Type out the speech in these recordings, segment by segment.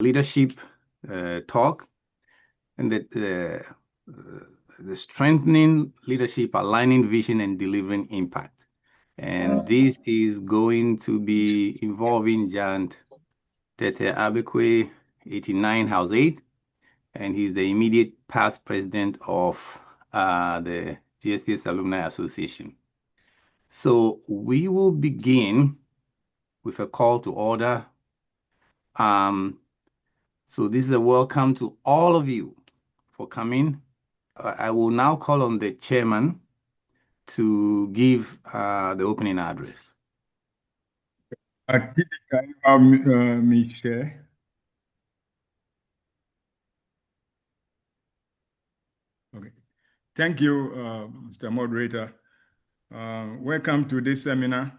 leadership talk, and the strengthening leadership, aligning vision and delivering impact. And this is going to be involving Jan Tete Abekwe, 89 House 8, and he's the immediate past president of the GSTS Alumni Association. So we will begin with a call to order. So this is a welcome to all of you for coming. I will now call on the chairman to give the opening address. Can you have me share? Okay. Thank you, Mr. Moderator. Welcome to this seminar,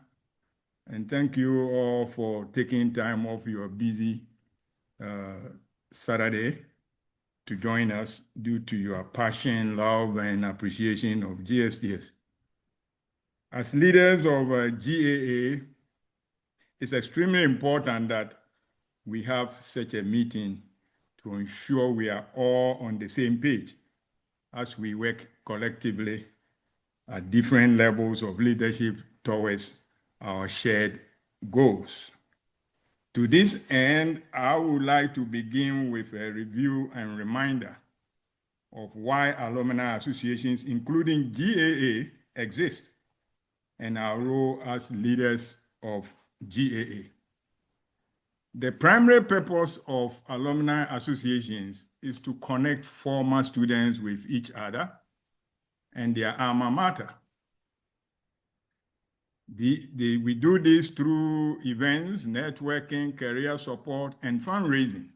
and thank you all for taking time off your busy Saturday to join us due to your passion, love, and appreciation of GSTS. As leaders of GAA, it's extremely important that we have such a meeting to ensure we are all on the same page as we work collectively at different levels of leadership towards our shared goals. To this end, I would like to begin with a review and reminder of why alumni associations, including GAA, exist and our role as leaders of GAA. The primary purpose of alumni associations is to connect former students with each other and their alma mater. We do this through events, networking, career support, and fundraising.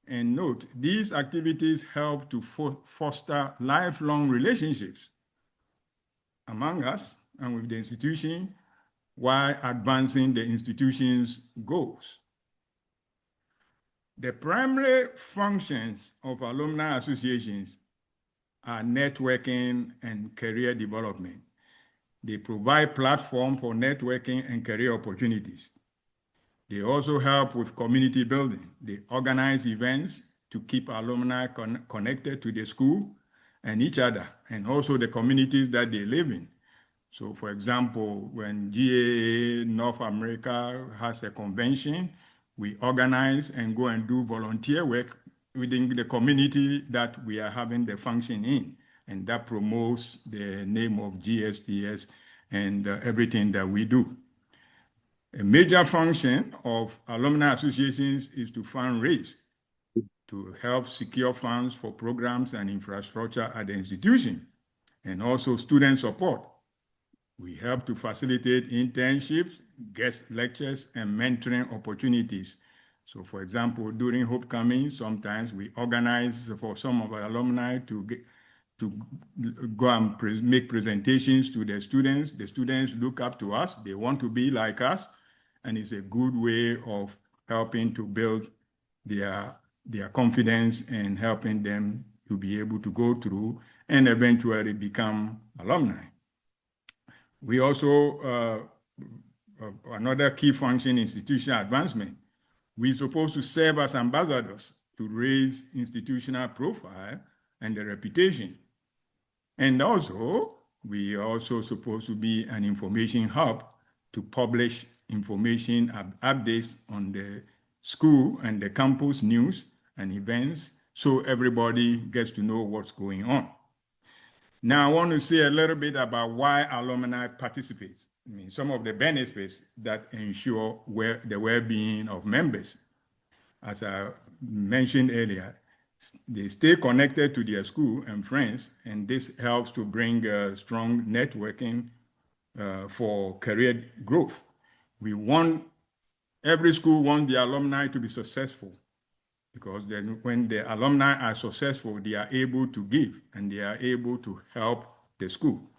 And note, these activities help to foster lifelong relationships among us and with the institution while advancing the institution's goals. The primary functions of alumni associations are networking and career development. They provide platform for networking and career opportunities. They also help with community building. They organize events to keep alumni connected to the school and each other, and also the communities that they live in. So, for example, when GAA North America has a convention, we organize and go and do volunteer work within the community that we are having the function in, and that promotes the name of GSTS and everything that we do. A major function of alumni associations is to fundraise, to help secure funds for programs and infrastructure at the institution, and also student support. We help to facilitate internships, guest lectures, and mentoring opportunities. So, for example, during Homecoming, sometimes we organize for some of our alumni to go and make presentations to the students. The students look up to us. They want to be like us. And it's a good way of helping to build their confidence and helping them to be able to go through and eventually become alumni. We also, another key function, institutional advancement. We're supposed to serve as ambassadors to raise institutional profile and the reputation. And also, we are also supposed to be an information hub to publish information updates on the school and the campus news and events so everybody gets to know what's going on. Now, I want to say a little bit about why alumni participate. I mean, some of the benefits that ensure the well-being of members. As I mentioned earlier, they stay connected to their school and friends, and this helps to bring strong networking for career growth. Every school wants the alumni to be successful, because then when the alumni are successful, they are able to give and they are able to help the school.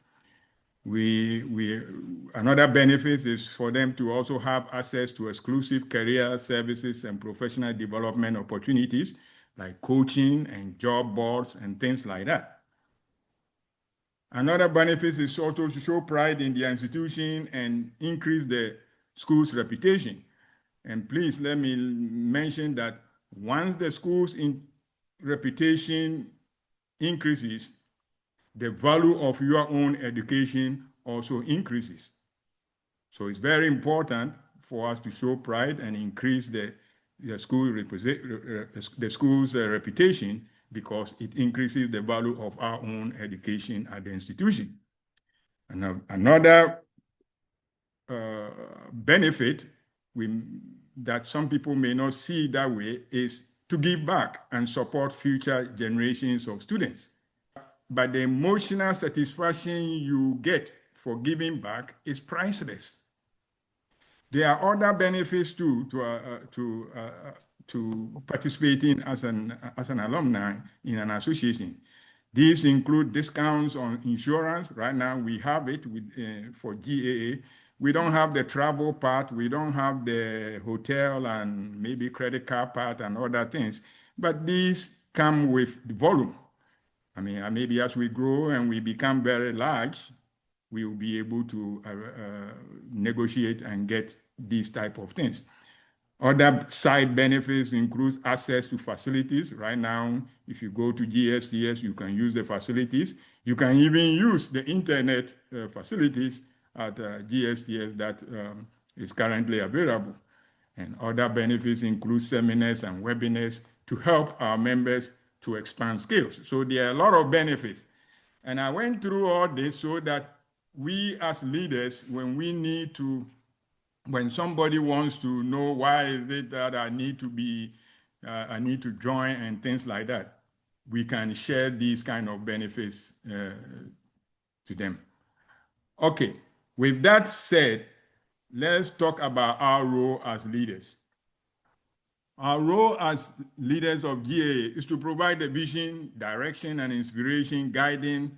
Another benefit is for them to also have access to exclusive career services and professional development opportunities like coaching and job boards and things like that. Another benefit is also to show pride in the institution and increase the school's reputation. And please let me mention that Once the school's reputation increases, the value of your own education also increases. So it's very important for us to show pride and increase the school's reputation, because it increases the value of our own education at the institution. And another benefit that some people may not see that way is to give back and support future generations of students. But the emotional satisfaction you get for giving back is priceless. There are other benefits too to participating as an alumni in an association. These include discounts on insurance. Right now we have it for GAA. We don't have the travel part. We don't have the hotel and maybe credit card part and other things. But these come with the volume. I mean, maybe as we grow and we become very large, we will be able to negotiate and get these type of things. Other side benefits include access to facilities. Right now, if you go to GSTS, you can use the facilities. You can even use the internet facilities at GSTS that is currently available. And other benefits include seminars and webinars to help our members to expand skills. So there are a lot of benefits. And I went through all this so that we as leaders, when somebody wants to know why is it that I need to join and things like that, we can share these kind of benefits to them. Okay, with that said, let's talk about our role as leaders. Our role as leaders of GAA is to provide the vision, direction, and inspiration guiding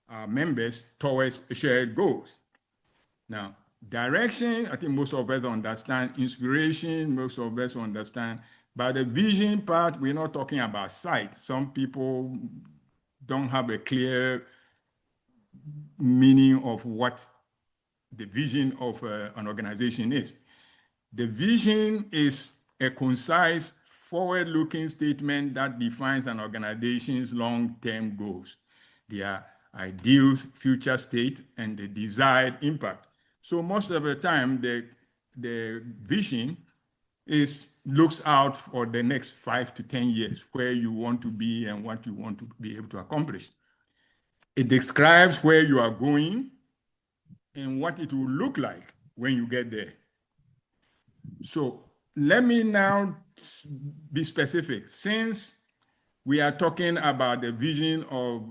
our members towards shared goals. Now, direction, I think most of us understand. Inspiration, most of us understand. But the vision part, we're not talking about sight. Some people don't have a clear meaning of what the vision of an organization is. The vision is a concise, forward-looking statement that defines an organization's long-term goals, their ideal future state, and the desired impact. So most of the time, the vision looks out for the next 5 to 10 years, where you want to be and what you want to be able to accomplish. It describes where you are going and what it will look like when you get there. So let me now be specific. Since we are talking about the vision of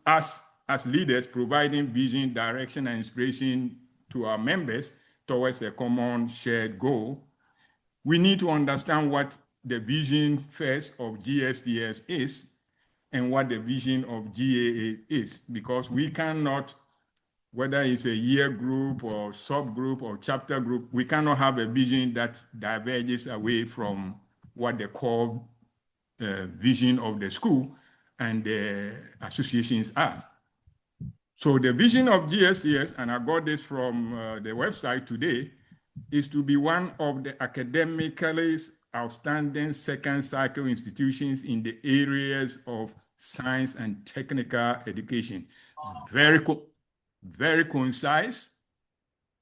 us as leaders providing vision, direction, and inspiration to our members towards a common shared goal, we need to understand what the vision first of GSTS is and what the vision of GAA is, because we cannot, whether it's a year group or subgroup or chapter group, we cannot have a vision that diverges away from what the core vision of the school and the associations are. So the vision of GSTS, and I got this from the website today, is to be one of the academically outstanding second cycle institutions in the areas of science and technical education. It's very concise,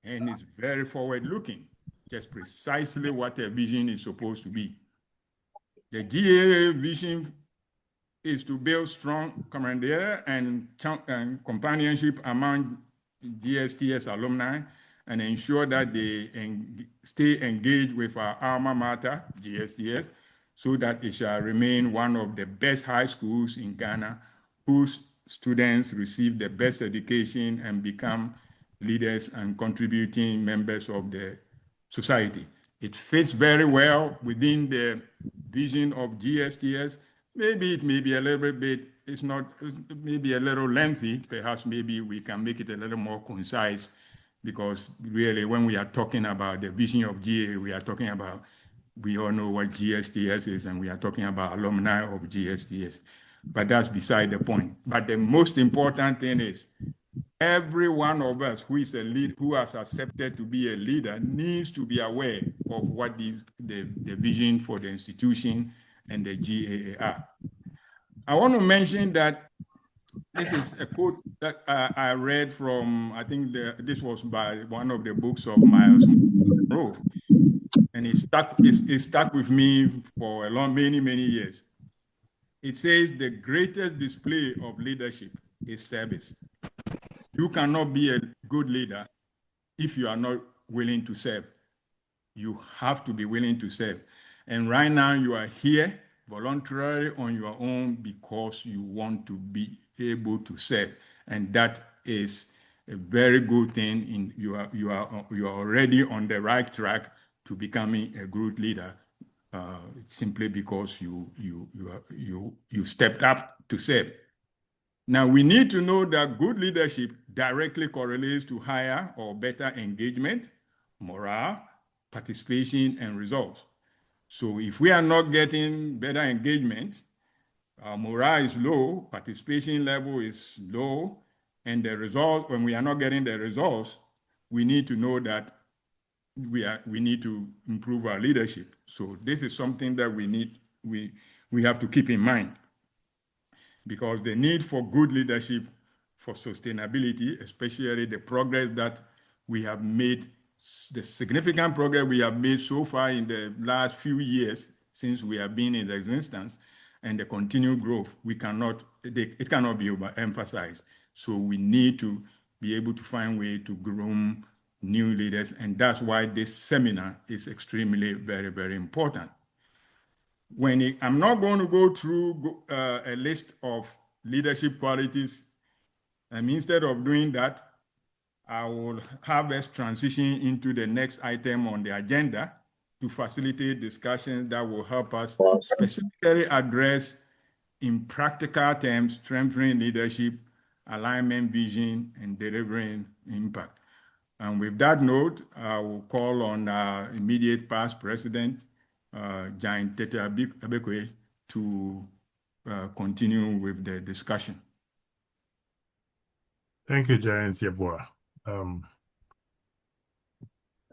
and it's very forward-looking, just precisely what a vision is supposed to be. The GAA vision is to build strong camaraderie and companionship among GSTS alumni and ensure that they stay engaged with our alma mater, GSTS, so that it shall remain one of the best high schools in Ghana, whose students receive the best education and become leaders and contributing members of the society. It fits very well within the vision of GSTS. Maybe it may be a little bit, it's not, maybe a little lengthy. Perhaps maybe we can make it a little more concise, because really when we are talking about the vision of GAA, we are talking about, we all know what GSTS is, and we are talking about alumni of GSTS. But that's beside the point. But the most important thing is every one of us who is a lead, who has accepted to be a leader, needs to be aware of what is the vision for the institution and the GAA are. I want to mention that this is a quote that I read from, I think this was by one of the books of Miles Monroe, and it stuck with me for many years. It says the greatest display of leadership is service. You cannot be a good leader if you are not willing to serve. You have to be willing to serve. And right now you are here voluntarily on your own because you want to be able to serve. And that is a very good thing. You are already on the right track to becoming a good leader, simply because you stepped up to serve. Now, we need to know that good leadership directly correlates to higher or better engagement, morale, participation, and results. So if we are not getting better engagement, our morale is low, participation level is low, and the result, when we are not getting the results, we need to know that we need to improve our leadership. So this is something that we have to keep in mind, because the need for good leadership for sustainability, especially the progress that we have made, the significant progress we have made so far in the last few years since we have been in existence, and the continued growth, it cannot be overemphasized. So we need to be able to find ways to groom new leaders, and that's why this seminar is extremely very important. I'm not going to go through a list of leadership qualities, and instead of doing that, I will have us transition into the next item on the agenda to facilitate discussions that will help us specifically address, in practical terms, strengthening leadership, alignment, vision, and delivering impact. And with that note, I will call on our immediate past president, Giant Tete Abekwe, to continue with the discussion. Thank you, Giant Yeboah.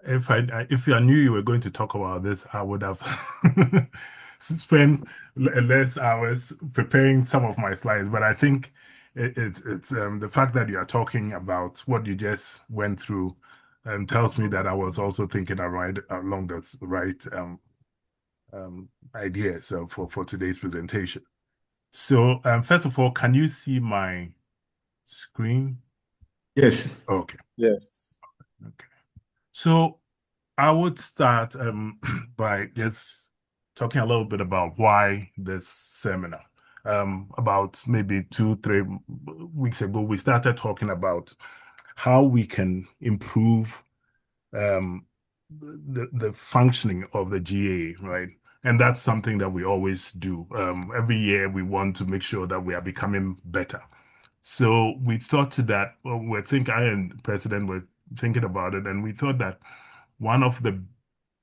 If I knew you were going to talk about this, I would have spent less hours preparing some of my slides. But I think it's the fact that you are talking about what you just went through tells me that I was also thinking along those right ideas for today's presentation. So first of all, can you see my screen? Yes. Okay. Yes. Okay. So I would start by just talking a little bit about why this seminar. About maybe 2-3 weeks ago, we started talking about how we can improve the functioning of the GAA, right? And that's something that we always do. Every year, we want to make sure that we are becoming better. So we thought that, I and the president were thinking about it, and we thought that one of the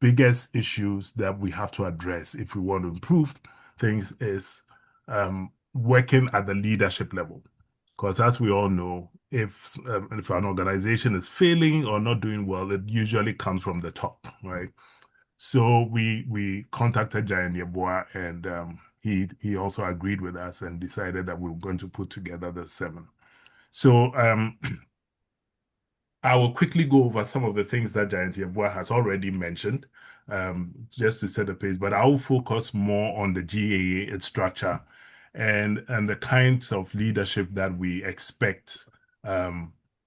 biggest issues that we have to address if we want to improve things is working at the leadership level. Because as we all know, if an organization is failing or not doing well, it usually comes from the top, right? So we contacted Giant Yeboah, and he also agreed with us and decided that we were going to put together the 7. So I will quickly go over some of the things that Giant Yeboah has already mentioned, just to set the pace, but I will focus more on the GAA, its structure, and the kinds of leadership that we expect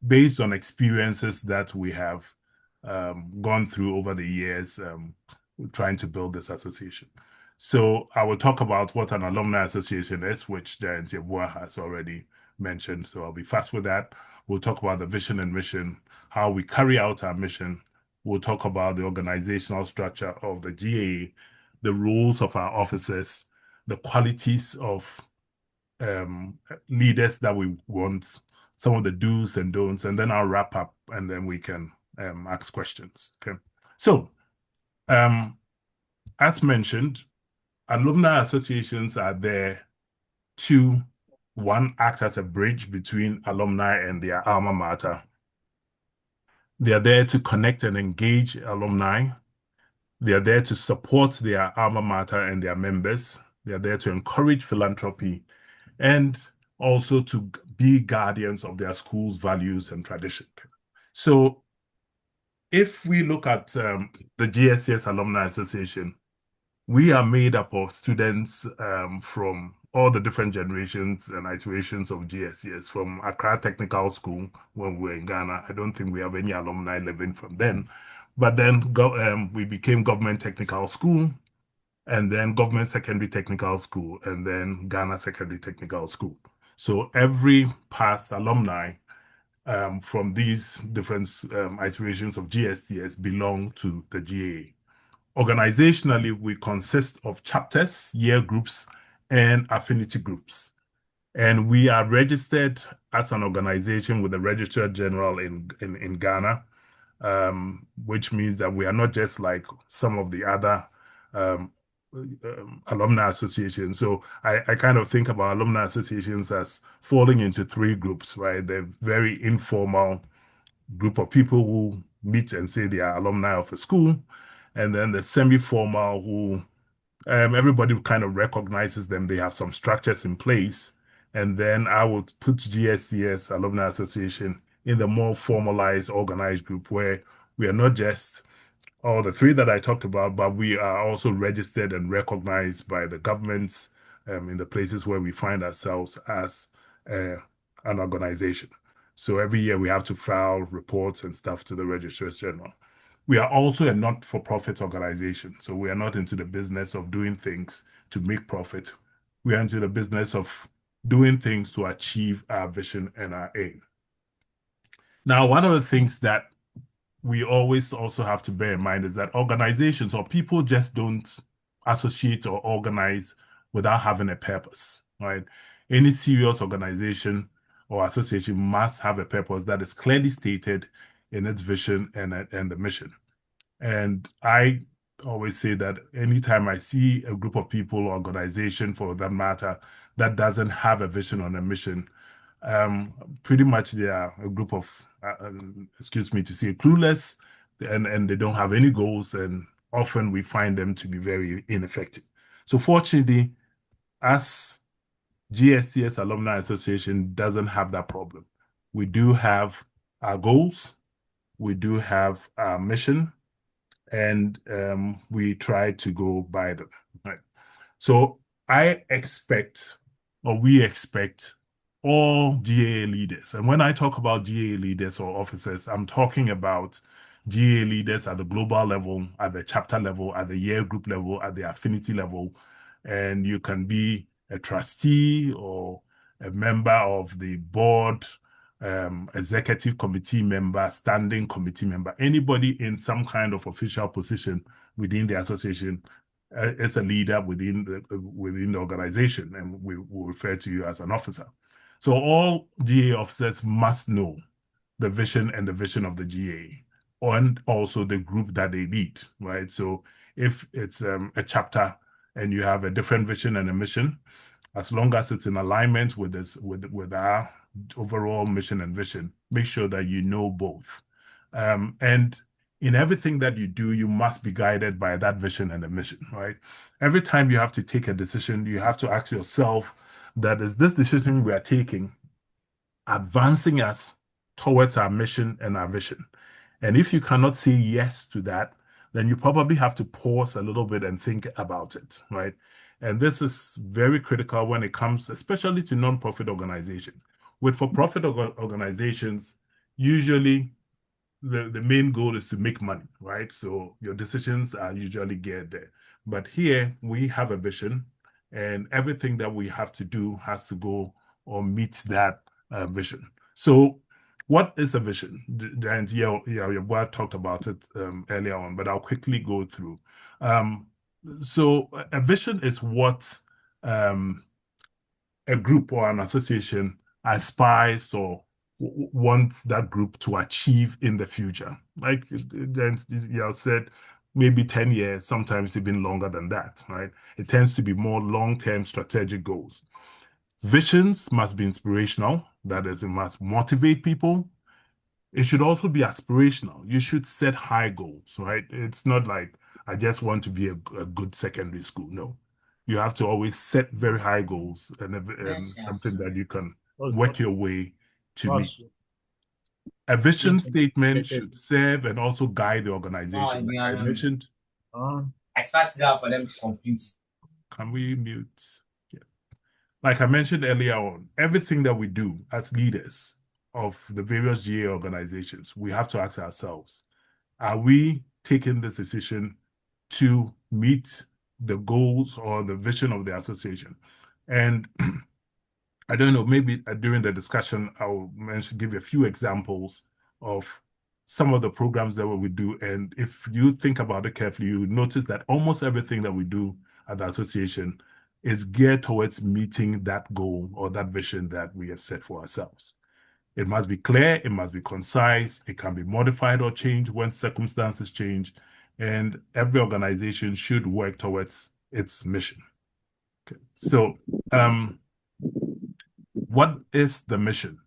based on experiences that we have gone through over the years trying to build this association. So I will talk about what an alumni association is, which Giant Yeboah has already mentioned. So I'll be fast with that. We'll talk about the vision and mission, how we carry out our mission. We'll talk about the organizational structure of the GAA, the roles of our officers, the qualities of leaders that we want, some of the do's and don'ts, and then I'll wrap up, and then we can ask questions. Okay. So, as mentioned, alumni associations are there to one, act as a bridge between alumni and their alma mater. They are there to connect and engage alumni. They are there to support their alma mater and their members. They are there to encourage philanthropy and also to be guardians of their school's values and tradition. So if we look at the GSCS Alumni Association, we are made up of students from all the different generations and iterations of GSCS, from Accra Technical School when we were in Ghana. I don't think we have any alumni living from then. But then we became Government Technical School, and then Government Secondary Technical School, and then Ghana Secondary Technical School. So every past alumni from these different iterations of GSTS belong to the GAA. Organizationally, we consist of chapters, year groups, and affinity groups. And we are registered as an organization with the Registrar General in Ghana, which means that we are not just like some of the other alumni associations. So I kind of think about alumni associations as falling into three groups, right? They're very informal group of people who meet and say they are alumni of a school, and then the semi-formal who everybody kind of recognizes them. They have some structures in place. And then I would put GSCS Alumni Association in the more formalized, organized group where we are not just all the three that I talked about, but we are also registered and recognized by the governments in the places where we find ourselves as an organization. So every year we have to file reports and stuff to the Registrars General. We are also a not-for-profit organization. So we are not into the business of doing things to make profit. We are into the business of doing things to achieve our vision and our aim. Now, one of the things that we always also have to bear in mind is that organizations or people just don't associate or organize without having a purpose, right? Any serious organization or association must have a purpose that is clearly stated in its vision and the mission. And I always say that anytime I see a group of people or organization for that matter that doesn't have a vision or a mission, pretty much they are a group of, excuse me to say, clueless, and they don't have any goals, and often we find them to be very ineffective. So fortunately, as GSCS Alumni Association doesn't have that problem. We do have our goals, we do have our mission, and we try to go by them. Right? So I expect, or we expect, all GAA leaders, and when I talk about GAA leaders or officers, I'm talking about GAA leaders at the global level, at the chapter level, at the year group level, at the affinity level, and you can be a trustee or a member of the board, executive committee member, standing committee member, anybody in some kind of official position within the association is a leader within the organization, and we will refer to you as an officer. So all GA officers must know the vision and the vision of the GA, and also the group that they lead, right? So if it's a chapter and you have a different vision and a mission, as long as it's in alignment with this, with our overall mission and vision, make sure that you know both. And in everything that you do, you must be guided by that vision and the mission, right? Every time you have to take a decision, you have to ask yourself, that is this decision we are taking advancing us towards our mission and our vision? And if you cannot say yes to that, then you probably have to pause a little bit and think about it, right? And this is very critical when it comes, especially to non-profit organizations. With for-profit organizations, usually the main goal is to make money, right? So your decisions are usually geared there. But here we have a vision, and everything that we have to do has to go or meet that vision. So what is a vision? And your boy talked about it earlier on, but I'll quickly go through. So a vision is what a group or an association aspires or wants that group to achieve in the future. Like you said, maybe 10 years, sometimes even longer than that, right? It tends to be more long-term strategic goals. Visions must be inspirational. That is, it must motivate people. It should also be aspirational. You should set high goals, right? It's not like I just want to be a good secondary school. No, you have to always set very high goals and something that you can work your way to meet. A vision statement should serve and also guide the organization. Like I mentioned, I started out for them to complete. can we mute? Yeah. Like I mentioned earlier on, everything that we do as leaders of the various GA organizations, we have to ask ourselves, are we taking this decision to meet the goals or the vision of the association? And I don't know, maybe during the discussion, I'll give you a few examples of some of the programs that we do. And if you think about it carefully, you notice that almost everything that we do at the association is geared towards meeting that goal or that vision that we have set for ourselves. It must be clear, it must be concise, it can be modified or changed when circumstances change, and every organization should work towards its mission. Okay. So, what is the mission,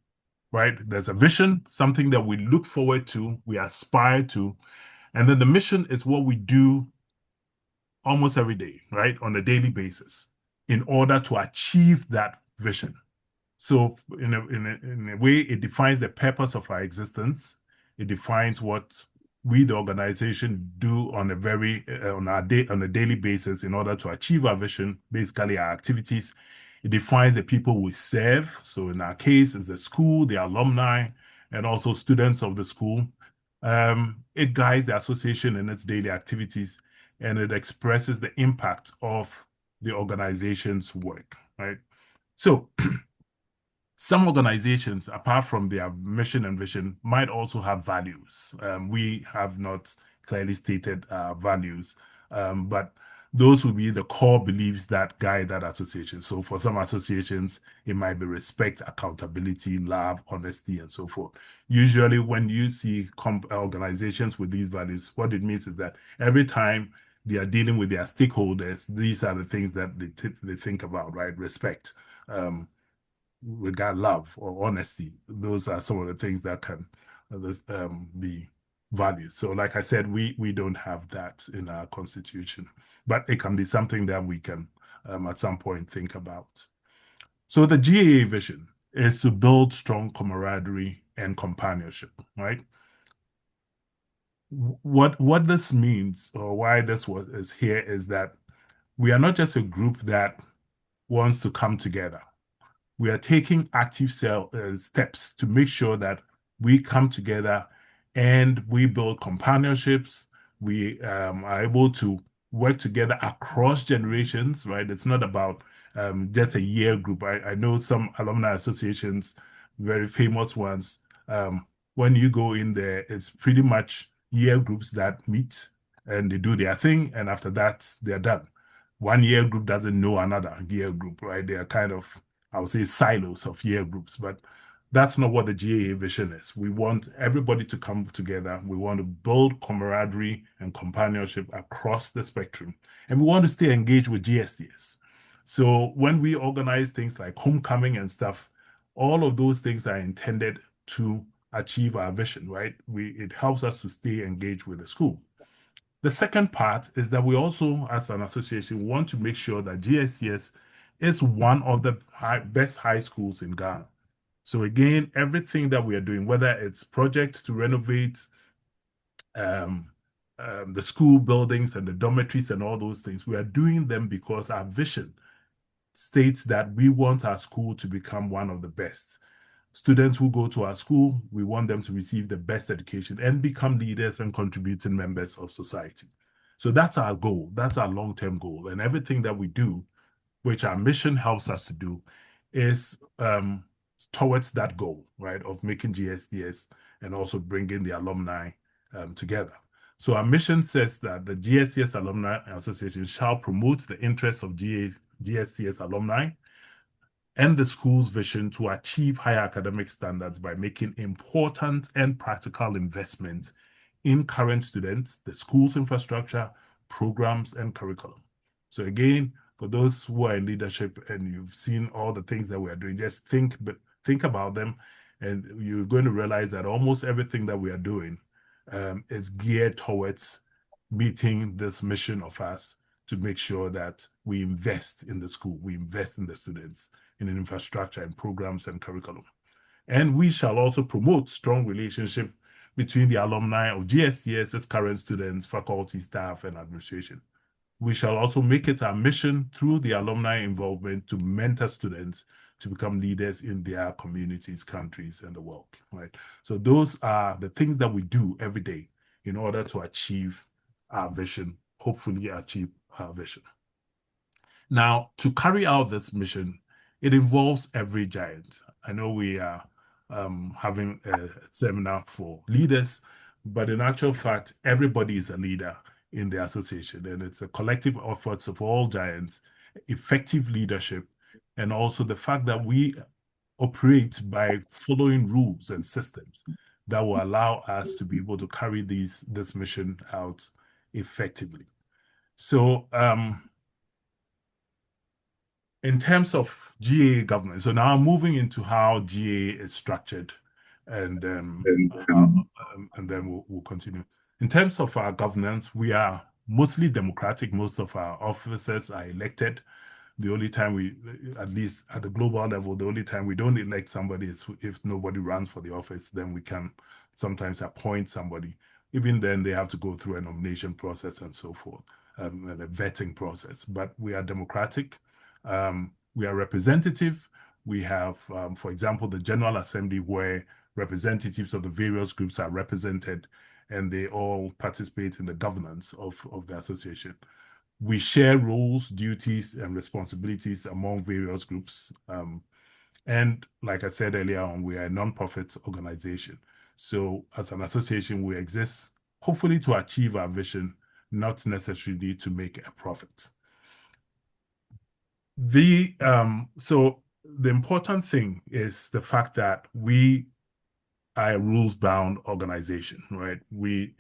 right? There's a vision, something that we look forward to, we aspire to, and then the mission is what we do almost every day, right? On a daily basis in order to achieve that vision. So in a way, it defines the purpose of our existence. It defines what we, the organization, do on a daily basis in order to achieve our vision, basically our activities. It defines the people we serve. So in our case, it's the school, the alumni, and also students of the school. It guides the association in its daily activities, and it expresses the impact of the organization's work, right? So some organizations, apart from their mission and vision, might also have values. We have not clearly stated values, but those will be the core beliefs that guide that association. So for some associations, it might be respect, accountability, love, honesty, and so forth. Usually when you see organizations with these values, what it means is that every time they are dealing with their stakeholders, these are the things that they think about, right? Respect, regard love or honesty. Those are some of the things that can be valued. So like I said, we don't have that in our constitution, but it can be something that we can at some point think about. So the GAA vision is to build strong camaraderie and companionship, right? What this means, or why this is here, is that we are not just a group that wants to come together. We are taking active steps to make sure that we come together and we build companionships. We are able to work together across generations, right? It's not about just a year group. I know some alumni associations, very famous ones. When you go in there, it's pretty much year groups that meet and they do their thing, and after that, they're done. One year group doesn't know another year group, right? They are kind of, I would say, silos of year groups, but that's not what the GAA vision is. We want everybody to come together. We want to build camaraderie and companionship across the spectrum, and we want to stay engaged with GSTS. So when we organize things like homecoming and stuff, all of those things are intended to achieve our vision, right? It helps us to stay engaged with the school. The second part is that we also, as an association, want to make sure that GSTS is one of the best high schools in Ghana. So again, everything that we are doing, whether it's projects to renovate the school buildings and the dormitories and all those things, we are doing them because our vision states that we want our school to become one of the best. Students who go to our school, we want them to receive the best education and become leaders and contributing members of society. So that's our goal. That's our long-term goal. And everything that we do, which our mission helps us to do, is towards that goal, right, of making GSTS and also bringing the alumni together. So our mission says that the GSTS Alumni Association shall promote the interests of GSTS alumni and the school's vision to achieve higher academic standards by making important and practical investments in current students, the school's infrastructure, programs, and curriculum. So again, For those who are in leadership and you've seen all the things that we are doing, just think about them, and you're going to realize that almost everything that we are doing is geared towards meeting this mission of us to make sure that we invest in the school, we invest in the students, in an infrastructure and programs and curriculum. And we shall also promote strong relationship between the alumni of GSTS's current students, faculty, staff, and administration. We shall also make it our mission through the alumni involvement to mentor students to become leaders in their communities, countries, and the world, right? So those are the things that we do every day in order to achieve our vision, hopefully achieve our vision. Now, to carry out this mission, it involves every giant. I know we are having a seminar for leaders, but in actual fact, everybody is a leader in the association, and it's a collective efforts of all giants, effective leadership, and also the fact that we operate by following rules and systems that will allow us to be able to carry this mission out effectively. So in terms of GA governance, so now I'm moving into how GA is structured, and then we'll continue. In terms of our governance, we are mostly democratic. Most of our officers are elected. The only time we, at least at the global level, the only time we don't elect somebody is if nobody runs for the office. Then we can sometimes appoint somebody. Even then, they have to go through a nomination process and so forth, and a vetting process. But we are democratic. We are representative. We have, for example, the General Assembly, where representatives of the various groups are represented, and they all participate in the governance of the association. We share roles, duties, and responsibilities among various groups. And like I said earlier on, we are a non-profit organization. So as an association, we exist hopefully to achieve our vision, not necessarily to make a profit. So the important thing is the fact that we are a rules-bound organization, right? We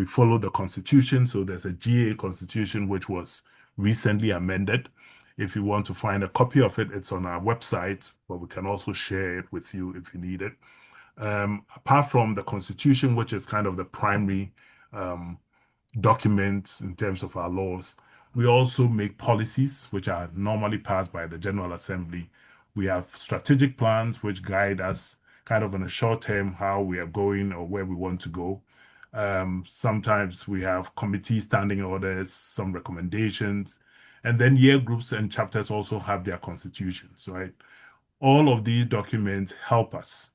follow the Constitution. So there's a GA Constitution which was recently amended. If you want to find a copy of it, it's on our website, but we can also share it with you if you need it. Apart from the Constitution, which is kind of the primary document in terms of our laws, we also make policies which are normally passed by the General Assembly. We have strategic plans which guide us kind of in a short term how we are going or where we want to go. Sometimes we have committee standing orders, some recommendations, and then year groups and chapters also have their constitutions, right? All of these documents help us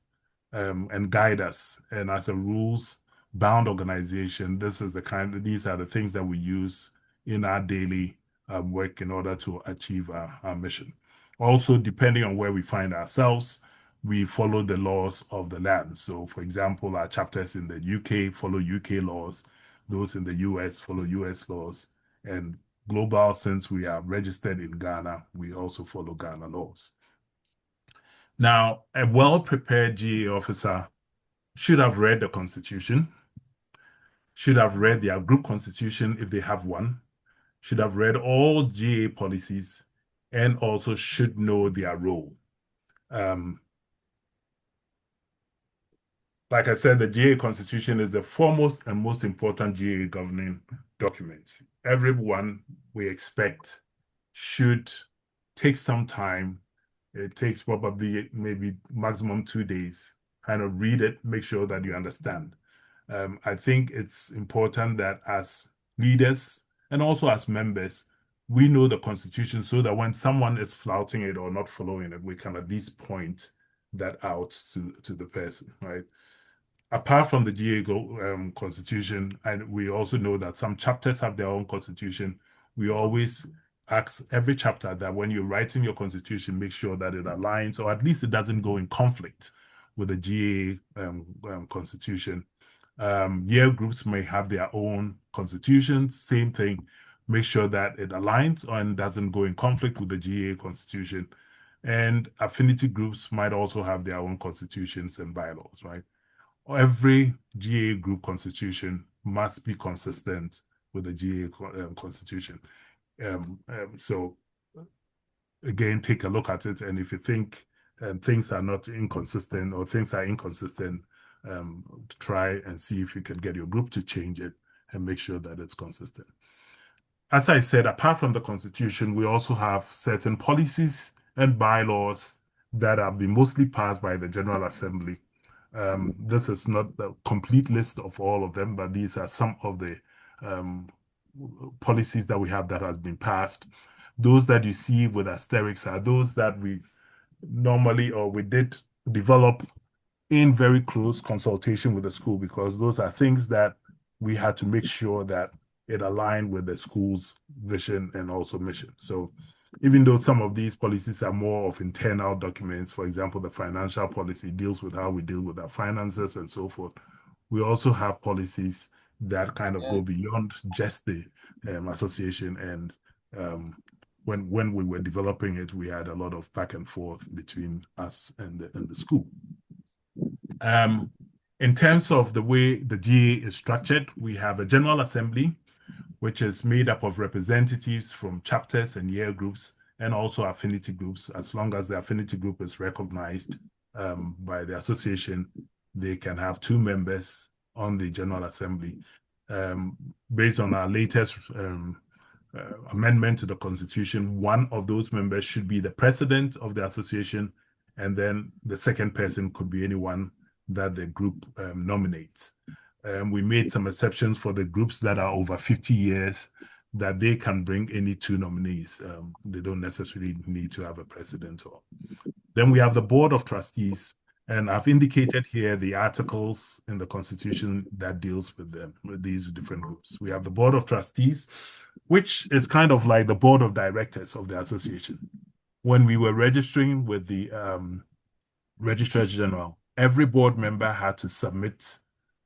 and guide us. And as a rules-bound organization, these are the things that we use in our daily work in order to achieve our mission. Also, depending on where we find ourselves, we follow the laws of the land. So, for example, our chapters in the UK follow UK laws. Those in the US follow US laws. And global, since we are registered in Ghana, we also follow Ghana laws. Now, a well-prepared GA officer should have read the Constitution, should have read their group constitution if they have one, should have read all GA policies, and also should know their role. Like I said, the GA Constitution is the foremost and most important GA governing document. Everyone we expect should take some time. It takes probably maybe maximum 2 days. Kind of read it, make sure that you understand. I think it's important that as leaders and also as members, we know the Constitution so that when someone is flouting it or not following it, we can at least point that out to the person, right? Apart from the GA Constitution, and we also know that some chapters have their own Constitution, we always ask every chapter that when you're writing your Constitution, make sure that it aligns, or at least it doesn't go in conflict with the GA Constitution. Year groups may have their own constitutions, same thing. Make sure that it aligns and doesn't go in conflict with the GA Constitution. And affinity groups might also have their own constitutions and bylaws, right? Every GA group constitution must be consistent with the GA Constitution. So again, take a look at it, and if you think things are not inconsistent or things are inconsistent, try and see if you can get your group to change it and make sure that it's consistent. As I said, apart from the Constitution, we also have certain policies and bylaws that have been mostly passed by the General Assembly. This is not the complete list of all of them, but these are some of the policies that we have that has been passed. Those that you see with asterisks are those that we normally or we did develop in very close consultation with the school, because those are things that we had to make sure that it aligned with the school's vision and also mission. So even though some of these policies are more of internal documents, for example, the financial policy deals with how we deal with our finances and so forth, we also have policies that kind of go beyond just the association. And when we were developing it, we had a lot of back and forth between us and the school. In terms of the way the GA is structured, we have a General Assembly, which is made up of representatives from chapters and year groups and also affinity groups. As long as the affinity group is recognized by the association, they can have 2 members on the General Assembly. Based on our latest amendment to the Constitution, one of those members should be the president of the association, and then the second person could be anyone that the group nominates. We made some exceptions for the groups that are over 50 years, that they can bring any 2 nominees. They don't necessarily need to have a president. Then we have the Board of Trustees, and I've indicated here the articles in the Constitution that deals with them, with these different groups. We have the Board of Trustees, which is kind of like the Board of Directors of the association. When we were registering with the Registrar General, every board member had to submit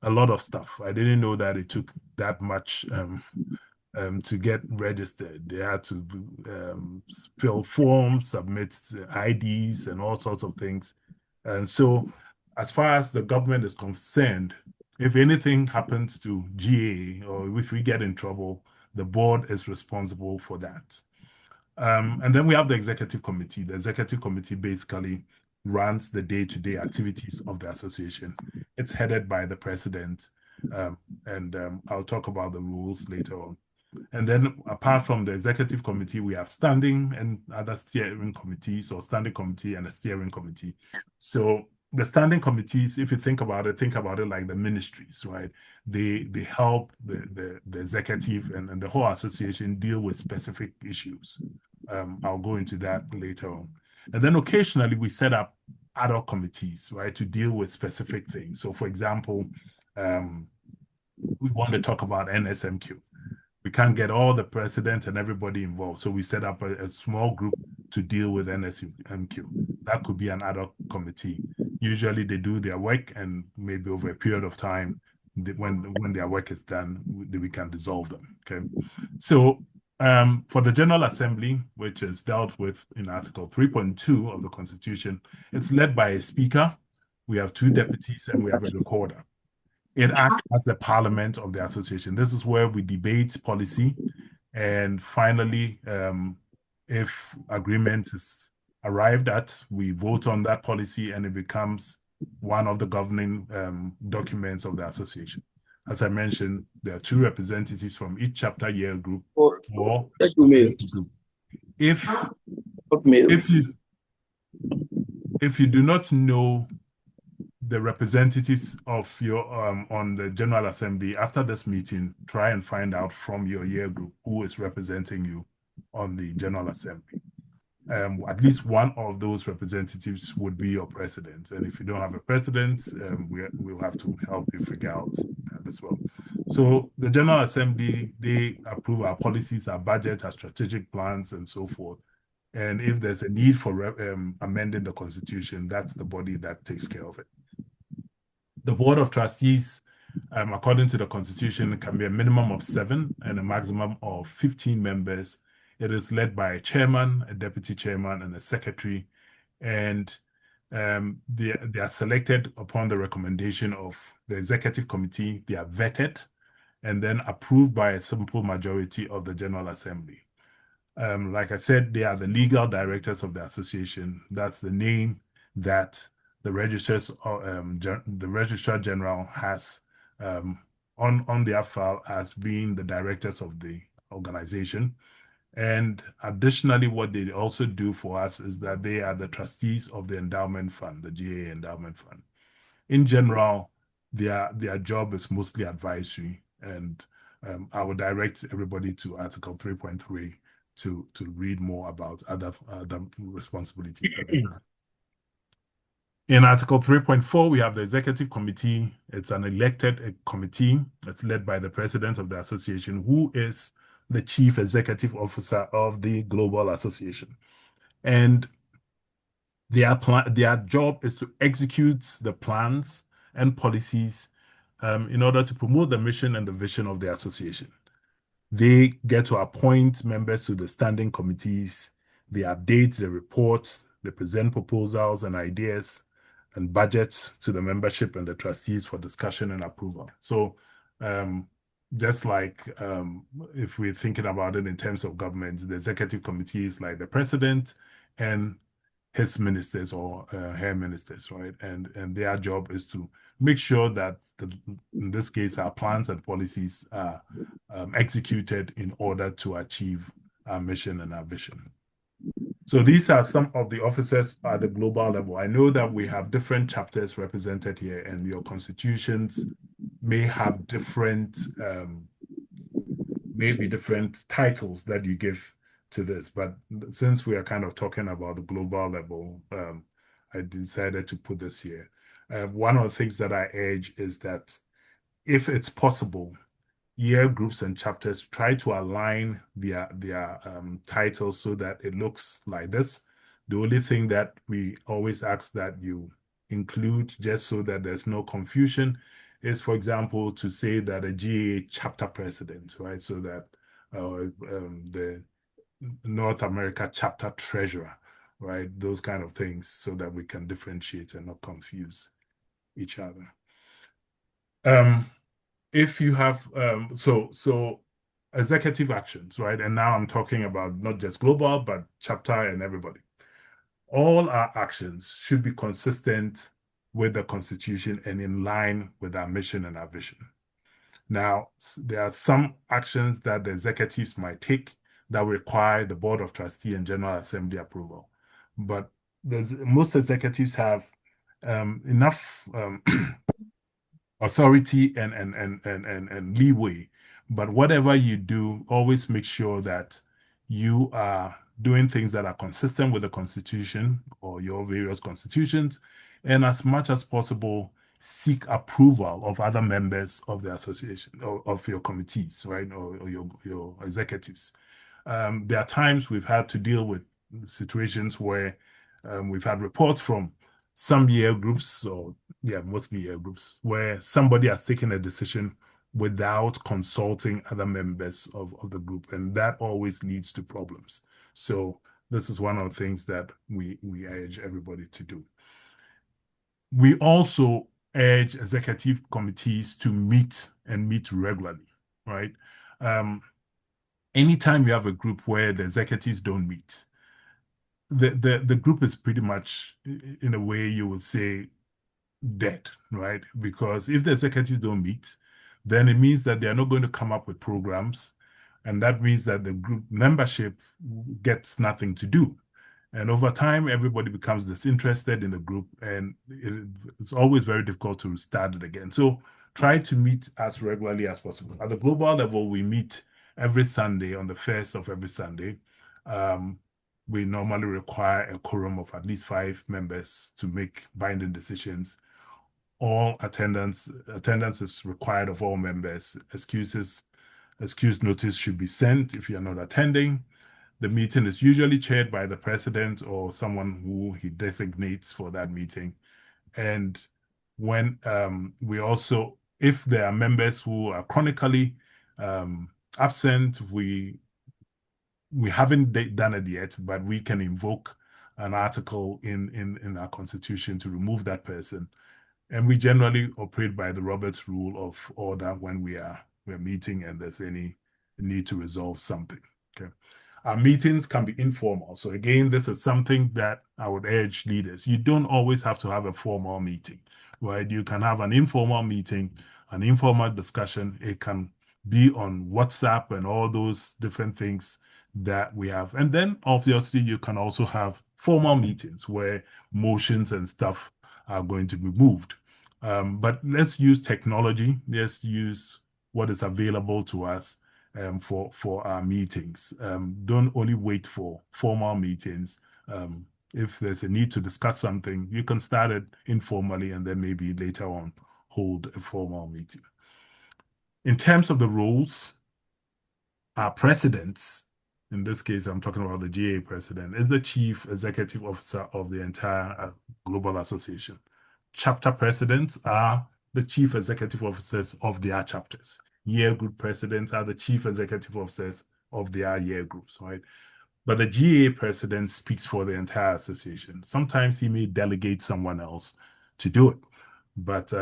a lot of stuff. I didn't know that it took that much to get registered. They had to fill forms, submit IDs, and all sorts of things. And so, as far as the government is concerned, if anything happens to GA or if we get in trouble, the board is responsible for that. And then we have the Executive Committee. The Executive Committee basically runs the day-to-day activities of the association. It's headed by the president, and I'll talk about the rules later on. And then apart from the Executive Committee, we have standing and other steering committees, or standing committee and a steering committee. So the standing committees, if you think about it like the ministries, right? They help the executive and the whole association deal with specific issues. I'll go into that later on. And then occasionally we set up ad hoc committees, right, to deal with specific things. So for example, we want to talk about NSMQ. We can't get all the president and everybody involved. So we set up a small group to deal with NSMQ. That could be an ad hoc committee. Usually they do their work, and maybe over a period of time, when their work is done, we can dissolve them, okay? So for the General Assembly, which is dealt with in Article 3.2 of the Constitution, it's led by a speaker. We have 2 deputies and we have a recorder. It acts as the parliament of the association. This is where we debate policy, and finally, if agreement is arrived at, we vote on that policy and it becomes one of the governing documents of the association. As I mentioned, there are 2 representatives from each chapter year group or group. If you do not know the representatives of your on the General Assembly, after this meeting, try and find out from your year group who is representing you on the General Assembly. At least one of those representatives would be your president. And if you don't have a president, we'll have to help you figure out that as well. So the General Assembly, they approve our policies, our budget, our strategic plans, and so forth. And if there's a need for amending the Constitution, that's the body that takes care of it. The Board of Trustees, according to the Constitution, can be a minimum of 7 and a maximum of 15 members. It is led by a chairman, a deputy chairman, and a secretary. And they are selected upon the recommendation of the Executive Committee. They are vetted and then approved by a simple majority of the General Assembly. Like I said, they are the legal directors of the association. That's the name that the the Registrar General has on their file as being the directors of the organization. And additionally, what they also do for us is that they are the trustees of the endowment fund, the GA endowment fund. In general, their job is mostly advisory, and I would direct everybody to Article 3.3 to read more about other responsibilities that they have. In Article 3.4, we have the Executive Committee. It's an elected committee. It's led by the president of the association, who is the chief executive officer of the Global Association. And their job is to execute the plans and policies in order to promote the mission and the vision of the association. They get to appoint members to the standing committees. They update the reports. They present proposals and ideas and budgets to the membership and the trustees for discussion and approval. So just like if we're thinking about it in terms of government, the executive committee is like the president and his ministers or her ministers, right? And their job is to make sure that, in this case, our plans and policies are executed in order to achieve our mission and our vision. So these are some of the officers at the global level. I know that we have different chapters represented here, and your constitutions may have different, maybe different titles that you give to this. But since we are kind of talking about the global level, I decided to put this here. One of the things that I urge is that if it's possible, year groups and chapters try to align their titles so that it looks like this. The only thing that we always ask that you include, just so that there's no confusion, is, for example, to say that a GA chapter president, right? So that the North America chapter treasurer, right? Those kind of things, so that we can differentiate and not confuse each other. If you have so executive actions, right? And now I'm talking about not just global, but chapter and everybody. All our actions should be consistent with the Constitution and in line with our mission and our vision. Now, there are some actions that the executives might take that require the Board of Trustees and General Assembly approval. But most executives have enough authority and leeway. But whatever you do, always make sure that you are doing things that are consistent with the Constitution or your various constitutions, and as much as possible, seek approval of other members of the association or of your committees, right, or your executives. There are times we've had to deal with situations where we've had reports from some year groups, or mostly year groups, where somebody has taken a decision without consulting other members of the group, and that always leads to problems. So this is one of the things that we urge everybody to do. We also urge executive committees to meet and meet regularly, right? Anytime you have a group where the executives don't meet, the group is pretty much, in a way, you would say, dead, right? Because if the executives don't meet, then it means that they are not going to come up with programs, and that means that the group membership gets nothing to do. And over time, everybody becomes disinterested in the group, and it's always very difficult to start it again. So try to meet as regularly as possible. At the global level, we meet every Sunday, on the first of every Sunday. We normally require a quorum of at least 5 members to make binding decisions. All attendance is required of all members. Excuse notice should be sent if you're not attending. The meeting is usually chaired by the president or someone who he designates for that meeting. And when we also, if there are members who are chronically absent, we haven't done it yet, but we can invoke an article in our Constitution to remove that person. And we generally operate by the Roberts Rule of Order when we're meeting and there's any need to resolve something. Okay. Our meetings can be informal. So again, this is something that I would urge leaders. You don't always have to have a formal meeting, right? You can have an informal meeting, an informal discussion. It can be on WhatsApp and all those different things that we have. And then obviously you can also have formal meetings where motions and stuff are going to be moved. But let's use technology. Let's use what is available to us for our meetings. Don't only wait for formal meetings. If there's a need to discuss something, you can start it informally and then maybe later on hold a formal meeting. In terms of the roles, our presidents, in this case, I'm talking about the GA president, is the chief executive officer of the entire global association. Chapter presidents are the chief executive officers of their chapters. Year group presidents are the chief executive officers of their year groups, right? But the GA president speaks for the entire association. Sometimes he may delegate someone else to do it. But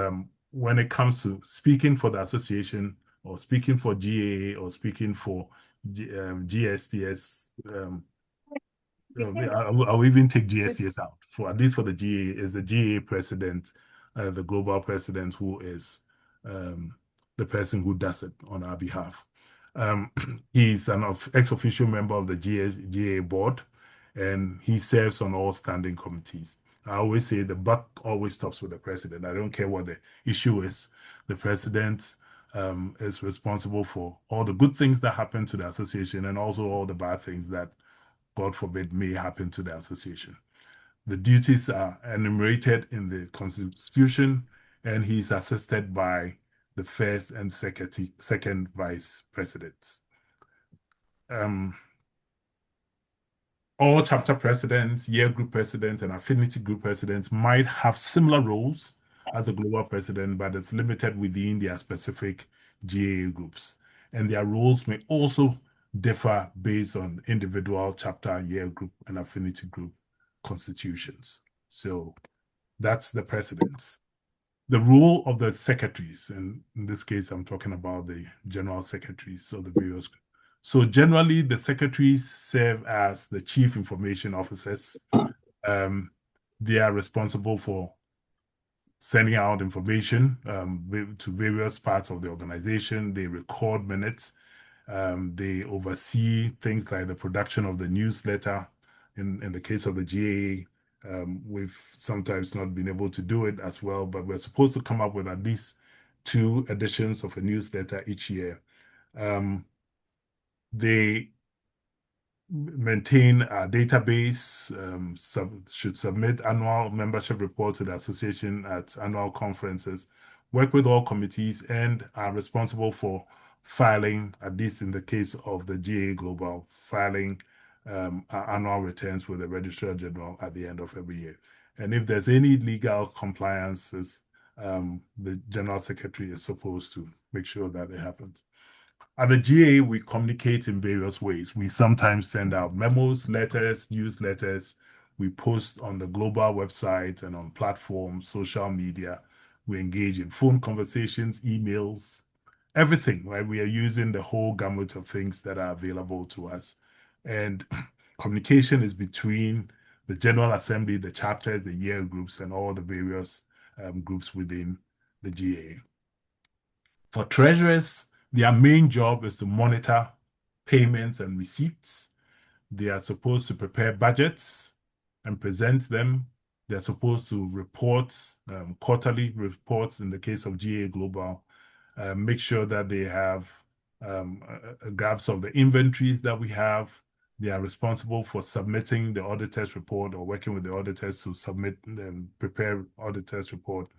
when it comes to speaking for the association or speaking for GA or speaking for GSTS, I'll even take GSTS out. For at least for the GA, is the GA president, the global president, who is the person who does it on our behalf. He's an ex-official member of the GA board, and he serves on all standing committees. I always say the buck always stops with the president. I don't care what the issue is. The president is responsible for all the good things that happen to the association and also all the bad things that, God forbid, may happen to the association. The duties are enumerated in the Constitution, and he's assisted by the first and second vice presidents. All chapter presidents, year group presidents, and affinity group presidents might have similar roles as a global president, but it's limited within their specific GAA groups. And their roles may also differ based on individual chapter, year group, and affinity group constitutions. So that's the presidents. The role of the secretaries, and in this case, I'm talking about the general secretaries of the various groups. So generally, the secretaries serve as the chief information officers. They are responsible for sending out information to various parts of the organization. They record minutes. They oversee things like the production of the newsletter. In the case of the GAA, we've sometimes not been able to do it as well, but we're supposed to come up with at least 2 editions of a newsletter each year. They maintain a database, should submit annual membership report to the association at annual conferences, work with all committees, and are responsible for filing, at least in the case of the GA Global, filing annual returns with the Registrar General at the end of every year. And if there's any legal compliances, the General Secretary is supposed to make sure that it happens. At the GA, we communicate in various ways. We sometimes send out memos, letters, newsletters. We post on the global website and on platforms, social media. We engage in phone conversations, emails, everything, right? We are using the whole gamut of things that are available to us. And communication is between the General Assembly, the chapters, the year groups, and all the various groups within the GA. For treasurers, their main job is to monitor payments and receipts. They are supposed to prepare budgets and present them. They're supposed to report quarterly reports in the case of GA Global, make sure that they have a grasp of the inventories that we have. They are responsible for submitting the auditor's report or working with the auditors to submit and prepare auditor's report.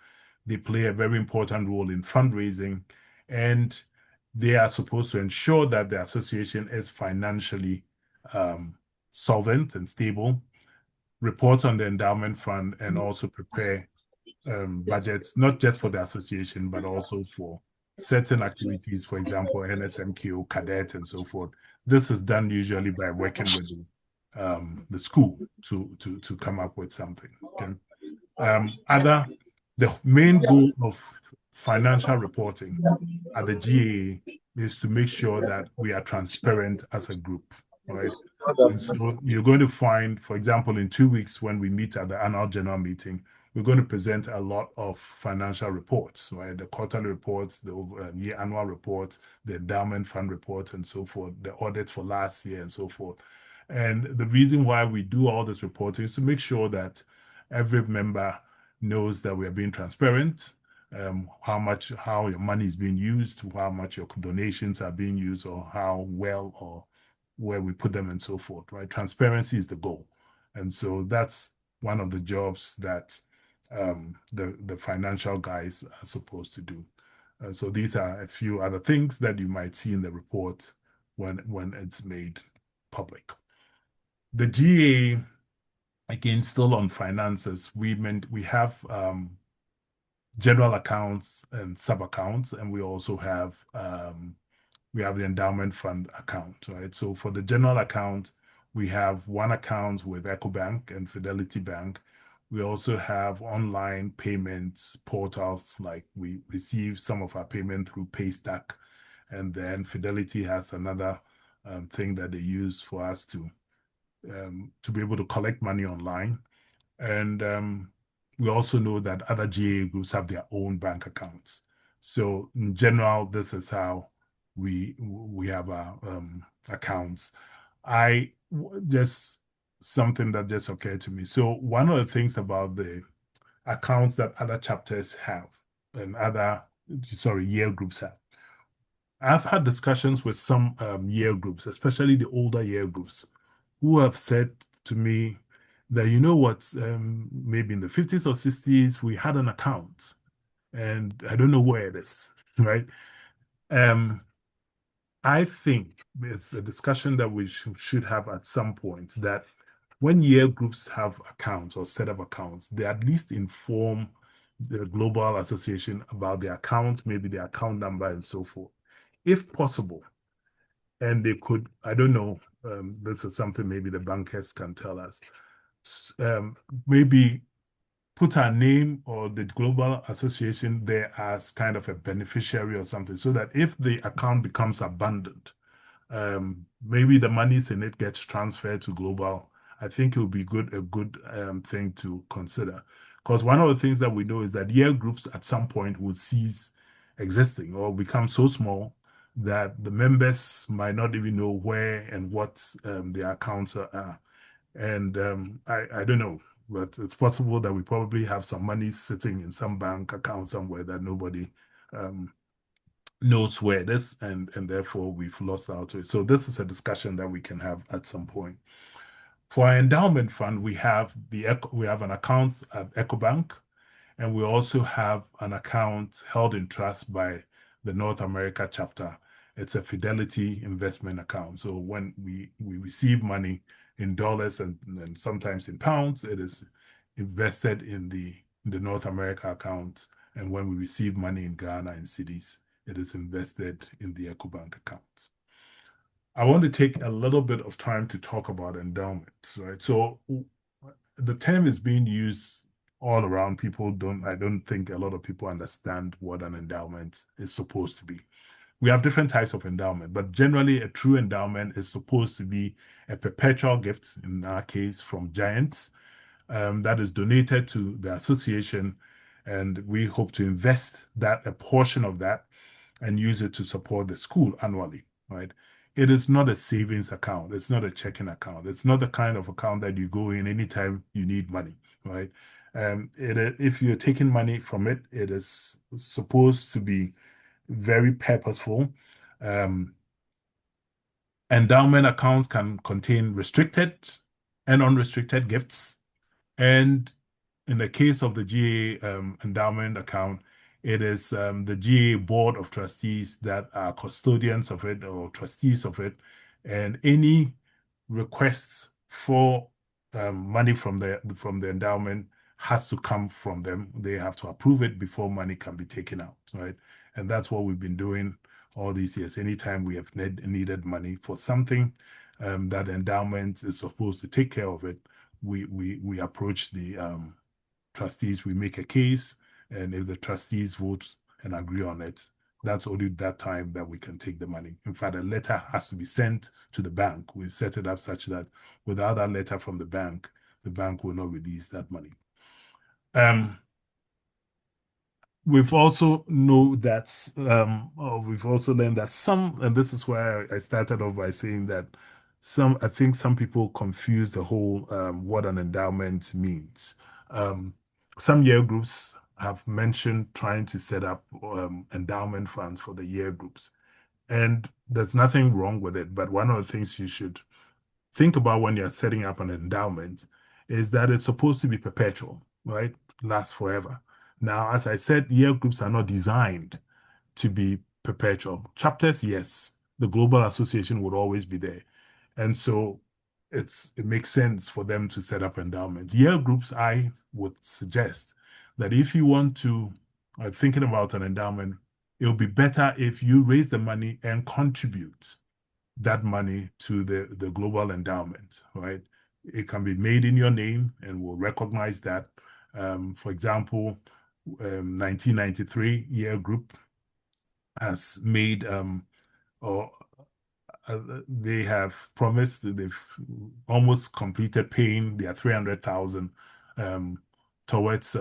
They play a very important role in fundraising, and they are supposed to ensure that the association is financially solvent and stable, report on the endowment fund, and also prepare budgets, not just for the association, but also for certain activities, for example, NSMQ, cadet, and so forth. This is done usually by working with the school to come up with something. Okay? The main goal of financial reporting at the GA is to make sure that we are transparent as a group. right? And so you're going to find, for example, in 2 weeks when we meet at the annual general meeting, we're going to present a lot of financial reports, right? The quarterly reports, the year annual reports, the endowment fund report, and so forth, the audits for last year, and so forth. And the reason why we do all this reporting is to make sure that every member knows that we are being transparent, how your money is being used, how much your donations are being used, or how well or where we put them, and so forth, right? Transparency is the goal. And so that's one of the jobs that the financial guys are supposed to do. So these are a few other things that you might see in the report when it's made public. The GA, again, still on finances, we have general accounts and sub accounts, and we also have the endowment fund account, right? So for the general account, we have one account with EcoBank and Fidelity Bank. We also have online payments portals, like we receive some of our payment through Paystack, and then Fidelity has another thing that they use for us to be able to collect money online. And we also know that other GA groups have their own bank accounts. So in general, this is how we have our accounts. Just something that just occurred to me. So one of the things about the accounts that other chapters have and year groups have, I've had discussions with some year groups, especially the older year groups, who have said to me that, you know what, maybe in the 50s or 60s, we had an account and I don't know where it is, right? I think it's a discussion that we should have at some point, that when year groups have accounts or set up accounts, they at least inform the global association about the account, maybe the account number and so forth, if possible. And they could, I don't know, this is something maybe the bankers can tell us, maybe put our name or the global association there as kind of a beneficiary or something, so that if the account becomes abandoned, maybe the monies in it gets transferred to global. I think it would be a good thing to consider, because one of the things that we know is that year groups at some point will cease existing or become so small that the members might not even know where and what their accounts are. And I don't know, but it's possible that we probably have some money sitting in some bank account somewhere that nobody knows where it is, and therefore we've lost out to it. So this is a discussion that we can have at some point. For our endowment fund, we have an account at EcoBank, and we also have an account held in trust by the North America chapter. It's a Fidelity investment account. So when we receive money in dollars and sometimes in pounds, it is invested in the North America account. And when we receive money in Ghana and cedis, it is invested in the EcoBank account. I want to take a little bit of time to talk about endowments, right? So the term is being used all around. I don't think a lot of people understand what an endowment is supposed to be. We have different types of endowment, but generally a true endowment is supposed to be a perpetual gift, in our case from Giants, that is donated to the association, and we hope to invest a portion of that and use it to support the school annually, right? It is not a savings account. It's not a checking account. It's not the kind of account that you go in anytime you need money, right? If you're taking money from it, it is supposed to be very purposeful. Endowment accounts can contain restricted and unrestricted gifts. And in the case of the GA endowment account, it is the GA Board of Trustees that are custodians of it or trustees of it. And any requests for money from the endowment has to come from them. They have to approve it before money can be taken out, right? And that's what we've been doing all these years. Anytime we have needed money for something that endowment is supposed to take care of it, we approach the trustees, we make a case, and if the trustees vote and agree on it, that's only that time that we can take the money. In fact, a letter has to be sent to the bank. We've set it up such that without that letter from the bank will not release that money. We've also learned that some, and this is why I started off by saying that I think some people confuse the whole what an endowment means. Some year groups have mentioned trying to set up endowment funds for the year groups, and there's nothing wrong with it. But one of the things you should think about when you're setting up an endowment is that it's supposed to be perpetual, right? Last forever. Now, as I said, year groups are not designed to be perpetual. Chapters, yes, the Global Association would always be there. And so it makes sense for them to set up endowments. Year groups, I would suggest that if you want to, thinking about an endowment, it would be better if you raise the money and contribute that money to the global endowment, right? It can be made in your name and we'll recognize that. For example, 1993 year group has made or they have promised, they've almost completed paying their 300,000 towards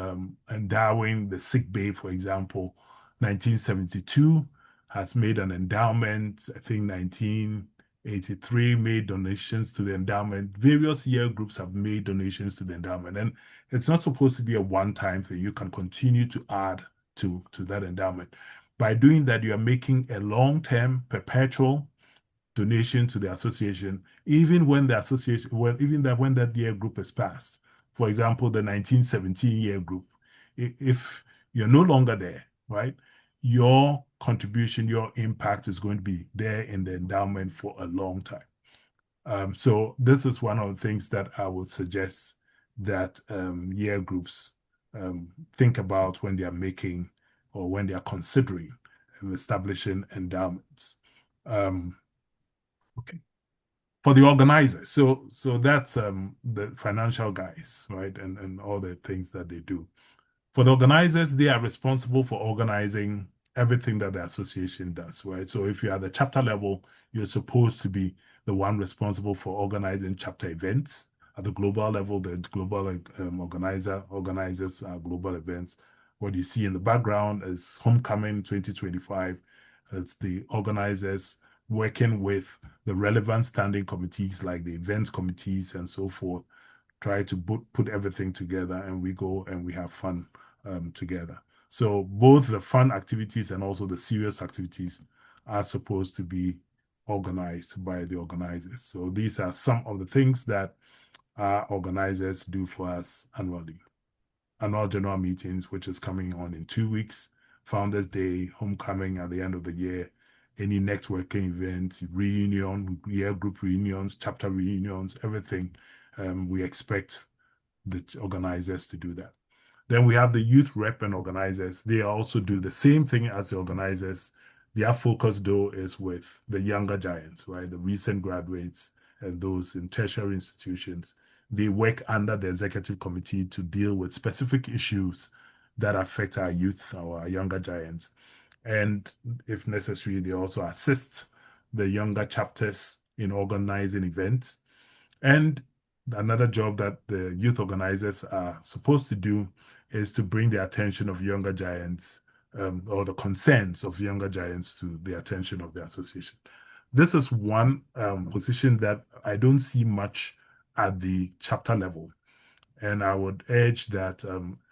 endowing the sick bay, for example. 1972 has made an endowment. I think 1983 made donations to the endowment. Various year groups have made donations to the endowment, and it's not supposed to be a one-time thing. You can continue to add to that endowment. By doing that, you are making a long-term, perpetual donation to the association, even when the association, when that year group is passed. For example, the 1917 year group, if you're no longer there, right, your contribution, your impact is going to be there in the endowment for a long time. So this is one of the things that I would suggest that year groups think about when they are making or when they are considering establishing endowments. Okay. For the organizers, so that's the financial guys, right, and all the things that they do. For the organizers, they are responsible for organizing everything that the association does, right? So if you're at the chapter level, you're supposed to be the one responsible for organizing chapter events. At the global level, the global organizers global events. What you see in the background is Homecoming 2025. It's the organizers working with the relevant standing committees like the events committees and so forth, try to put everything together, and we go and we have fun together. So both the fun activities and also the serious activities are supposed to be organized by the organizers. So these are some of the things that our organizers do for us annually. Annual general meetings, which is coming on in 2 weeks, Founders Day, Homecoming at the end of the year, any networking events, reunion, year group reunions, chapter reunions, everything. We expect the organizers to do that. Then we have the youth rep and organizers. They also do the same thing as the organizers. Their focus, though, is with the younger giants, right? The recent graduates and those in tertiary institutions. They work under the executive committee to deal with specific issues that affect our youth, our younger giants. And if necessary, they also assist the younger chapters in organizing events. And another job that the youth organizers are supposed to do is to bring the attention of younger giants or the concerns of younger giants to the attention of the association. This is one position that I don't see much at the chapter level. And I would urge that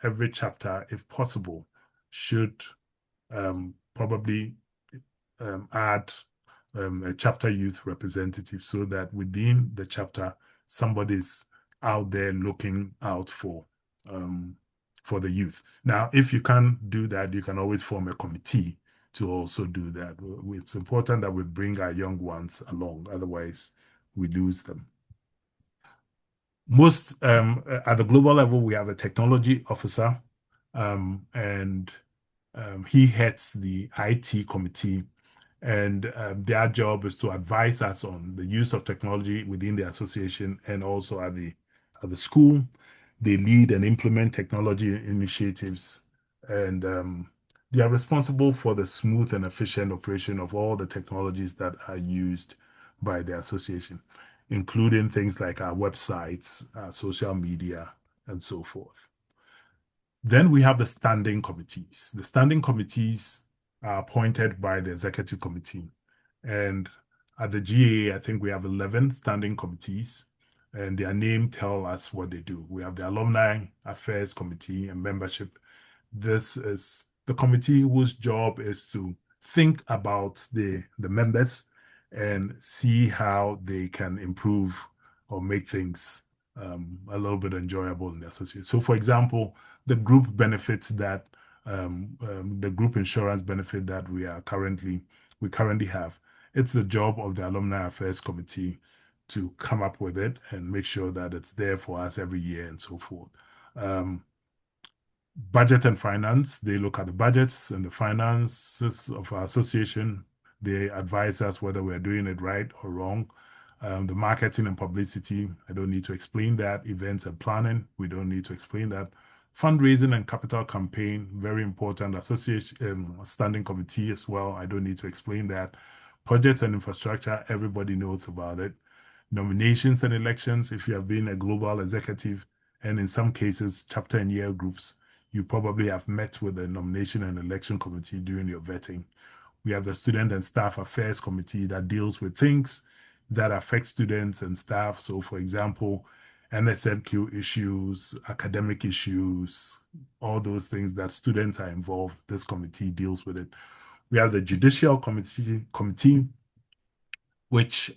every chapter, if possible, should probably add a chapter youth representative so that within the chapter, somebody's out there looking out for the youth. Now, if you can't do that, you can always form a committee to also do that. It's important that we bring our young ones along, otherwise we lose them. Most at the global level, we have a technology officer, and he heads the IT committee, and their job is to advise us on the use of technology within the association and also at the school. They lead and implement technology initiatives, and They are responsible for the smooth and efficient operation of all the technologies that are used by the association, including things like our websites, our social media, and so forth. Then we have the standing committees. The standing committees are appointed by the executive committee. And at the GA, I think we have 11 standing committees, and their name tell us what they do. We have the Alumni Affairs Committee and Membership. This is the committee whose job is to think about the members and see how they can improve or make things a little bit enjoyable in the association. So, for example, the group benefits that the group insurance benefit that we currently have, it's the job of the Alumni Affairs Committee to come up with it and make sure that it's there for us every year and so forth. Budget and finance, they look at the budgets and the finances of our association. They advise us whether we're doing it right or wrong. The marketing and publicity, I don't need to explain that. Events and planning, we don't need to explain that. Fundraising and capital campaign, very important. Association standing committee as well, I don't need to explain that. Projects and infrastructure, everybody knows about it. Nominations and elections, if you have been a global executive, and in some cases, chapter and year groups, you probably have met with the nomination and election committee during your vetting. We have the student and staff affairs committee that deals with things that affect students and staff. So, for example, NSNQ issues, academic issues, all those things that students are involved, this committee deals with it. We have the judicial committee, which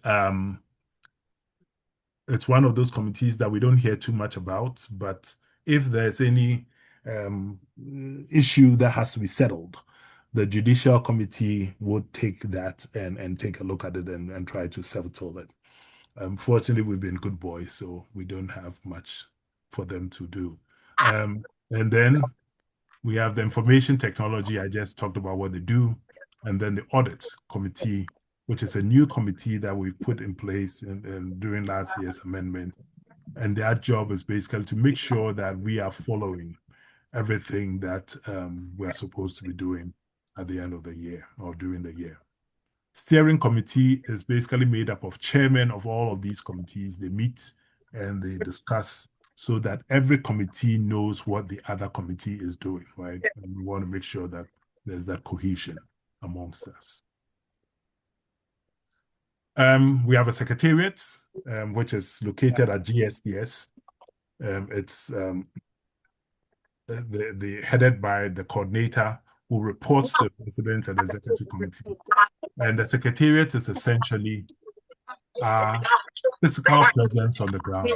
it's one of those committees that we don't hear too much about, but if there's any issue that has to be settled, the judicial committee would take that and take a look at it and try to settle it. Fortunately, we've been good boys, so we don't have much for them to do. And then we have the information technology. I just talked about what they do. And then the audit committee, which is a new committee that we've put in place during last year's amendment. And their job is basically to make sure that we are following everything that we're supposed to be doing at the end of the year or during the year. Steering committee is basically made up of chairmen of all of these committees. They meet and they discuss so that every committee knows what the other committee is doing, right? And we want to make sure that there's that cohesion amongst us. We have a secretariat, which is located at GSDS. It's headed by the coordinator who reports to the president and the executive committee. And the secretariat is essentially our physical presence on the ground.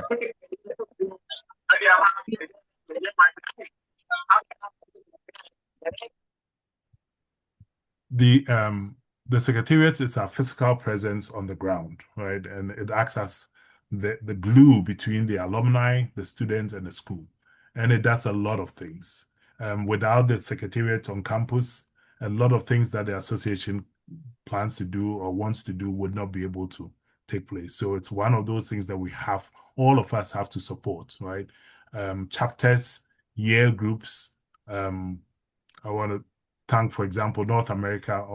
The secretariat is our physical presence on the ground, right? And it acts as the glue between the alumni, the students, and the school. And it does a lot of things. Without the secretariat on campus, a lot of things that the association plans to do or wants to do would not be able to take place. So it's one of those things that all of us have to support, right? Chapters, year groups. I want to thank, for example, North America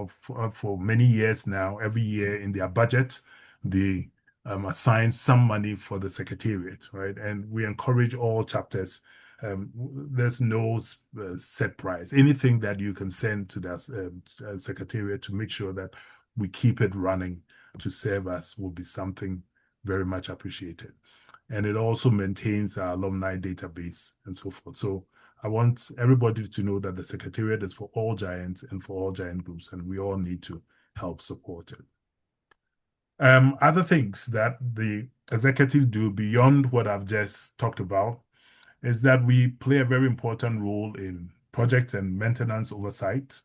for many years now. Every year in their budget, they assign some money for the secretariat, right? And we encourage all chapters. There's no set price. Anything that you can send to that secretariat to make sure that we keep it running to serve us will be something very much appreciated. And it also maintains our alumni database and so forth. So I want everybody to know that the secretariat is for all giants and for all giant groups, and we all need to help support it. Other things that the executive do beyond what I've just talked about is that we play a very important role in project and maintenance oversight.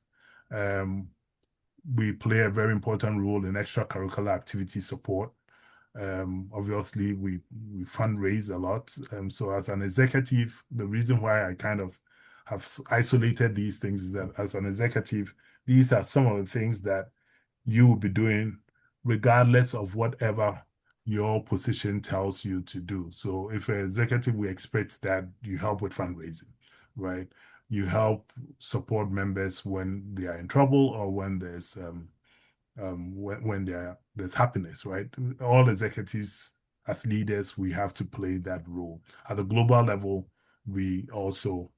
We play a very important role in extracurricular activity support. Obviously, we fundraise a lot. So as an executive, the reason why I kind of have isolated these things is that as an executive, these are some of the things that you will be doing regardless of whatever your position tells you to do. So if an executive, we expect that you help with fundraising, right? You help support members when they are in trouble or when there's there's happiness, right? All executives as leaders, we have to play that role. At the global level, we also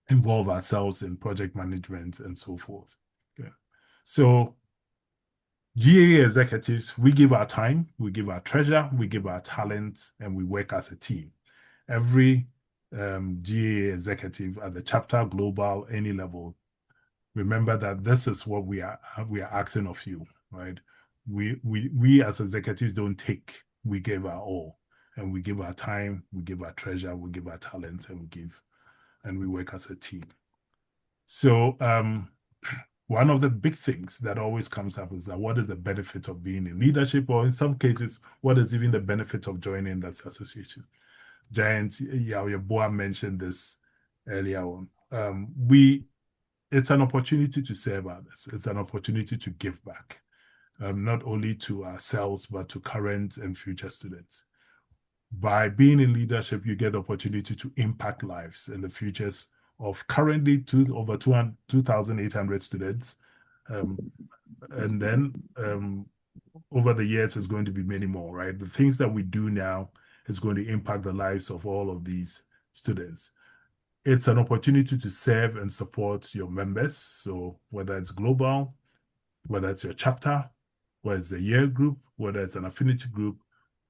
involve ourselves in project management and so forth. Yeah. So GAA executives, we give our time, we give our treasure, we give our talent, and we work as a team. Every GAA executive at the chapter, global, any level, remember that this is what we are asking of you, right? We as executives don't take, we give our all, and we give our time, we give our treasure, we give our talent, and we work as a team. So one of the big things that always comes up is that what is the benefit of being in leadership, or in some cases, what is even the benefit of joining this association? Giant Yeboah mentioned this earlier on. It's an opportunity to serve others. It's an opportunity to give back, not only to ourselves, but to current and future students. By being in leadership, you get the opportunity to impact lives and the futures of currently over 2,800 students. And then over the years, it's going to be many more, right? The things that we do now is going to impact the lives of all of these students. It's an opportunity to serve and support your members. So whether it's global, whether it's your chapter, whether it's a year group, whether it's an affinity group,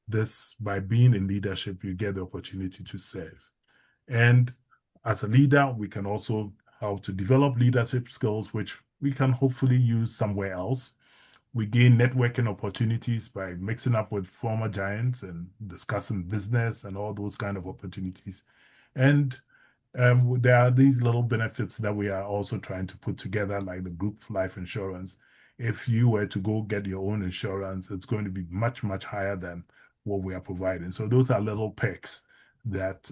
this, by being in leadership, you get the opportunity to serve. And as a leader, we can also help to develop leadership skills, which we can hopefully use somewhere else. We gain networking opportunities by mixing up with former giants and discussing business and all those kind of opportunities. And there are these little benefits that we are also trying to put together, like the group life insurance. If you were to go get your own insurance, it's going to be much, much higher than what we are providing. So those are little perks that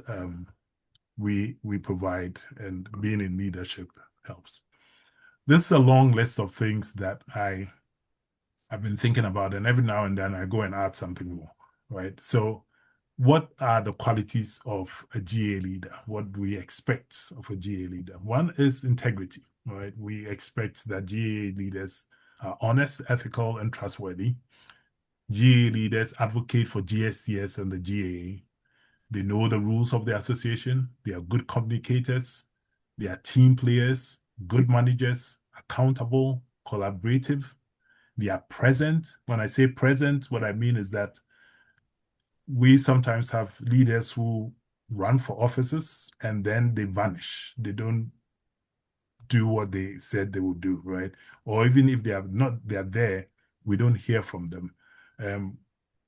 we provide, and being in leadership helps. This is a long list of things that I've been thinking about, and every now and then I go and add something more, right? So what are the qualities of a GA leader? What do we expect of a GA leader? One is integrity, right? We expect that GA leaders are honest, ethical, and trustworthy. GA leaders advocate for GSTS and the GAA. They know the rules of the association. They are good communicators. They are team players, good managers, accountable, collaborative. They are present. When I say present, what I mean is that we sometimes have leaders who run for offices and then they vanish. They don't do what they said they would do, right? Or even if they are there, we don't hear from them.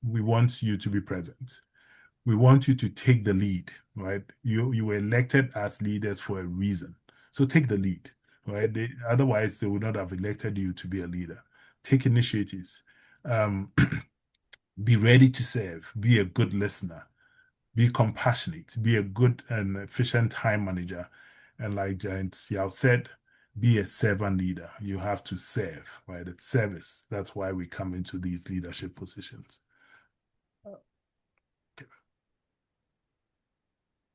We want you to be present. We want you to take the lead, right? You were elected as leaders for a reason. So take the lead, right? Otherwise, they would not have elected you to be a leader. Take initiatives. Be ready to serve. Be a good listener. Be compassionate. Be a good and efficient time manager. And like Giant Yao said, be a servant leader. You have to serve, right? It's service. That's why we come into these leadership positions. Okay.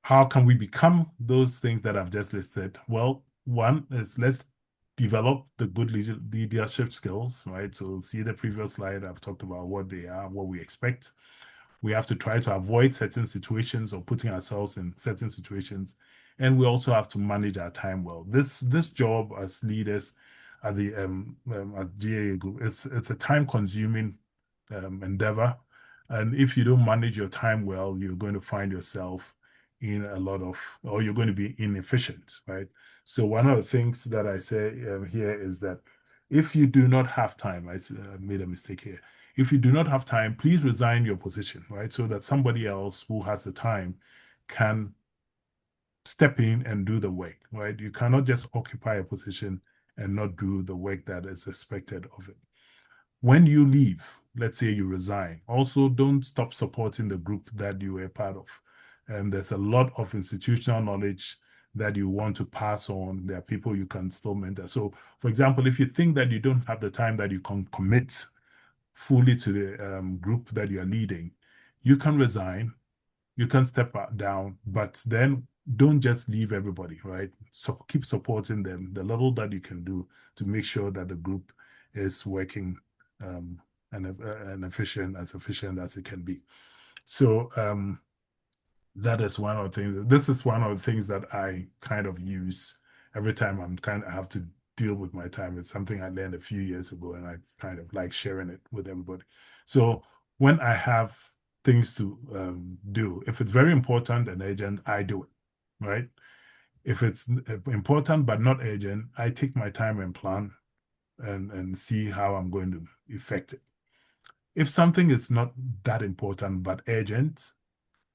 How can we become those things that I've just listed? Well, one is let's develop the good leadership skills, right? So see the previous slide, I've talked about what they are, what we expect. We have to try to avoid certain situations or putting ourselves in certain situations. And we also have to manage our time well. This job as leaders at the at GAA Group, it's a time-consuming endeavor. And if you don't manage your time well, you're going to find yourself in or you're going to be inefficient, right? So one of the things that I say here is that if you do not have time, I made a mistake here. If you do not have time, please resign your position, right? So that somebody else who has the time can step in and do the work, right? You cannot just occupy a position and not do the work that is expected of it. When you leave, let's say you resign, also don't stop supporting the group that you were part of. And there's a lot of institutional knowledge that you want to pass on. There are people you can still mentor. So, for example, if you think that you don't have the time that you can commit fully to the group that you're leading, you can resign, you can step down, but then don't just leave everybody, right? So keep supporting them the level that you can do to make sure that the group is working and efficient as it can be. So that is one of the things. This is one of the things that I kind of use every time I have to deal with my time. It's something I learned a few years ago, and I kind of like sharing it with everybody. So when I have things to do, if it's very important and urgent, I do it, right? If it's important but not urgent, I take my time and plan and see how I'm going to effect it. If something is not that important but urgent,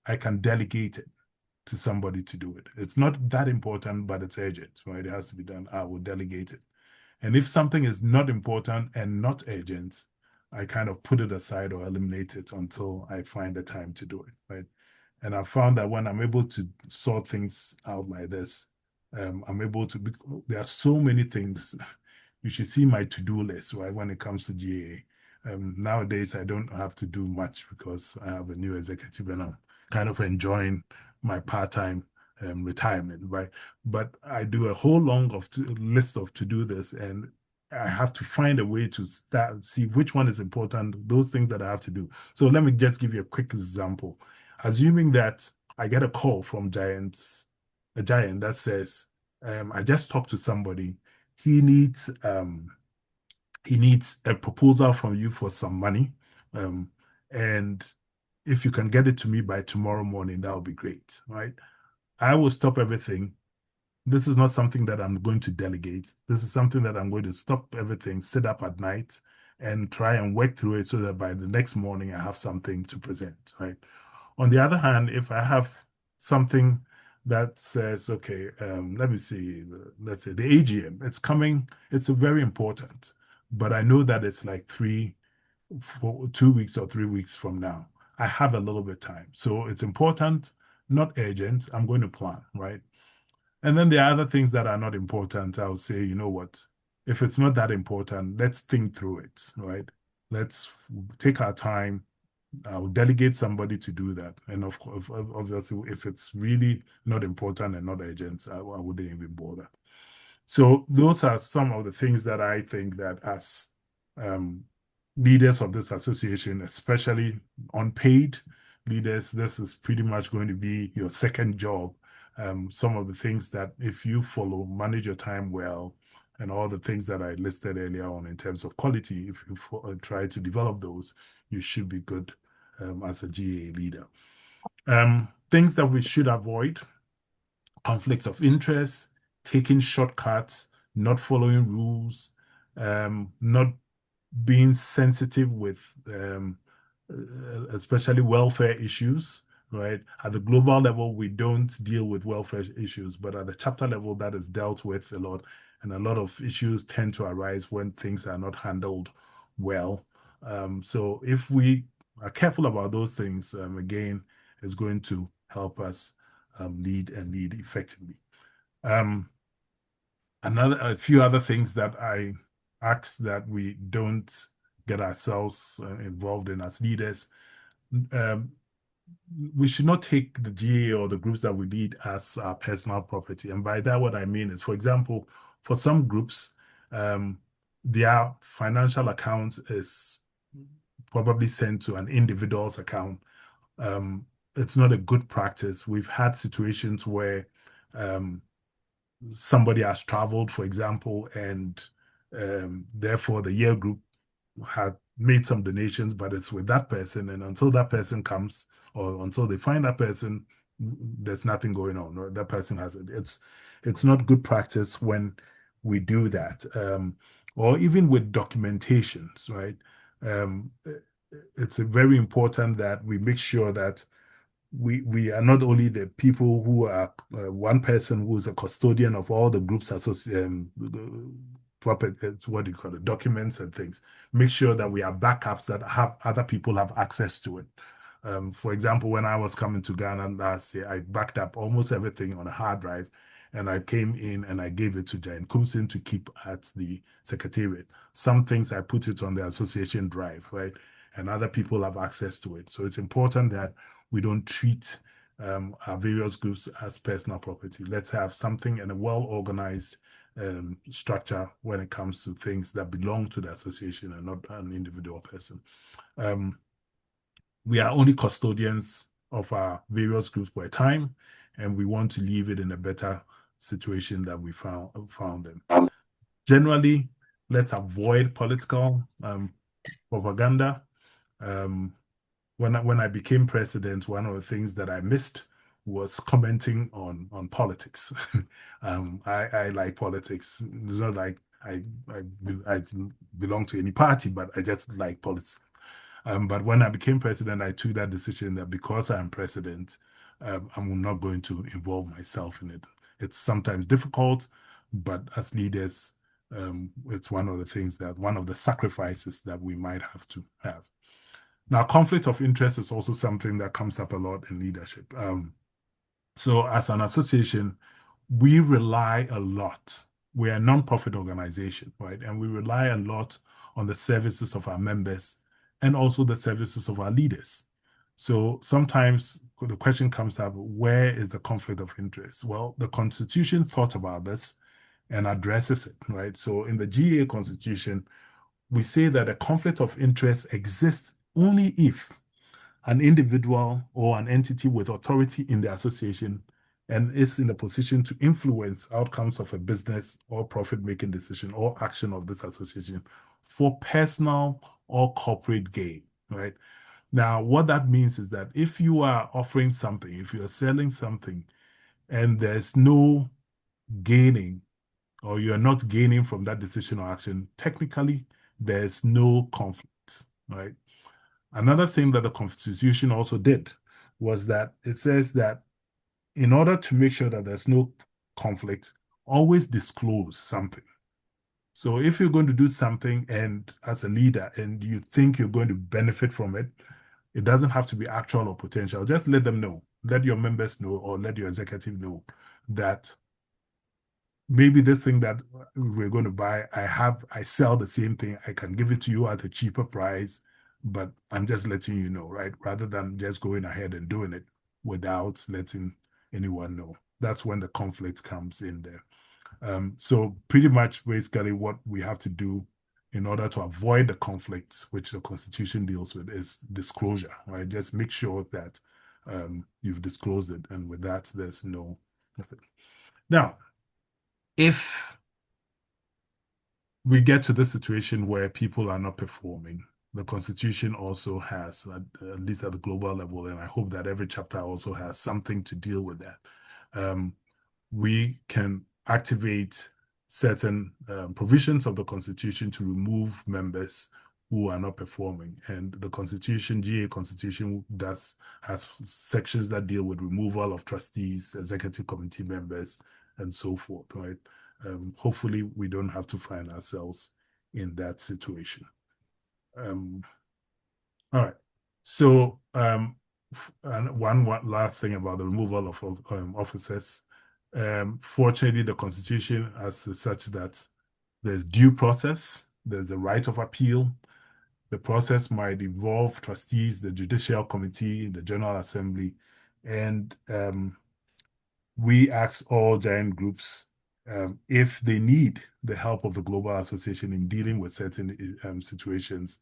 I can delegate it to somebody to do it. It's not that important, but it's urgent, right? It has to be done. I will delegate it. And if something is not important and not urgent, I kind of put it aside or eliminate it until I find the time to do it, right? And I found that when I'm able to sort things out like this, I'm able to, there are so many things. You should see my to-do list, right? When it comes to GAA. Nowadays, I don't have to do much because I have a new executive and I'm kind of enjoying my part-time retirement, right? But I do a whole list of to-do lists, and I have to find a way to see which one is important, those things that I have to do. So let me just give you a quick example. Assuming that I get a call from a giant that says, I just talked to somebody. He needs a proposal from you for some money. And if you can get it to me by tomorrow morning, that would be great, right? I will stop everything. This is not something that I'm going to delegate. This is something that I'm going to stop everything, sit up at night, and try and work through it so that by the next morning I have something to present, right? On the other hand, if I have something that says, okay, let me see, let's say the AGM, it's coming, it's very important, but I know that it's like 2 weeks or 3 weeks from now. I have a little bit of time. So it's important, not urgent. I'm going to plan, right? And then there are other things that are not important. I'll say, you know what, if it's not that important, let's think through it, right? Let's take our time. I'll delegate somebody to do that. And of course, obviously, if it's really not important and not urgent, I wouldn't even bother. So those are some of the things that I think that as leaders of this association, especially unpaid leaders, this is pretty much going to be your second job. Some of the things that if you follow, manage your time well, and all the things that I listed earlier on in terms of quality, if you try to develop those, you should be good as a GA leader. Things that we should avoid: conflicts of interest, taking shortcuts, not following rules, not being sensitive with especially welfare issues, right? At the global level, we don't deal with welfare issues, but at the chapter level, that is dealt with a lot. And a lot of issues tend to arise when things are not handled well. So if we are careful about those things, again, it's going to help us lead effectively. A few other things that I ask that we don't get ourselves involved in as leaders. We should not take the GA or the groups that we lead as our personal property. And by that, what I mean is, for example, for some groups, their financial accounts is probably sent to an individual's account. It's not a good practice. We've had situations where somebody has traveled, for example, and therefore the year group had made some donations, but it's with that person, and until that person comes or until they find that person, there's nothing going on, right? That person has it. It's not good practice when we do that, or even with documentations, right? It's very important that we make sure that we are not only the people who are one person who is a custodian of all the groups what do you call it, documents and things. Make sure that we have backups that have other people have access to it. For example, when I was coming to Ghana last year, I backed up almost everything on a hard drive, and I came in and I gave it to Jane Kumsin to keep at the secretariat. Some things I put it on the association drive, right? And other people have access to it. So it's important that we don't treat our various groups as personal property. Let's have something and a well-organized structure when it comes to things that belong to the association and not an individual person. We are only custodians of our various groups for a time, and we want to leave it in a better situation that we found them. Generally, let's avoid political propaganda. When I became president, one of the things that I missed was commenting on politics. I like politics. It's not like I belong to any party, but I just like politics. But when I became president, I took that decision that because I'm president, I'm not going to involve myself in it. It's sometimes difficult, but as leaders, it's one of the sacrifices that we might have to have. Now, conflict of interest is also something that comes up a lot in leadership. So as an association, we rely a lot. We're a non-profit organization, right? And we rely a lot on the services of our members and also the services of our leaders. So sometimes the question comes up, where is the conflict of interest? Well, the Constitution thought about this and addresses it, right? So in the GA Constitution, we say that a conflict of interest exists only if an individual or an entity with authority in the association and is in a position to influence outcomes of a business or profit-making decision or action of this association for personal or corporate gain, right? Now, what that means is that if you are offering something, if you are selling something, and there's no gaining, or you're not gaining from that decision or action, technically, there's no conflict, right? Another thing that the Constitution also did was that it says that in order to make sure that there's no conflict, always disclose something. So if you're going to do something and as a leader and you think you're going to benefit from it, it doesn't have to be actual or potential. Just let them know. Let your members know or let your executive know that maybe this thing that we're going to buy, I sell the same thing. I can give it to you at a cheaper price, but I'm just letting you know, right? Rather than just going ahead and doing it without letting anyone know. That's when the conflict comes in there. So pretty much basically what we have to do in order to avoid the conflicts which the Constitution deals with is disclosure, right? Just make sure that you've disclosed it. And with that, there's no nothing. Now, if we get to the situation where people are not performing, the Constitution also has, at least at the global level, and I hope that every chapter also has something to deal with that. We can activate certain provisions of the Constitution to remove members who are not performing. And the Constitution, GA Constitution, has sections that deal with removal of trustees, executive committee members, and so forth, right? Hopefully, we don't have to find ourselves in that situation. All right. So, and one last thing about the removal of officers. Fortunately, the Constitution has such that there's due process, there's a right of appeal. The process might involve trustees, the Judicial Committee, the General Assembly, and we ask all giant groups if they need the help of the Global Association in dealing with certain situations,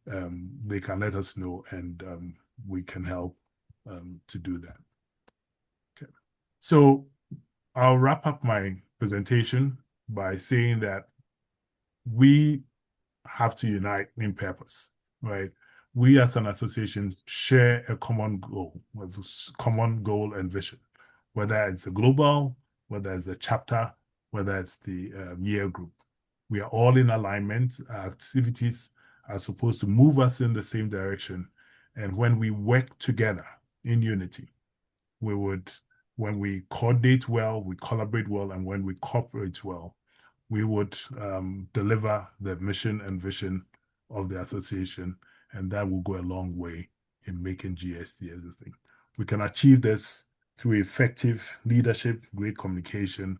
they can let us know and we can help to do that. Okay. So I'll wrap up my presentation by saying that we have to unite in purpose, right? We as an association share a common goal and vision, whether it's a global, whether it's a chapter, whether it's the year group. We are all in alignment. Our activities are supposed to move us in the same direction. And when we work together in unity, when we coordinate well, we collaborate well, and when we cooperate well, we would deliver the mission and vision of the association, and that will go a long way in making GST as a thing. We can achieve this through effective leadership, great communication,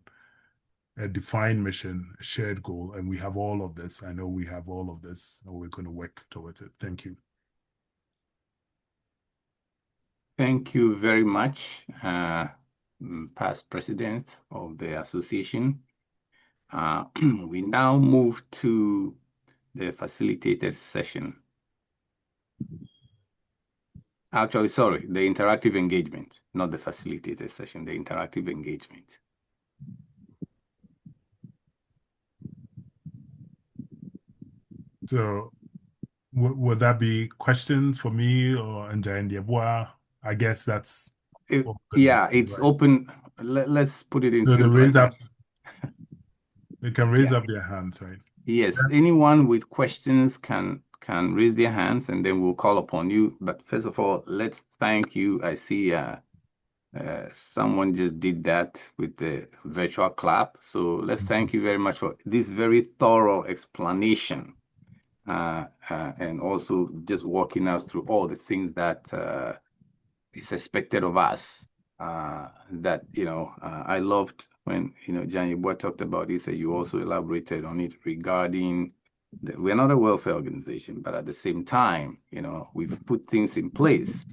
a defined mission, a shared goal, and we have all of this. I know we have all of this, and we're going to work towards it. Thank you. Thank you very much, past president of the association. We now move to the facilitated session. Actually, sorry, the interactive engagement, not the facilitated session, the interactive engagement. So would that be questions for me or Njain Diabwa? I guess that's open, yeah, it's right? open. Let's put it in So simpler terms. They can raise up their hands, right? Yes, anyone with questions can raise their hands, and then we'll call upon you. But first of all, let's thank you. I see someone just did that with the virtual clap. So let's thank you very much for this very thorough explanation, and also just walking us through all the things that is expected of us. That I loved when Jan Yeboah talked about this, and you also elaborated on it regarding we're not a welfare organization, but at the same time, we've put things in place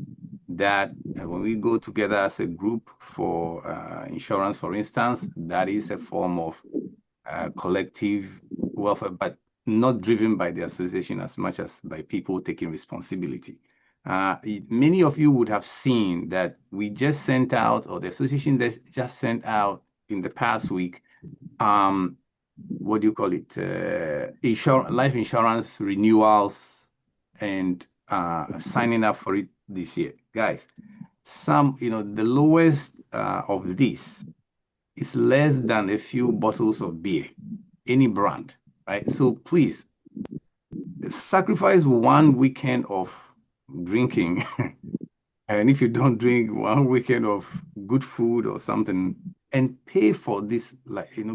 that when we go together as a group for insurance, for instance, that is a form of collective welfare, but not driven by the association as much as by people taking responsibility. Many of you would have seen that we just sent out, or the association just sent out in the past week, what do you call it? Life insurance renewals and signing up for it this year. Guys, the lowest of this is less than a few bottles of beer, any brand, right? So please sacrifice one weekend of drinking. And if you don't drink, one weekend of good food or something, and pay for this,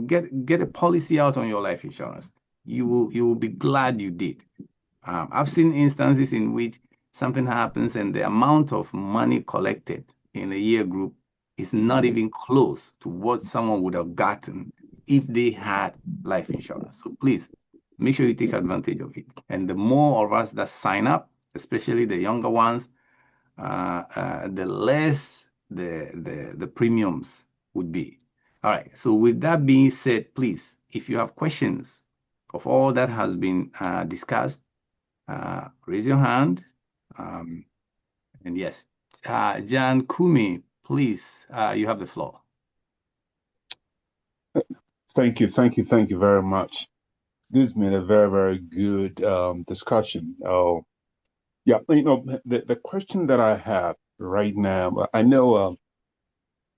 get a policy out on your life insurance. You will be glad you did. I've seen instances in which something happens and the amount of money collected in a year group is not even close to what someone would have gotten if they had life insurance. So please make sure you take advantage of it. And the more of us that sign up, especially the younger ones, the less the premiums would be. All right. So with that being said, please, if you have questions of all that has been discussed, raise your hand. And yes, Jan Kumi, please, you have the floor. Thank you very much. This has been a very, very good discussion. Yeah, the question that I have right now, I know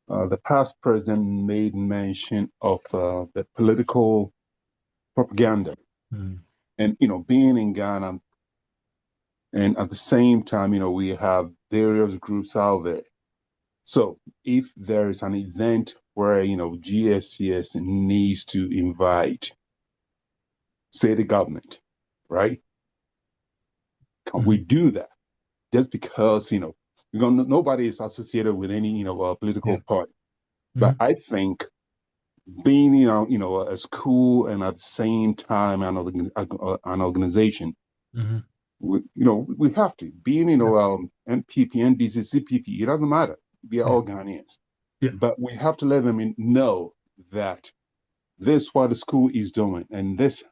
the past president made mention of the political propaganda, and being in Ghana, and at the same time, we have various groups out there. So if there is an event where GSCS needs to invite, say, the government, right? Can we do that? Just because nobody is associated with any political party, but I think being a school and at the same time an organization, we have to being NPP, NDC, CPP. It doesn't matter. We are all Ghanaians, but we have to let them know that this is what the school is doing, and this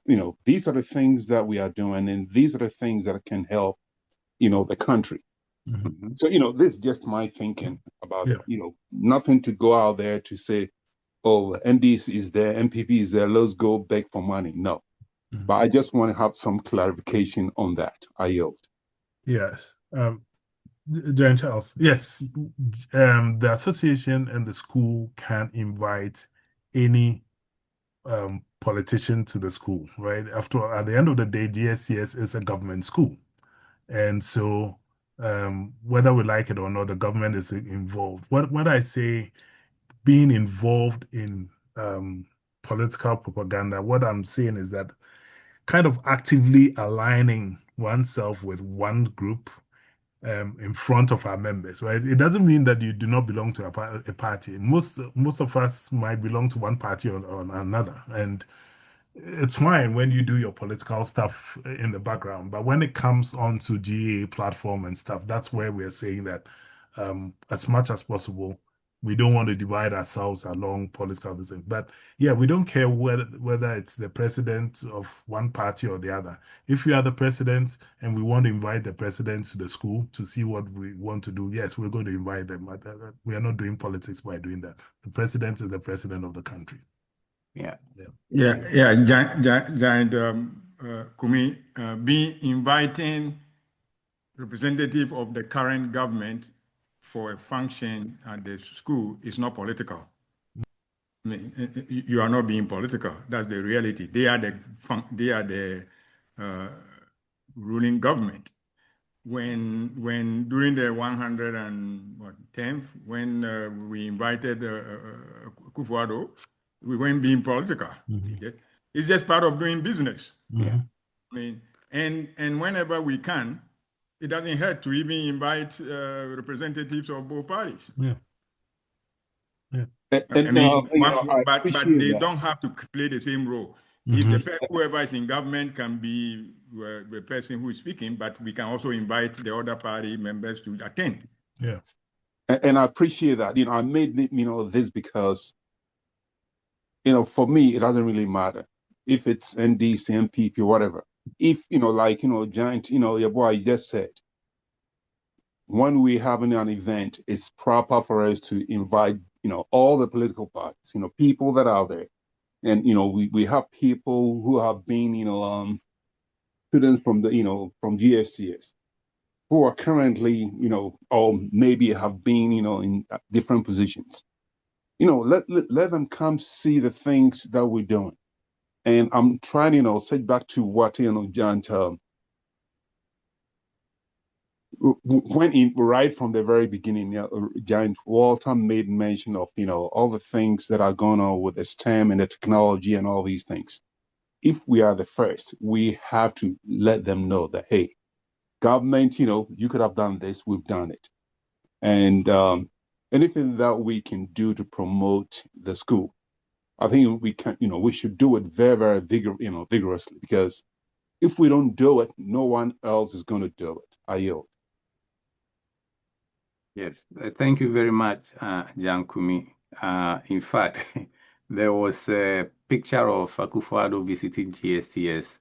these are the things that we are doing, and these are the things that can help the country. So this is just my thinking about it. Nothing to go out there to say, oh, NDC is there, NPP is there, let's go beg for money. No. But I just want to have some clarification on that. I yield. Yes. John Charles, yes, the association and the school can invite any politician to the school, right? At the end of the day, GSCS is a government school. And so whether we like it or not, the government is involved. What I say, being involved in political propaganda, what I'm saying is that kind of actively aligning oneself with one group in front of our members, right? It doesn't mean that you do not belong to a party. Most of us might belong to one party or another, and it's fine when you do your political stuff in the background. But when it comes onto GA platform and stuff, that's where we're saying that as much as possible. We don't want to divide ourselves along political decisions. But yeah, we don't care whether it's the president of one party or the other. If we are the president and we want to invite the president to the school to see what we want to do, yes, we're going to invite them. We are not doing politics by doing that. The president is the president of the country. Yeah. Giant Kumi, being inviting representative of the current government for a function at the school is not political. I mean, you are not being political. That's the reality. They are the ruling government. When during the 110th, when we invited Akufo-Addo, we weren't being political. It's just part of doing business. Yeah. I mean, and whenever we can, it doesn't hurt to even invite representatives of both parties. Yeah. But they don't have to play the same role. If whoever is in government can be the person who is speaking, but we can also invite the other party members to attend. Yeah. And I appreciate that. I made this because for me it doesn't really matter if it's NDC, MPP, whatever. If Giant, your boy just said, when we having an event, it's proper for us to invite all the political parties, people that are there. And we have people who have been students from from GSTS who are currently or maybe have been in different positions. Let them come see the things that we're doing. And I'm trying set back to what Giant right from the very beginning, Giant Walter made mention of all the things that are going on with the STEM and the technology and all these things. If we are the first, we have to let them know that, hey, government, you could have done this, we've done it. And anything that we can do to promote the school, I think we can, we should do it very, very vigorously, because if we don't do it, no one else is going to do it. I yield. Yes, thank you very much, Jan Kumi. In fact, there was a picture of Akufo-Addo visiting GSTS,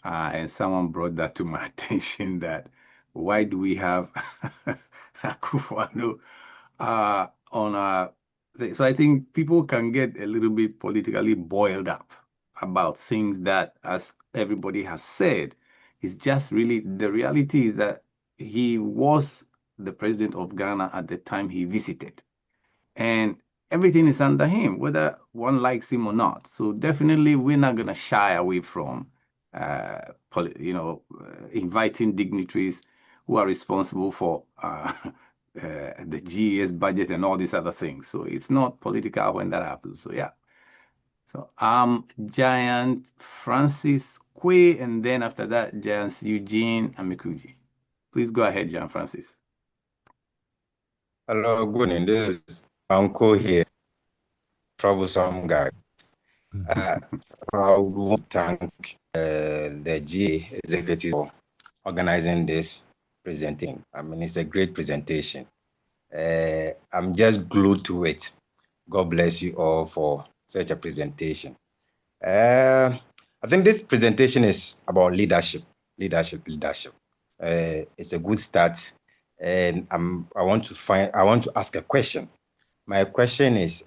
and someone brought that to my attention, that why do we have Akufo-Addo on our... So I think people can get a little bit politically boiled up about things that, as everybody has said, is just really, the reality is that he was the president of Ghana at the time he visited. And everything is under him, whether one likes him or not. So definitely we're not going to shy away from, inviting dignitaries who are responsible for the GES budget and all these other things. So it's not political when that happens. So yeah. So Giant Francis Kwe, and then after that, Giant Eugene Amikuji. Please go ahead, Giant Francis. Hello, good evening. This is Uncle here, troublesome guy. I would thank the GA executive for organizing this presenting. I mean, it's a great presentation. I'm just glued to it. God bless you all for such a presentation. I think this presentation is about leadership. It's a good start. And I want to ask a question. My question is,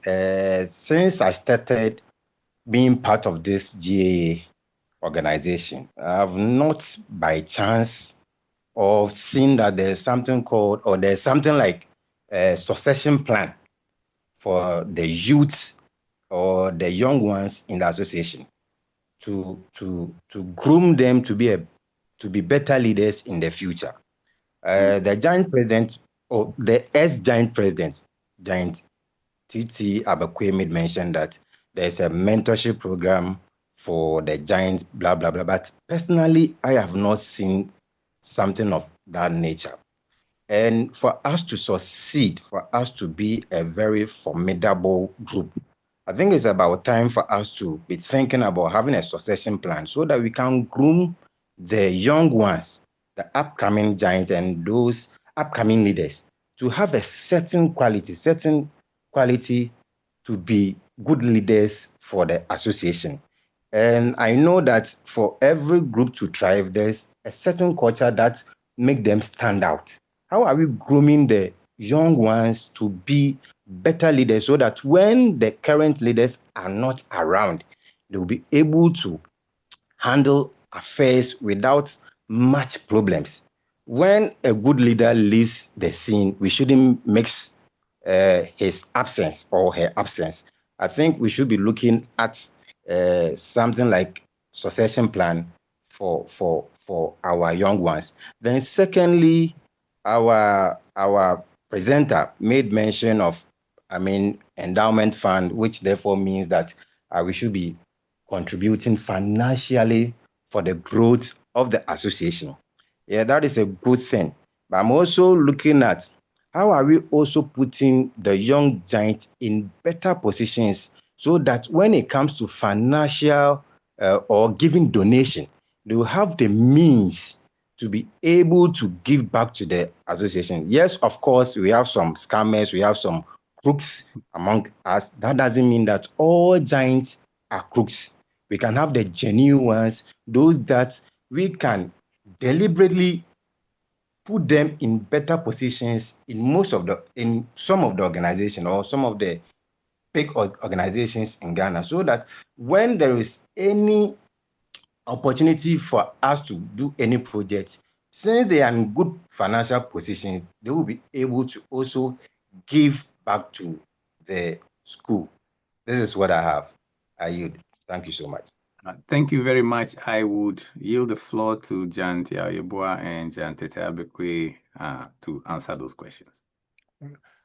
since I started being part of this GAA organization, I have not by chance or seen that there's something called, or there's something like a succession plan for the youths or the young ones in the association to groom them to be better leaders in the future. The Giant president, or the ex-Giant president, Giant T.T. Abakwe, made mention that there's a mentorship program for the Giants, blah, blah, blah. But personally, I have not seen something of that nature. And for us to succeed, for us to be a very formidable group, I think it's about time for us to be thinking about having a succession plan so that we can groom the young ones, the upcoming Giants and those upcoming leaders to have a certain quality to be good leaders for the association. And I know that for every group to thrive, there's a certain culture that make them stand out. How are we grooming the young ones to be better leaders so that when the current leaders are not around, they will be able to handle affairs without much problems? When a good leader leaves the scene, we shouldn't mix his absence or her absence. I think we should be looking at something like succession plan for our young ones. Then secondly, our presenter made mention of, endowment fund, which therefore means that we should be contributing financially for the growth of the association. Yeah, that is a good thing. But I'm also looking at how are we also putting the young giants in better positions so that when it comes to financial or giving donation, they will have the means to be able to give back to the association. Yes, of course, we have some scammers, we have some crooks among us. That doesn't mean that all giants are crooks. We can have the genuine ones, those that we can deliberately put them in better positions in some of the organization or some of the big organizations in Ghana, so that when there is any opportunity for us to do any project, since they are in good financial positions, they will be able to also give back to the school. This is what I have. I yield. Thank you so much. Thank you very much. I would yield the floor to Jan Tiayeboa and Jan Tete Abekwe to answer those questions.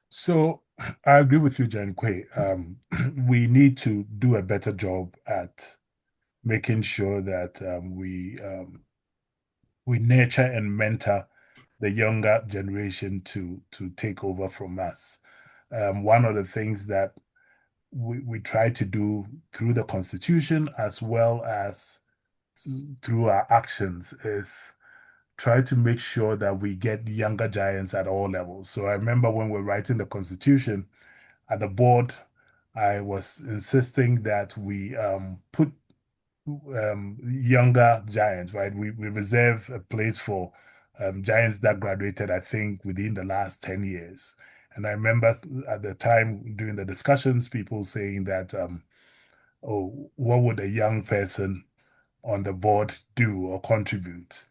So I agree with you, Jan Kwe. We need to do a better job at making sure that we nurture and mentor the younger generation to take over from us. One of the things that we try to do through the Constitution as well as through our actions is try to make sure that we get younger giants at all levels. So I remember when we're writing the Constitution at the board, I was insisting that we put younger giants, right? We reserve a place for giants that graduated, I think, within the last 10 years. And I remember at the time during the discussions, people saying that, oh, what would a young person on the board do or contribute?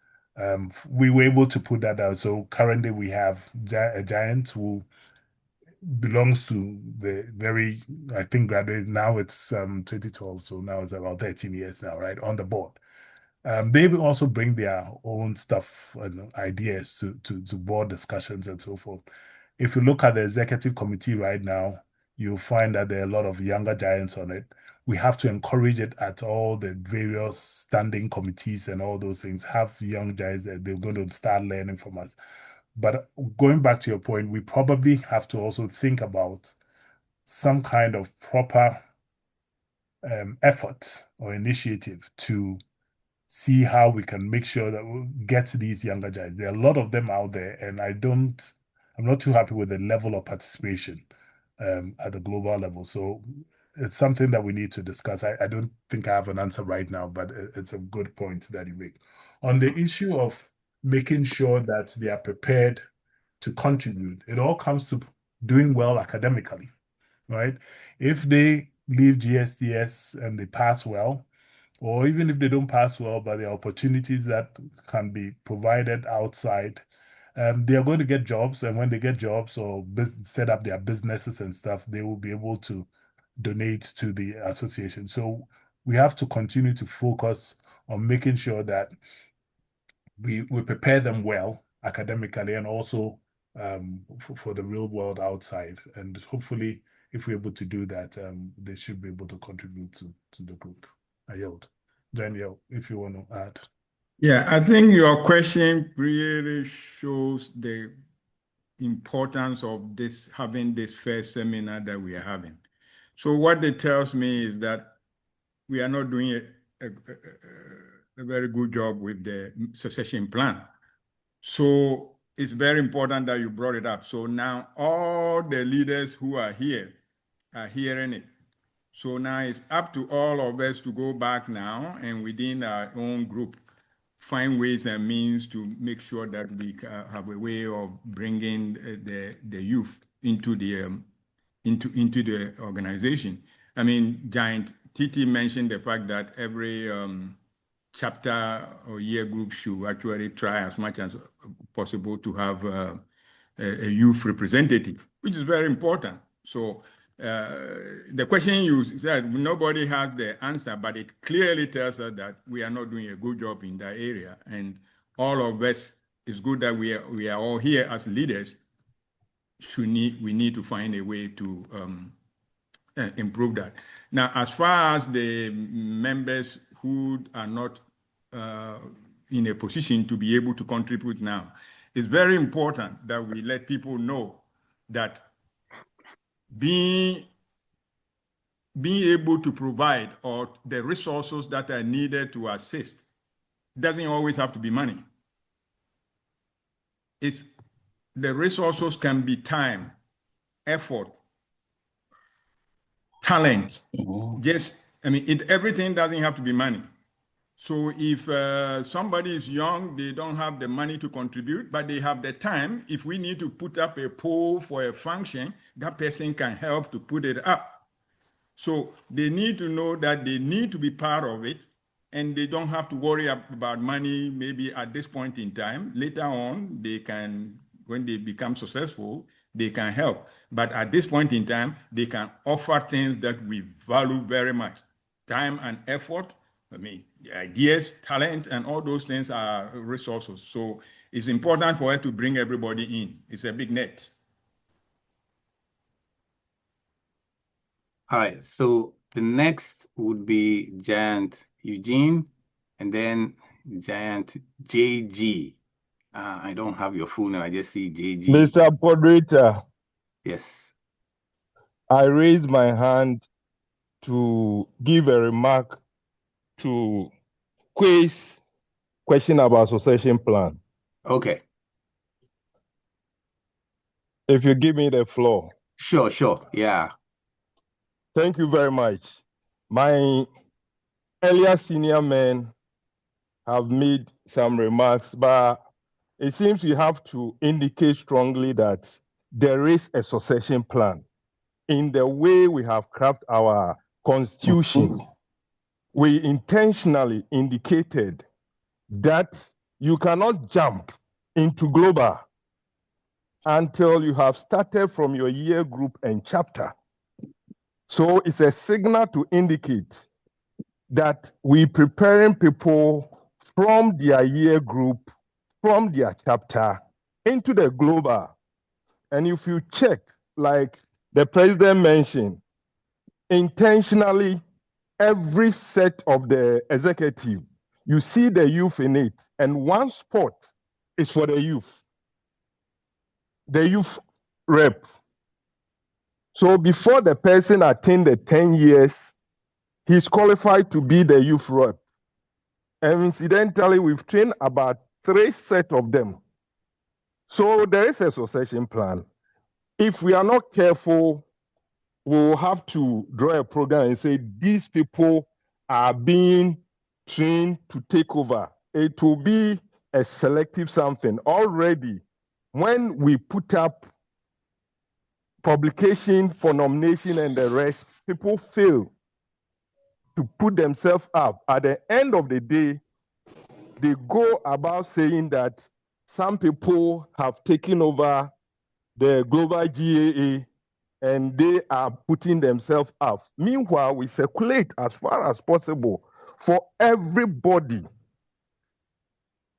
We were able to put that out. So currently we have a giant who belongs to the very, I think, graduated now. It's 2012, so now it's about 13 years now, right, on the board. They will also bring their own stuff and ideas to board discussions and so forth. If you look at the executive committee right now, you'll find that there are a lot of younger giants on it. We have to encourage it at all the various standing committees and all those things. Have young giants that they're going to start learning from us. But going back to your point, we probably have to also think about some kind of proper effort or initiative to see how we can make sure that we get these younger guys. There are a lot of them out there, and I'm not too happy with the level of participation at the global level. So it's something that we need to discuss. I don't think I have an answer right now, but it's a good point that you make. On the issue of making sure that they are prepared to contribute, it all comes to doing well academically, right? If they leave GSTS and they pass well, or even if they don't pass well, but there are opportunities that can be provided outside, they are going to get jobs. And when they get jobs or set up their businesses and stuff, they will be able to donate to the association. So we have to continue to focus on making sure that we prepare them well academically and also for the real world outside. And hopefully, if we're able to do that, they should be able to contribute to the group. I yield. Daniel, if you want to add. Yeah, I think your question really shows the importance of having this first seminar that we are having. So what it tells me is that we are not doing a very good job with the succession plan. So it's very important that you brought it up. So now all the leaders who are here are hearing it. So now it's up to all of us to go back now and within our own group, find ways and means to make sure that we have a way of bringing the youth into the organization. I mean, Giant TT mentioned the fact that every chapter or year group should actually try as much as possible to have a youth representative, which is very important. So the question you said, nobody has the answer, but it clearly tells us that we are not doing a good job in that area. And all of us, it's good that we are all here as leaders. We need to find a way to improve that. Now, as far as the members who are not in a position to be able to contribute now, it's very important that we let people know that being able to provide or the resources that are needed to assist doesn't always have to be money. The resources can be time, effort, talent. Everything doesn't have to be money. So if somebody is young, they don't have the money to contribute, but they have the time. If we need to put up a poll for a function, that person can help to put it up. So they need to know that they need to be part of it, and they don't have to worry about money maybe at this point in time. Later on, they can, when they become successful, they can help. But at this point in time, they can offer things that we value very much. Time and effort, ideas, talent, and all those things are resources. So it's important for us to bring everybody in. It's a big net. All right, so the next would be Giant Eugene, and then Giant JG. I don't have your full name, I just see JG. Mr. Moderator. Yes. I raise my hand to give a remark to Quay's question about succession plan. Okay. If you give me the floor. Sure, yeah. Thank you very much. My earlier senior men have made some remarks, but it seems you have to indicate strongly that there is a succession plan. In the way we have crafted our constitution, we intentionally indicated that you cannot jump into global until you have started from your year group and chapter. So it's a signal to indicate that we're preparing people from their year group, from their chapter, into the global. And if you check, like the president mentioned, intentionally, every set of the executive, you see the youth in it, and one spot is for the youth rep. So before the person attains the 10 years, he's qualified to be the youth rep. And incidentally, we've trained about 3 sets of them. So there is a succession plan. If we are not careful, we'll have to draw a program and say, these people are being trained to take over. It will be a selective something. Already, when we put up publication for nomination and the rest, people fail to put themselves up. At the end of the day, they go about saying that some people have taken over the global GAA and they are putting themselves up. Meanwhile, we circulate as far as possible for everybody.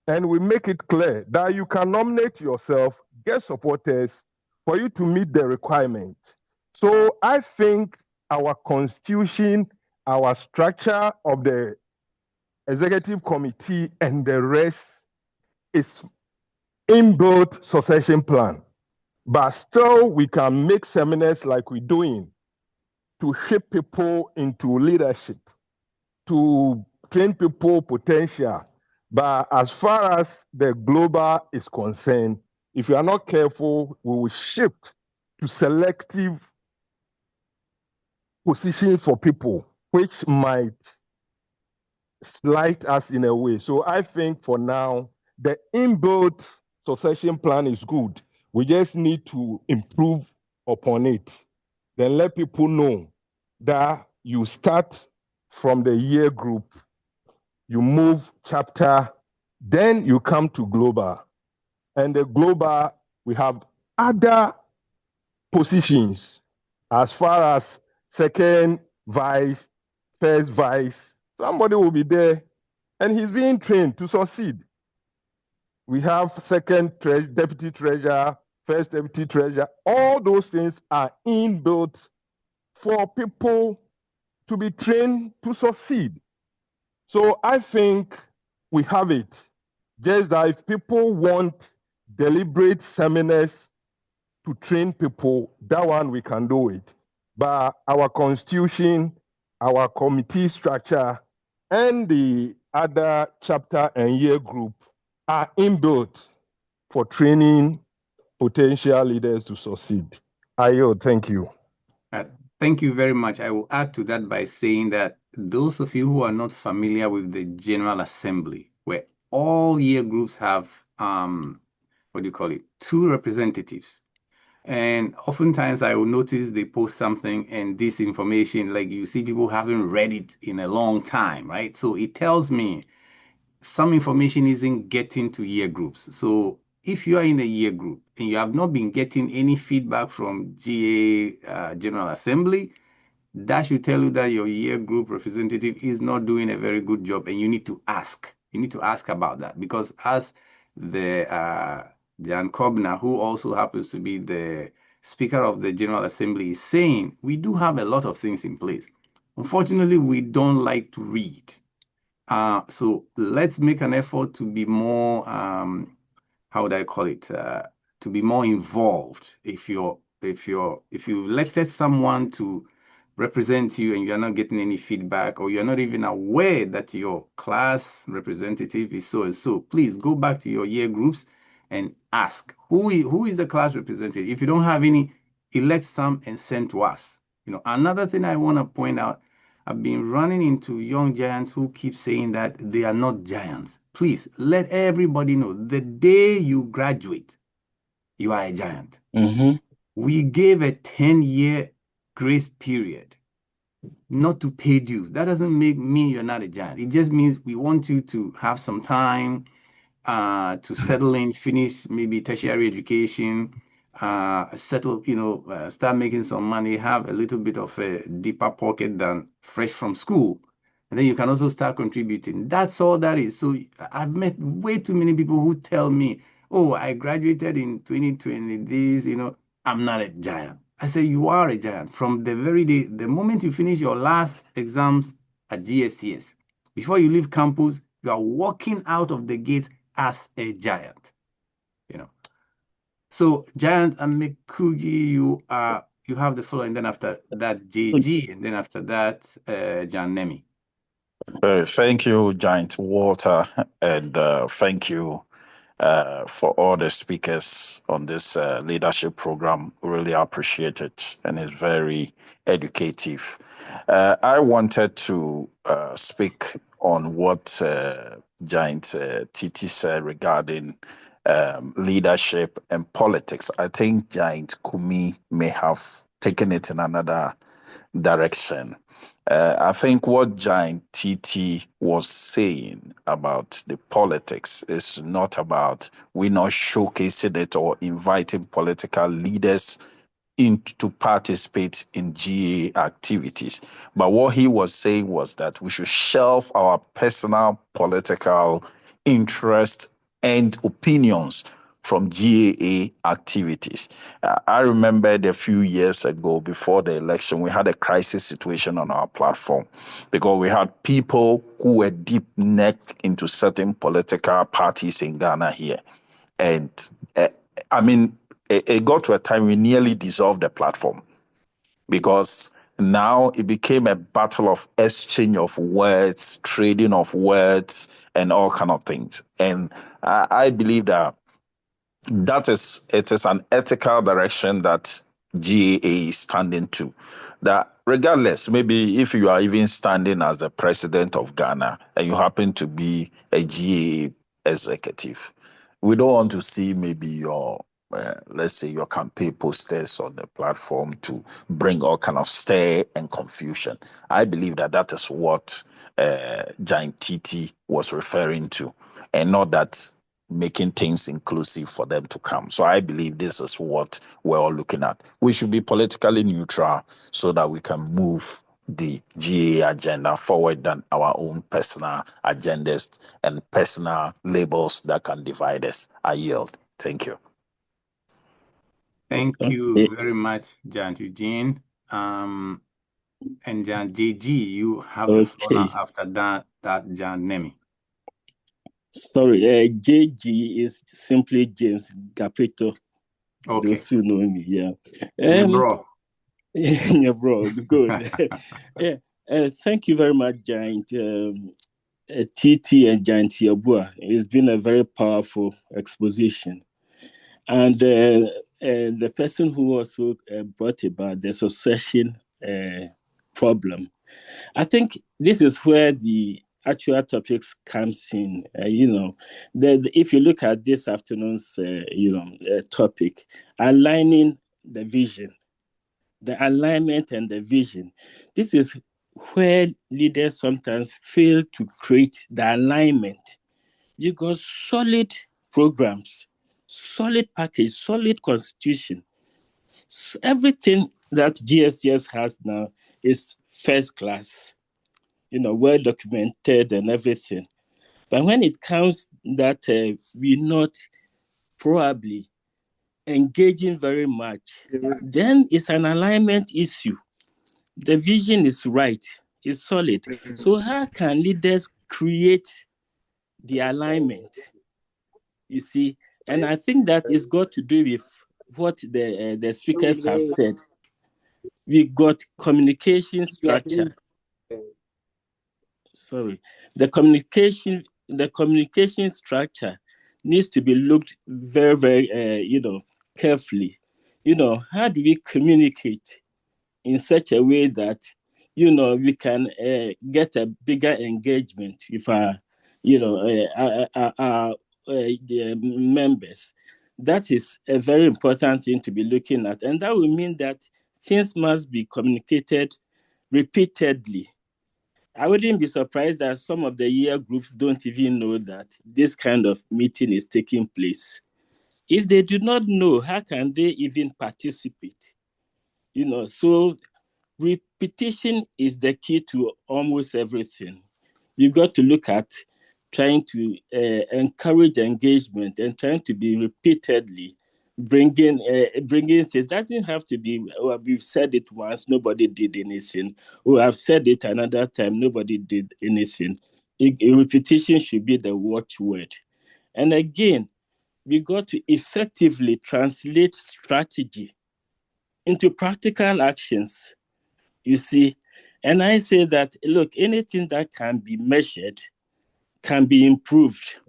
And we make it clear that you can nominate yourself, get supporters for you to meet the requirement. So I think our constitution, our structure of the executive committee and the rest is inbuilt succession plan. But still, we can make seminars like we're doing to shape people into leadership, to train people potential. But as far as the global is concerned, if we are not careful, we will shift to selective positions for people, which might slight us in a way. So I think for now, the inbuilt succession plan is good. We just need to improve upon it. Then let people know that you start from the year group, you move chapter, then you come to global. And the global, we have other positions as far as second vice, first vice. Somebody will be there and he's being trained to succeed. We have second deputy treasurer, first deputy treasurer. All those things are inbuilt for people to be trained to succeed. So I think we have it. Just that if people want deliberate seminars to train people, that one we can do it. But our constitution, our committee structure, and the other chapter and year group are inbuilt for training potential leaders to succeed. Ayo, thank you. Thank you very much. I will add to that by saying that those of you who are not familiar with the General Assembly, where all year groups have, two representatives. And oftentimes I will notice they post something and this information, like you see people haven't read it in a long time, right? So it tells me some information isn't getting to year groups. So if you are in a year group and you have not been getting any feedback from GA General Assembly, that should tell you that your year group representative is not doing a very good job, and you need to ask. You need to ask about that, because as the Jan Kobna, who also happens to be the Speaker of the General Assembly, is saying, we do have a lot of things in place. Unfortunately, we don't like to read. So let's make an effort to be more, to be more involved. If you elected someone to represent you and you're not getting any feedback, or you're not even aware that your class representative is so and so, please go back to your year groups and ask who is the class representative. If you don't have any, elect some and send to us. Another thing I want to point out, I've been running into young giants who keep saying that they are not giants. Please let everybody know, the day you graduate, you are a giant. Mm-hmm. We gave a 10-year grace period not to pay dues. That doesn't mean you're not a giant. It just means we want you to have some time to settle in, finish maybe tertiary education, settle, start making some money, have a little bit of a deeper pocket than fresh from school. And then you can also start contributing. That's all that is. So I've met way too many people who tell me, oh, I graduated in 2020, this, I'm not a giant. I say, you are a giant from the very day, the moment you finish your last exams at GSTS. Before you leave campus, you are walking out of the gate as a giant. So Giant and Mekugi, you have the floor, and then after that JG, and then after that John Nemi. Thank you, Giant Walter, and thank you for all the speakers on this leadership program. Really appreciate it, and it's very educative. I wanted to speak on what Giant Titi said regarding leadership and politics. I think Giant Kumi may have taken it in another direction. I think what Giant TT was saying about the politics is not about we not showcasing it or inviting political leaders to participate in GA activities. But what he was saying was that we should shelve our personal political interest and opinions from GAA activities. I remembered a few years ago, before the election, we had a crisis situation on our platform because we had people who were deep-necked into certain political parties in Ghana here. And it got to a time we nearly dissolved the platform because now it became a battle of exchange of words, trading of words, and all kind of things. And I believe that it is an ethical direction that GAA is standing to. That regardless, maybe if you are even standing as the president of Ghana and you happen to be a GAA executive, we don't want to see maybe your let's say your campaign posters on the platform to bring all kind of stir and confusion. I believe that is what Giant TT was referring to, and not that making things inclusive for them to come. So I believe this is what we're all looking at. We should be politically neutral so that we can move the GAA agenda forward than our own personal agendas and personal labels that can divide us. I yield. Thank you. Thank you very much, Jan Eugene. And Jan JG, you have the floor now after that Jan Nemi. Sorry, JG is simply James Gapito. Okay. Those who know me, yeah. Bro. Yeah, bro, good. Yeah, thank you very much, Giant TT and Giant Yabua. It's been a very powerful exposition. And the person who also brought about the succession problem, I think this is where the actual topics comes in. If you look at this afternoon's topic, aligning the vision, the alignment and the vision. This is where leaders sometimes fail to create the alignment. You got solid programs, solid package, solid constitution. So everything that GSCS has now is first class, well documented and everything. But when it comes that we're not probably engaging very much, then it's an alignment issue. The vision is right, it's solid. So how can leaders create the alignment? You see, and I think that is got to do with what the speakers have said. We got communication structure. Sorry, the communication structure needs to be looked very, very, carefully. How do we communicate in such a way that, we can get a bigger engagement with our members? That is a very important thing to be looking at. And that will mean that things must be communicated repeatedly. I wouldn't be surprised that some of the year groups don't even know that this kind of meeting is taking place. If they do not know, how can they even participate? So repetition is the key to almost everything. You've got to look at trying to encourage engagement and trying to be repeatedly bringing things. It doesn't have to be, we've said it once, nobody did anything. Or I've said it another time, nobody did anything. Repetition should be the watchword. And again, we got to effectively translate strategy into practical actions. You see, and I say that, look, anything that can be measured can be improved.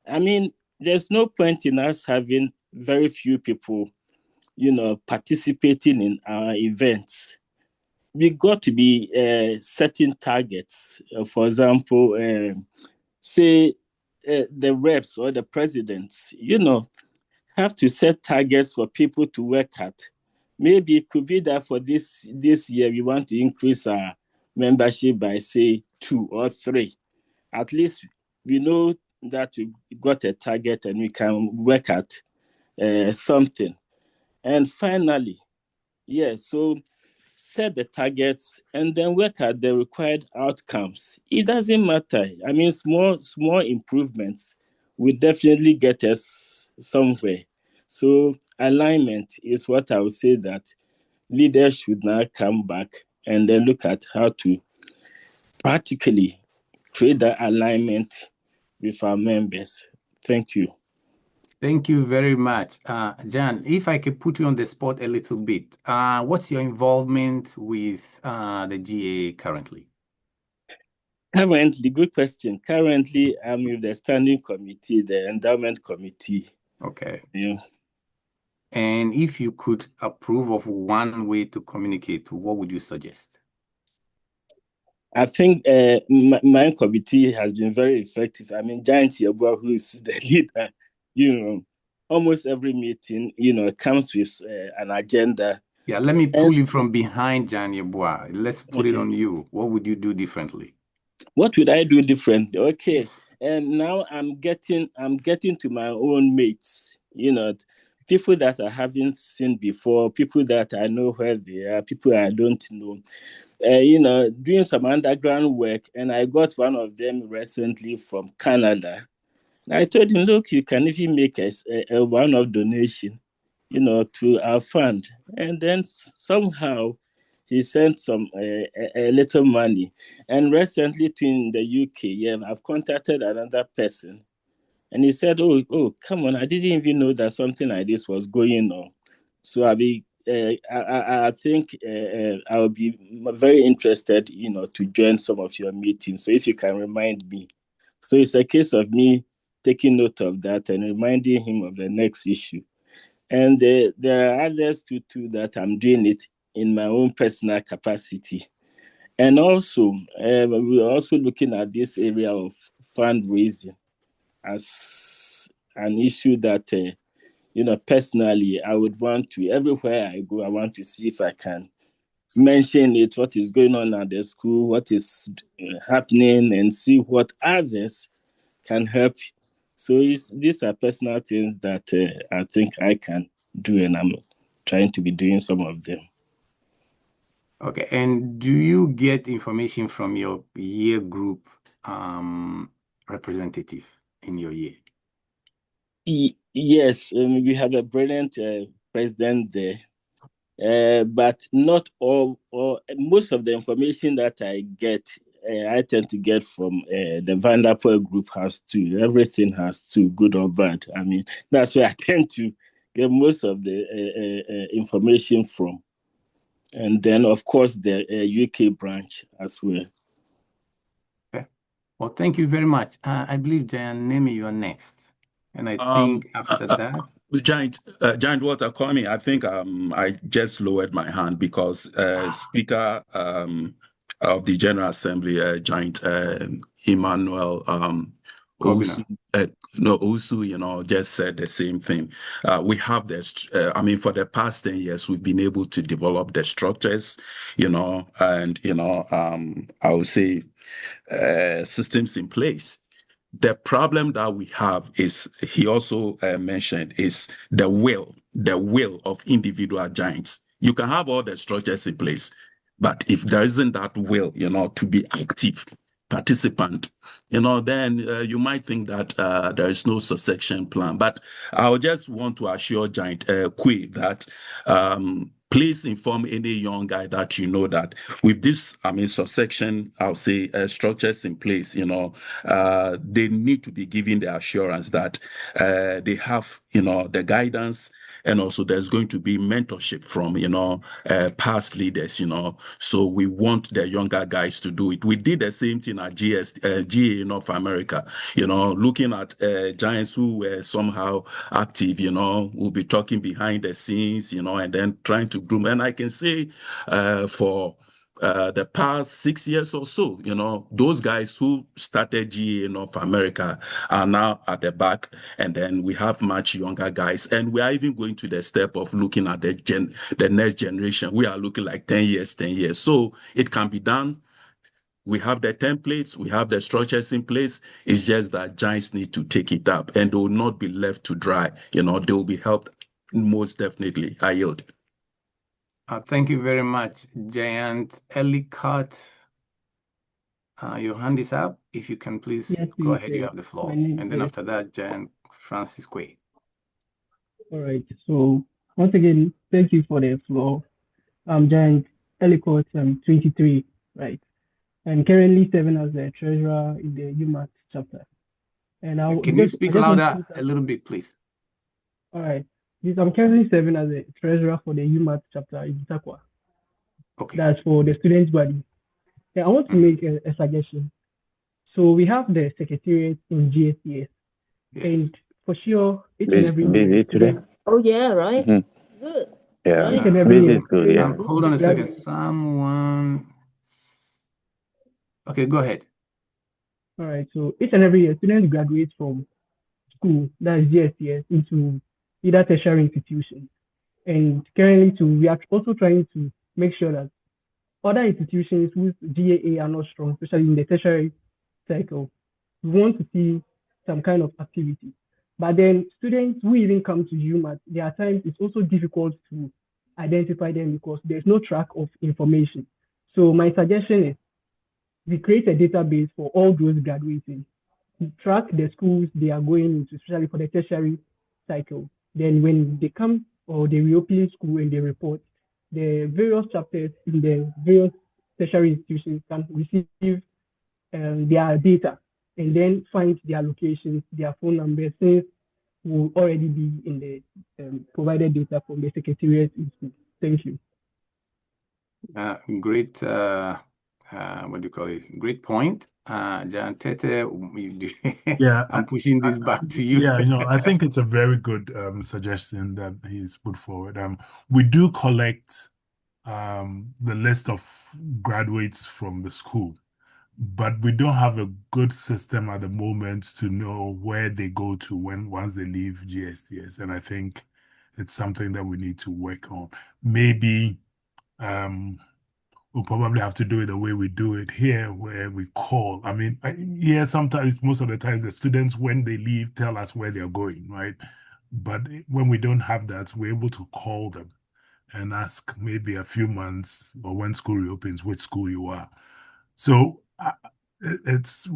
I mean, there's no point in us having very few people, participating in our events. We got to be setting targets. For example, say the reps or the presidents, have to set targets for people to work at. Maybe it could be that for this year, we want to increase our membership by, say, 2 or 3. At least we know that we got a target and we can work at something. And finally, so set the targets and then work at the required outcomes. It doesn't matter. I mean, small improvements will definitely get us somewhere. So alignment is what I would say that leaders should now come back and then look at how to practically create that alignment with our members. Thank you. Thank you very much. Jan, if I could put you on the spot a little bit, what's your involvement with the GAA currently? Currently, good question. Currently, I'm with the standing committee, the endowment committee. Okay. Yeah. And if you could approve of one way to communicate, what would you suggest? I think my committee has been very effective. I mean, Giant Yabua, who is the leader, almost every meeting, comes with an agenda. Yeah, let me pull you from behind, Giant Yabua. Let's put it on you. What would you do differently? What would I do differently? Okay. Yes. And now I'm getting to my own mates, people that I haven't seen before, people that I know where they are, people I don't know. Doing some underground work, and I got one of them recently from Canada. I told him, look, you can even make a one-off donation, to our fund. And then somehow he sent some a little money. And recently in the UK, I've contacted another person, and he said, oh, come on, I didn't even know that something like this was going on. So I think I'll be very interested, to join some of your meetings. So if you can remind me. So it's a case of me taking note of that and reminding him of the next issue. And there are others too that I'm doing it in my own personal capacity. And also, we're also looking at this area of fundraising as an issue that, personally, I would want to, everywhere I go, I want to see if I can mention it, what is going on at the school, what is happening, and see what others can help. So these are personal things that I think I can do, and I'm trying to be doing some of them. Okay, and do you get information from your year group representative in your year? Yes, we have a brilliant president there, but not all, or most of the information that I get, I tend to get from the Vanderpool Group House too. Everything has to, good or bad. I mean, that's where I tend to get most of the information from. And then, of course, the UK branch as well. Okay. Well, thank you very much. I believe, Jan Nemi, you're next. And I think after that... Giant Walter Kwame, I think I just lowered my hand because Speaker of the General Assembly, Giant Emmanuel Owusu, just said the same thing. We have this, for the past 10 years, we've been able to develop the structures, and, I would say systems in place. The problem that we have is, he also mentioned, is the will of individual giants. You can have all the structures in place, but if there isn't that will, to be active participant, then you might think that there is no succession plan. But I would just want to assure Giant Kwe that please inform any young guy that you know that with this, succession, I'll say structures in place, they need to be given the assurance that they have, the guidance, and also there's going to be mentorship from, past leaders, So we want the younger guys to do it. We did the same thing at GA North America, looking at giants who were somehow active, we'll be talking behind the scenes, and then trying to groom. And I can say for the past 6 years or so, those guys who started GA North America are now at the back, and then we have much younger guys, and we are even going to the step of looking at the next generation. We are looking like 10 years. So it can be done. We have the templates, we have the structures in place. It's just that giants need to take it up, and they will not be left to dry. They will be helped most definitely. I yield. Thank you very much, Giant Ellicott. Your hand is up. If you can please go ahead, you have the floor. And then after that, Giant Francis Quay. All right. So once again, thank you for the floor. I'm Giant Ellicott. I'm 23, right? And currently serving as the treasurer in the UMAT chapter. And can you speak louder a little bit, please? All right. I'm currently serving as a treasurer for the UMAT chapter in Takwa. Okay. That's for the students' body. And I want to make a suggestion. So we have the secretariat in GSCS. Yes. And for sure, each and every year. Today? Oh, yeah, right? Mm-hmm. Good. Yeah, each and every year. Good, yeah. Hold on a second. Someone. Okay, go ahead. All right. So each and every year, students graduate from school, that's GSTS, into either tertiary institutions. And currently, we are also trying to make sure that other institutions whose GAA are not strong, especially in the tertiary cycle, we want to see some kind of activity. But then students who even come to UMass, there are times it's also difficult to identify them because there's no track of information. So my suggestion is we create a database for all those graduating, track the schools they are going into, especially for the tertiary cycle. Then when they come or they reopen school and they report, the various chapters in the various tertiary institutions can receive their data and then find their locations, their phone numbers, since will already be in the provided data from the secretariat in school. Thank you. Great, what do you call it? Great point. Jan Tete, Yeah, I'm pushing this back to you. Yeah, I think it's a very good suggestion that he's put forward. We do collect the list of graduates from the school, but we don't have a good system at the moment to know where they go to once they leave GSTS. And I think it's something that we need to work on. Maybe we'll probably have to do it the way we do it here, where we call. I mean, sometimes, most of the times, the students, when they leave, tell us where they're going, right? But when we don't have that, we're able to call them and ask maybe a few months or when school reopens, which school you are. So it's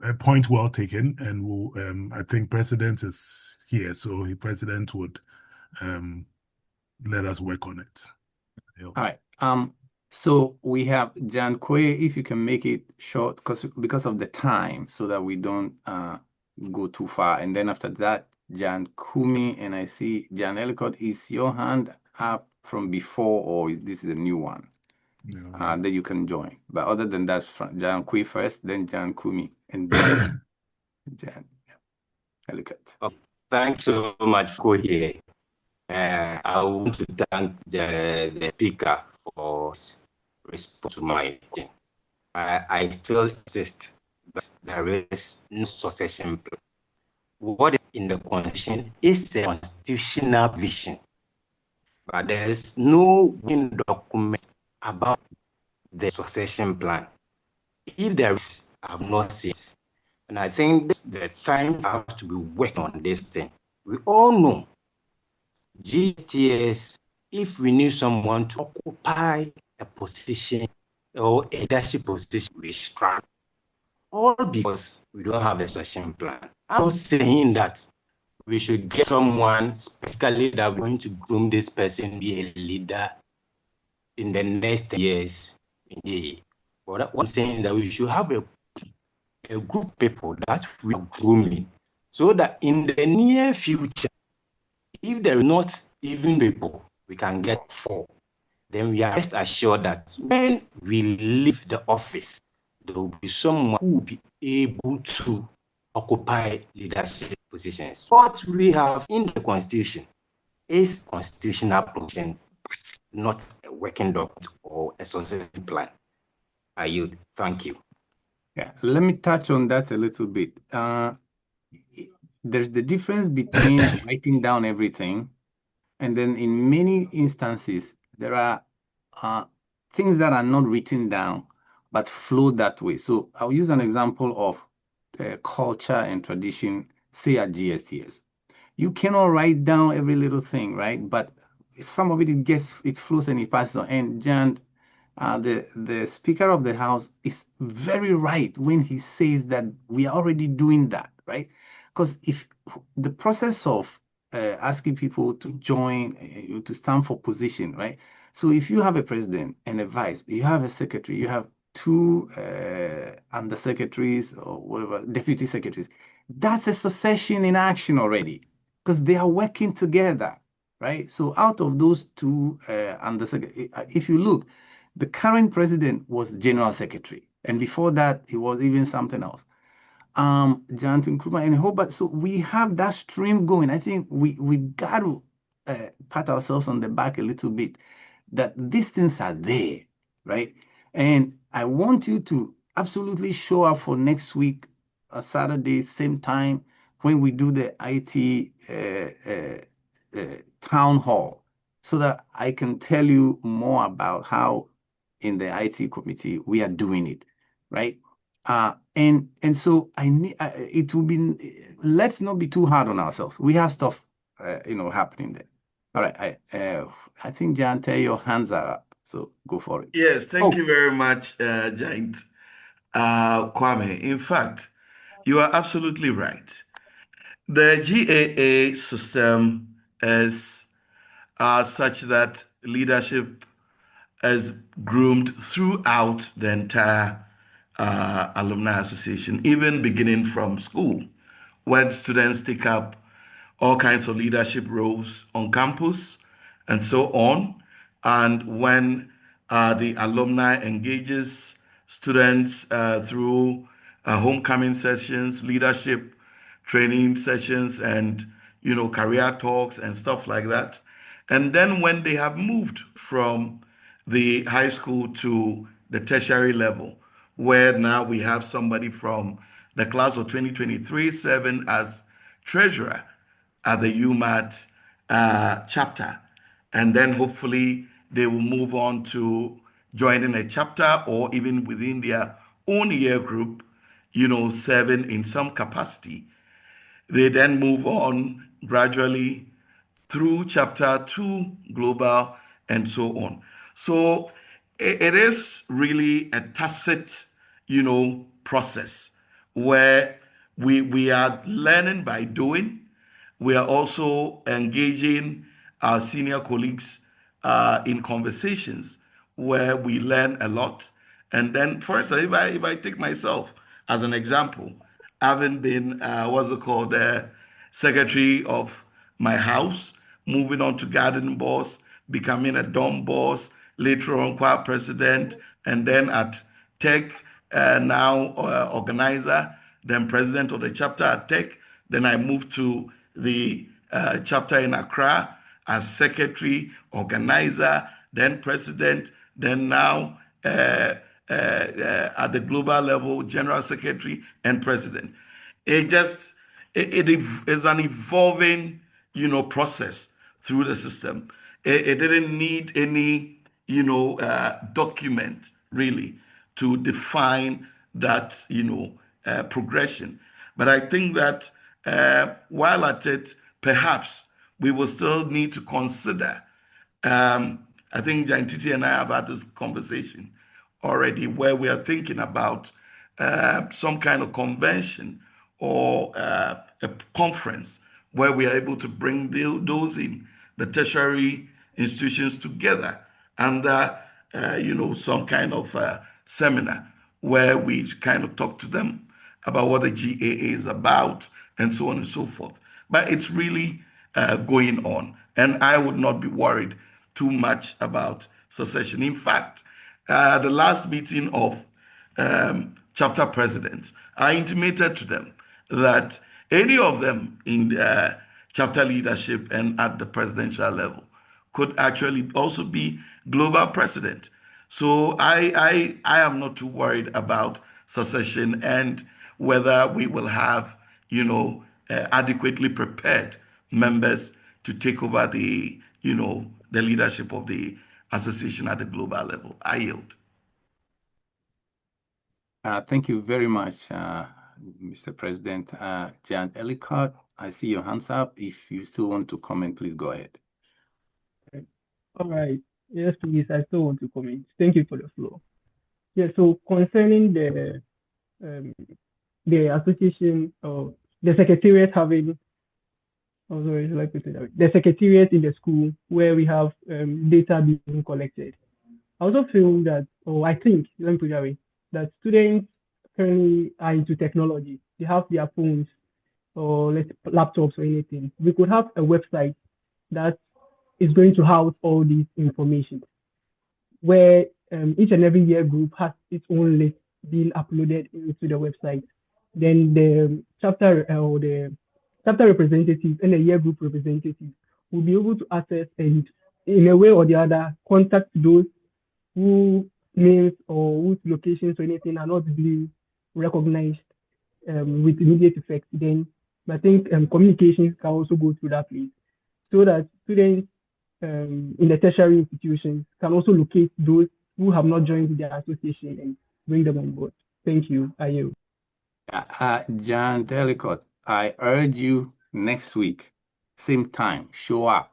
a point well taken, and I think President is here, so the President would let us work on it. All right. So we have Jan Kwe, if you can make it short, because of the time, so that we don't go too far. And then after that, Jan Kumi, and I see Jan Ellicott. Is your hand up from before, or this is a new one? No. That you can join. But other than that, Jan Kwe first, then Jan Kumi, and then Jan Ellicott. Okay. Thanks so much for here. I want to thank the speaker for response to my question. I still insist that there is no succession plan. What is in the Constitution is a constitutional vision, but there is no working document about the succession plan. If there is, I have not seen it. And I think this is the time I have to be working on this thing. We all know GSTS, if we need someone to occupy a position or a leadership position, we struggle. All because we don't have a succession plan. I'm not saying that we should get someone specifically that we're going to groom this person be a leader in the next years. But I'm saying that we should have a group of people that we are grooming, so that in the near future, if there are not even people, we can get 4. Then we are rest assured that when we leave the office, there will be someone who will be able to occupy leadership positions. What we have in the Constitution is constitutional provision, but not a working document or a succession plan. I yield. Thank you. Yeah, let me touch on that a little bit. There's the difference between writing down everything, and then in many instances, there are things that are not written down, but flow that way. So I'll use an example of culture and tradition, say at GSTS. You cannot write down every little thing, right? But some of it flows and it passes on. And Jan, the Speaker of the House is very right when he says that we are already doing that, right? Because if the process of asking people to join, to stand for position, right? So if you have a president and a vice, you have a secretary, you have 2 undersecretaries or whatever, deputy secretaries, that's a succession in action already, because they are working together, right? So out of those 2 undersecretaries, if you look, the current president was general secretary, and before that, he was even something else. Jonathan Nkrumah and a whole bunch. So we have that stream going. I think we got to pat ourselves on the back a little bit that these things are there, right? And I want you to absolutely show up for next week, Saturday, same time, when we do the IT town hall, so that I can tell you more about how in the IT committee we are doing it, right? And so I need it will be. Let's not be too hard on ourselves. We have stuff, happening there. All right, I think John, your hands are up, so go for it. Yes, thank you very much, Giant Kwame. In fact, you are absolutely right. The GAA system is such that leadership is groomed throughout the entire alumni association, even beginning from school, when students take up all kinds of leadership roles on campus and so on. And when the alumni engages students through homecoming sessions, leadership training sessions, and career talks and stuff like that. And then when they have moved from the high school to the tertiary level, where now we have somebody from the class of 2023 serving as treasurer at the UMAT chapter. And then hopefully they will move on to joining a chapter or even within their own year group, serving in some capacity. They then move on gradually through chapter 2, global, and so on. So it is really a tacit, process where we are learning by doing. We are also engaging our senior colleagues in conversations where we learn a lot. And then, for instance, if I take myself as an example, having been secretary of my house, moving on to garden boss, becoming a dorm boss, later on choir president, and then at Tech, now organizer, then president of the chapter at Tech. Then I moved to the chapter in Accra as secretary, organizer, then president, then now at the global level, general secretary and president. It is an evolving, process through the system. It didn't need any, document really to define that, progression. But I think that while at it, perhaps we will still need to consider. I think Giant Titi and I have had this conversation already, where we are thinking about some kind of convention or a conference where we are able to bring those in the tertiary institutions together under some kind of seminar where we kind of talk to them about what the GAA is about and so on and so forth. But it's really going on, and I would not be worried too much about secession. In fact, the last meeting of chapter presidents, I intimated to them that any of them in chapter leadership and at the presidential level could actually also be global president. So I am not too worried about secession and whether we will have, adequately prepared members to take over the leadership of the association at the global level. I yield. Thank you very much, Mr. President. Jan Ellicott, I see your hands up. If you still want to comment, please go ahead. All right. Yes, please. I still want to comment. Thank you for the floor. Yeah. So concerning the association or the secretariat having, the secretariat in the school where we have data being collected. I also feel that, I think, let me put it that way, that students currently are into technology. They have their phones or laptops or anything. We could have a website that is going to house all these information, where each and every year group has its own list being uploaded into the website. then the chapter or the chapter representatives and the year group representatives will be able to access and in a way or the other contact those who names or whose locations or anything are not being recognized with immediate effect. Then I think communications can also go through that place so that students in the tertiary institutions can also locate those who have not joined their association and bring them on board. Thank you. I yield. John Delicott, I urge you next week, same time, show up.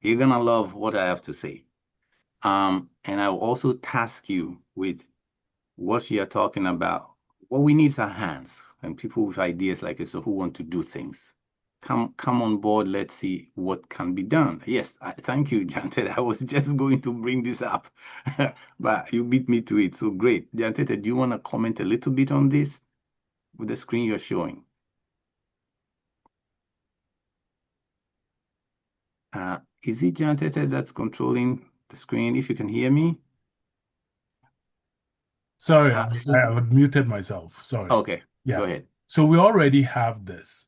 You're gonna love what I have to say. And I will also task you with what you're talking about. What we need are hands and people with ideas like this, so who want to do things. Come on board. Let's see what can be done. Yes, thank you, John Tete. I was just going to bring this up, but you beat me to it. So great. John Tete, do you want to comment a little bit on this with the screen you're showing? Is it John Tete that's controlling the screen? If you can hear me. Sorry, I muted myself. Sorry. Okay, yeah. Go ahead. So we already have this.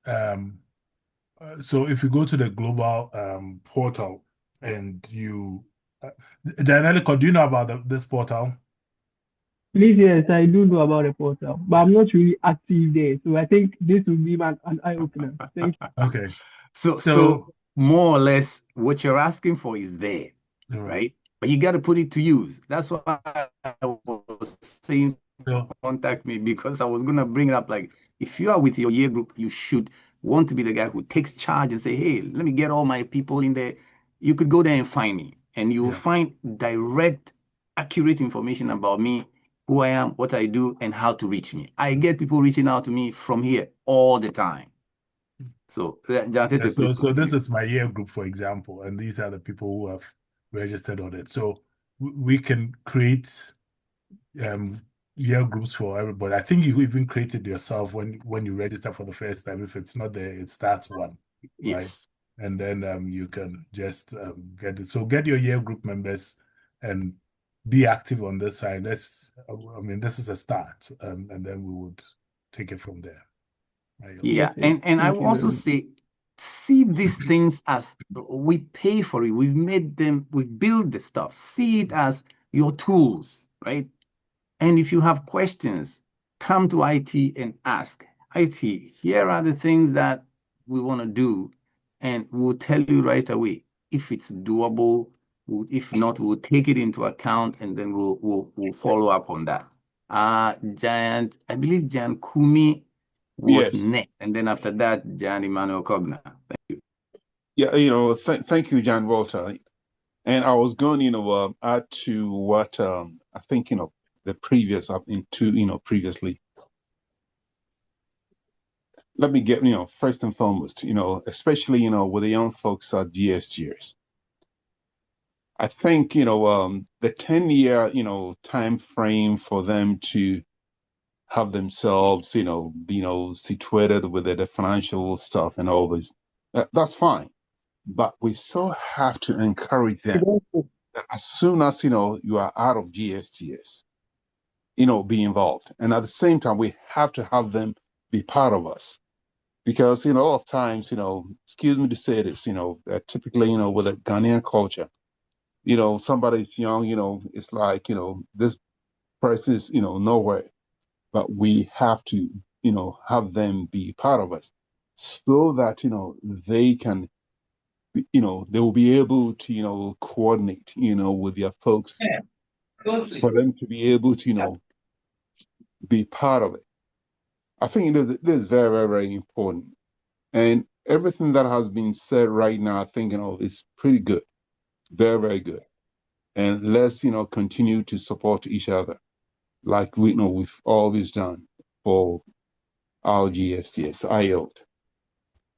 So if you go to the global portal and you, Janelico, do you know about this portal? Please, yes, I do know about the portal, but I'm not really active there. So I think this will be an eye-opener. Thank you. Okay. So more or less what you're asking for is there, right? But you got to put it to use. That's why I was saying contact me, because I was going to bring it up. Like, if you are with your year group, you should want to be the guy who takes charge and say, hey, let me get all my people in there. You could go there and find me, and you will find direct, accurate information about me, who I am, what I do, and how to reach me. I get people reaching out to me from here all the time. So, so this is my year group, for example, and these are the people who have registered on it. So we can create year groups for everybody. I think you even created yourself when you register for the first time. If it's not there, it starts one. Yes. Right? And then you can just get it. So get your year group members and be active on this side. This is a start, and then we would take it from there. Yeah, and I will also say, see these things as we pay for it. We've made them, we've built the stuff. See it as your tools, right? And if you have questions, come to IT and ask. IT, here are the things that we want to do, and we'll tell you right away if it's doable. If not, we'll take it into account, and then we'll follow up on that. Giant, I believe Jan Kumi was next, and then after that, Jan Emmanuel Cogna. Thank you. Yeah, thank you, John Walter. And I was going, add to what I think, the previous previously. Let me get, first and foremost, especially, with the young folks at GSGS. I think, the 10-year, time frame for them to have themselves, situated with the financial stuff and all this, that's fine. But we still have to encourage them that as soon as, you are out of GSGS, be involved. And at the same time, we have to have them be part of us. Because, a lot of times, excuse me to say this, typically, with a Ghanaian culture, somebody's young, it's like, this person is, nowhere. But we have to, have them be part of us so that, they can, they will be able to, coordinate, with their folks for them to be able to, be part of it. I think this is very, very, very important. And everything that has been said right now, I think, is pretty good. Very, very good. And let's, continue to support each other like we've always done for our GSGS. I yield.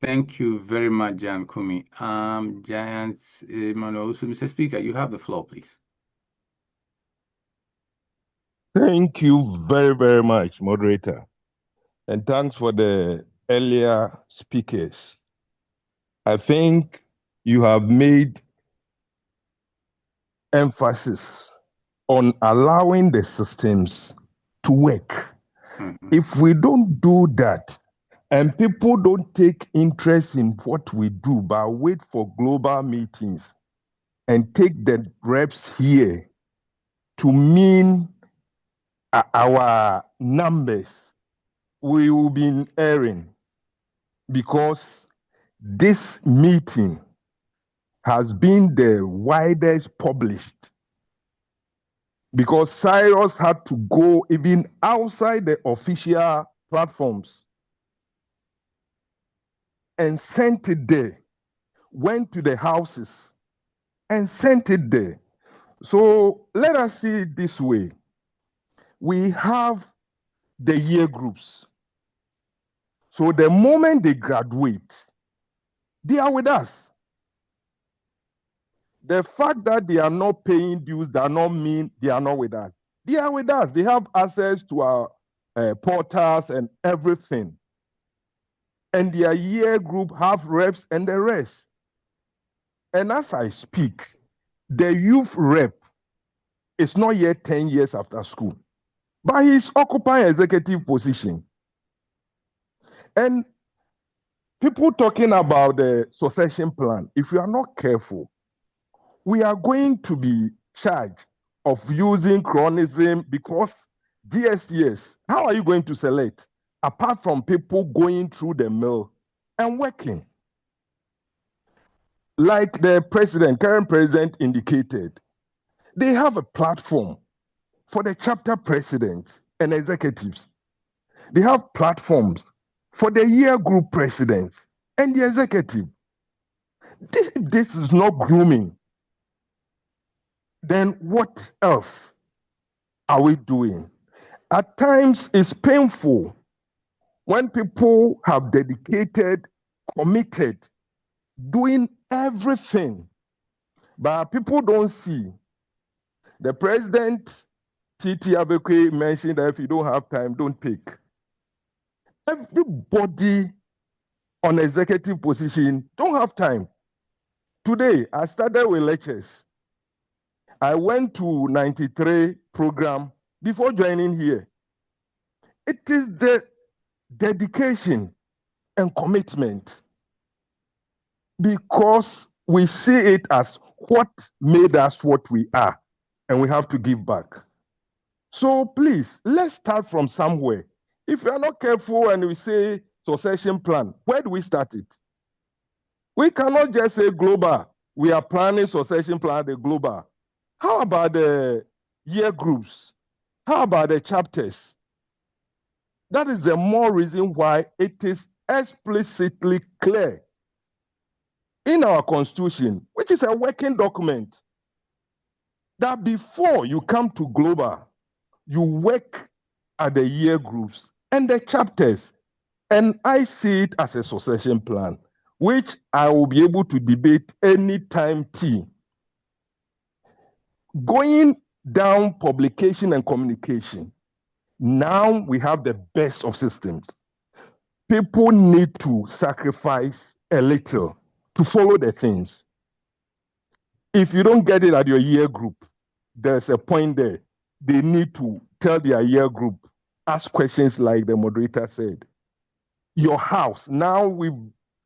Thank you very much, Jan Kumi. Giant Emmanuel, so Mr. Speaker, you have the floor, please. Thank you very, very much, moderator. And thanks for the earlier speakers. I think you have made emphasis on allowing the systems to work. If we don't do that, and people don't take interest in what we do, but wait for global meetings and take the reps here to mean our numbers, we will be erring, because this meeting has been the widest published, because Cyrus had to go even outside the official platforms and sent it there, went to the houses and sent it there. So let us see it this way. We have the year groups. So the moment they graduate, they are with us. The fact that they are not paying dues does not mean they are not with us. They are with us. They have access to our portals and everything. And their year group have reps and the rest. And as I speak, the youth rep is not yet 10 years after school, but he's occupying executive position. And people talking about the succession plan, if you are not careful, we are going to be charged of using chronism, because GSTS, how are you going to select apart from people going through the mill and working? Like the current president indicated, they have a platform for the chapter presidents and executives. They have platforms for the year group presidents and the executive. This is not grooming. Then what else are we doing? At times, it's painful when people have dedicated, committed, doing everything, but people don't see. The president, T.T. Abekwe, mentioned that if you don't have time, don't pick. Everybody on executive position don't have time. Today, I started with lectures. I went to 93 program before joining here. It is the dedication and commitment, because we see it as what made us what we are, and we have to give back. So please, let's start from somewhere. If you are not careful and we say succession plan, where do we start it? We cannot just say global. We are planning succession plan at the global. How about the year groups? How about the chapters? That is the more reason why it is explicitly clear in our constitution, which is a working document, that before you come to global, you work at the year groups and the chapters. And I see it as a succession plan, which I will be able to debate anytime T. Going down publication and communication, now we have the best of systems. People need to sacrifice a little to follow the things. If you don't get it at your year group, there's a point there. They need to tell their year group, ask questions like the moderator said. Your house, now we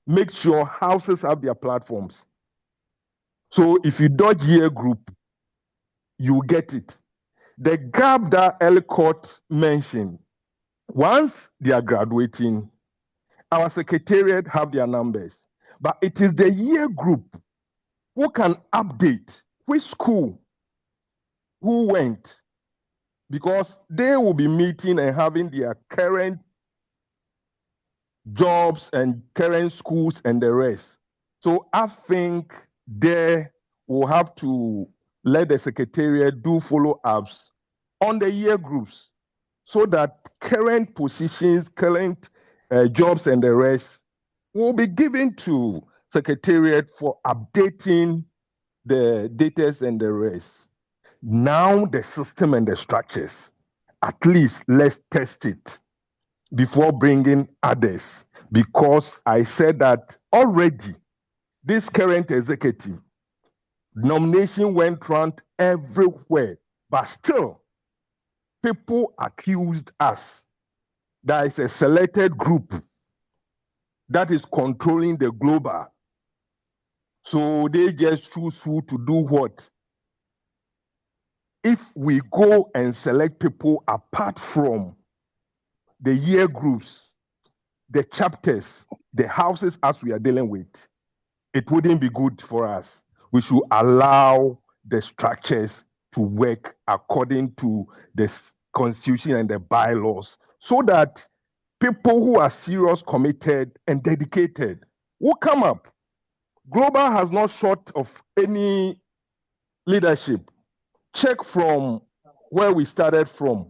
make sure houses have their platforms. So if you dodge year group, you get it. The gap that Ellicott mentioned, once they are graduating, our secretariat have their numbers, but it is the year group who can update which school, who went, because they will be meeting and having their current jobs and current schools and the rest. So I think there will have to let the secretariat do follow-ups on the year groups so that current positions, current jobs and the rest will be given to secretariat for updating the data and the rest. Now the system and the structures, at least let's test it before bringing others, because I said that already this current executive nomination went round everywhere, but still people accused us there is a selected group that is controlling the global. So they just choose who to do what. If we go and select people apart from the year groups, the chapters, the houses as we are dealing with, it wouldn't be good for us. We should allow the structures to work according to the constitution and the bylaws so that people who are serious, committed, and dedicated will come up. Global has not short of any leadership. Check from where we started from.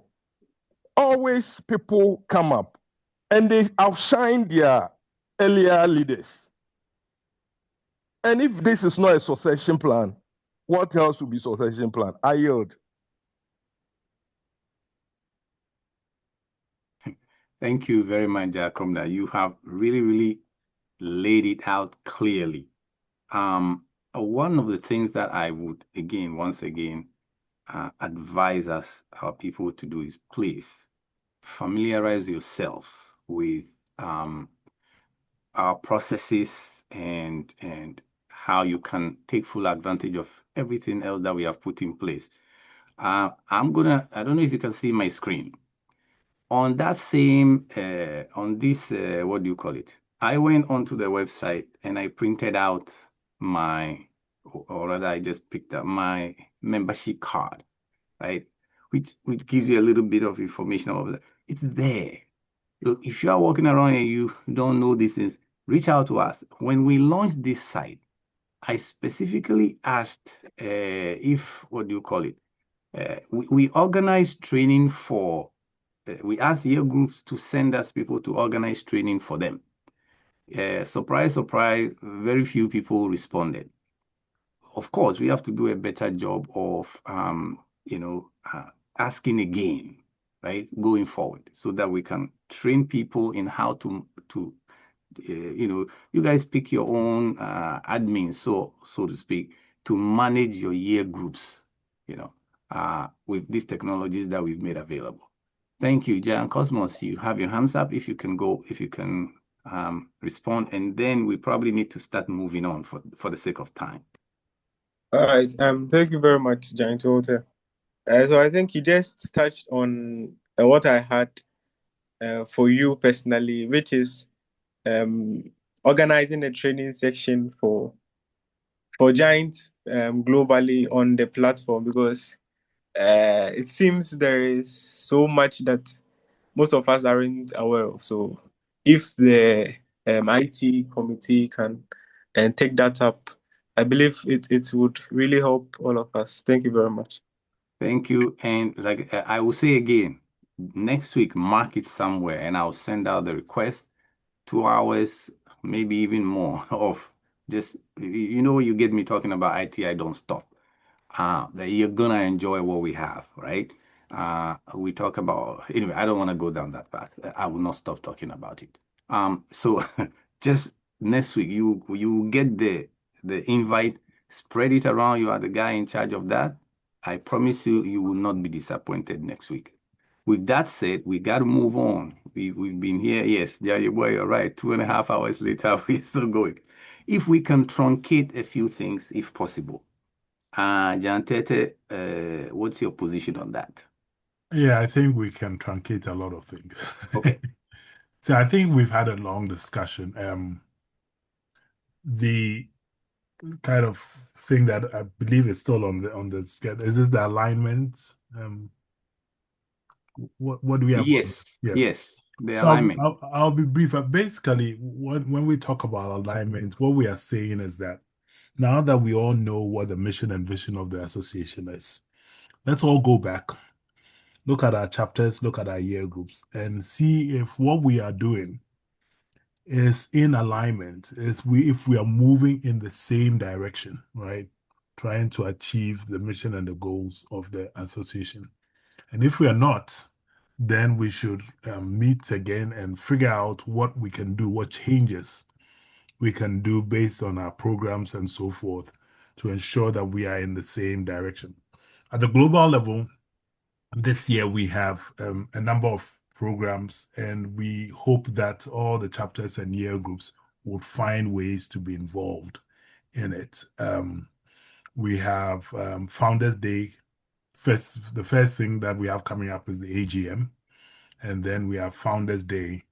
Always people come up and they outshine their earlier leaders. And if this is not a succession plan, what else will be succession plan? I yield. Thank you very much, Jacob. You have really laid it out clearly. One of the things that I would, once again, advise our people to do is please familiarize yourselves with our processes and how you can take full advantage of everything else that we have put in place. I don't know if you can see my screen. On that same, on this, what do you call it? I went onto the website and I printed out or rather I just picked up my membership card, right? Which gives you a little bit of information about that. It's there. Look, if you are walking around and you don't know these things, reach out to us. When we launched this site, I specifically asked if, what do you call it? We organized training for, we asked year groups to send us people to organize training for them. Surprise, very few people responded. Of course, we have to do a better job of, asking again, right, going forward, so that we can train people in how to you guys pick your own admin, so to speak, to manage your year groups, with these technologies that we've made available. Thank you, Jan Cosmos. You have your hands up. If you can respond, and then we probably need to start moving on for the sake of time. All right. Thank you very much, Giant Walter. So I think you just touched on what I had for you personally, which is organizing a training section for Giants globally on the platform, because it seems there is so much that most of us aren't aware of. So if the IT committee can take that up, I believe it would really help all of us. Thank you very much. Thank you. And like I will say again, next week, mark it somewhere and I'll send out the request. 2 hours, maybe even more, of just, you get me talking about IT, I don't stop. That you're gonna enjoy what we have, right? We talk about, anyway, I don't want to go down that path. I will not stop talking about it. So just next week, you get the invite, spread it around. You are the guy in charge of that. I promise you will not be disappointed next week. With that said, we got to move on. We've been here. Yes, Jerry boy, you're right. 2.5 hours later, we're still going. If we can truncate a few things, if possible. Jan Tete, what's your position on that? Yeah, I think we can truncate a lot of things. Okay. So I think we've had a long discussion. The kind of thing that I believe is still on the schedule is this the alignment? What do we have? Yes, yes, the alignment. I'll be brief. Basically, when we talk about alignment, what we are saying is that now that we all know what the mission and vision of the association is, let's all go back, look at our chapters, look at our year groups, and see if what we are doing is in alignment, if we are moving in the same direction, right? Trying to achieve the mission and the goals of the association. And if we are not, then we should meet again and figure out what we can do, what changes we can do based on our programs and so forth to ensure that we are in the same direction. At the global level, this year we have a number of programs, and we hope that all the chapters and year groups would find ways to be involved in it. We have Founders Day. The first thing that we have coming up is the AGM, and then we have Founders Day.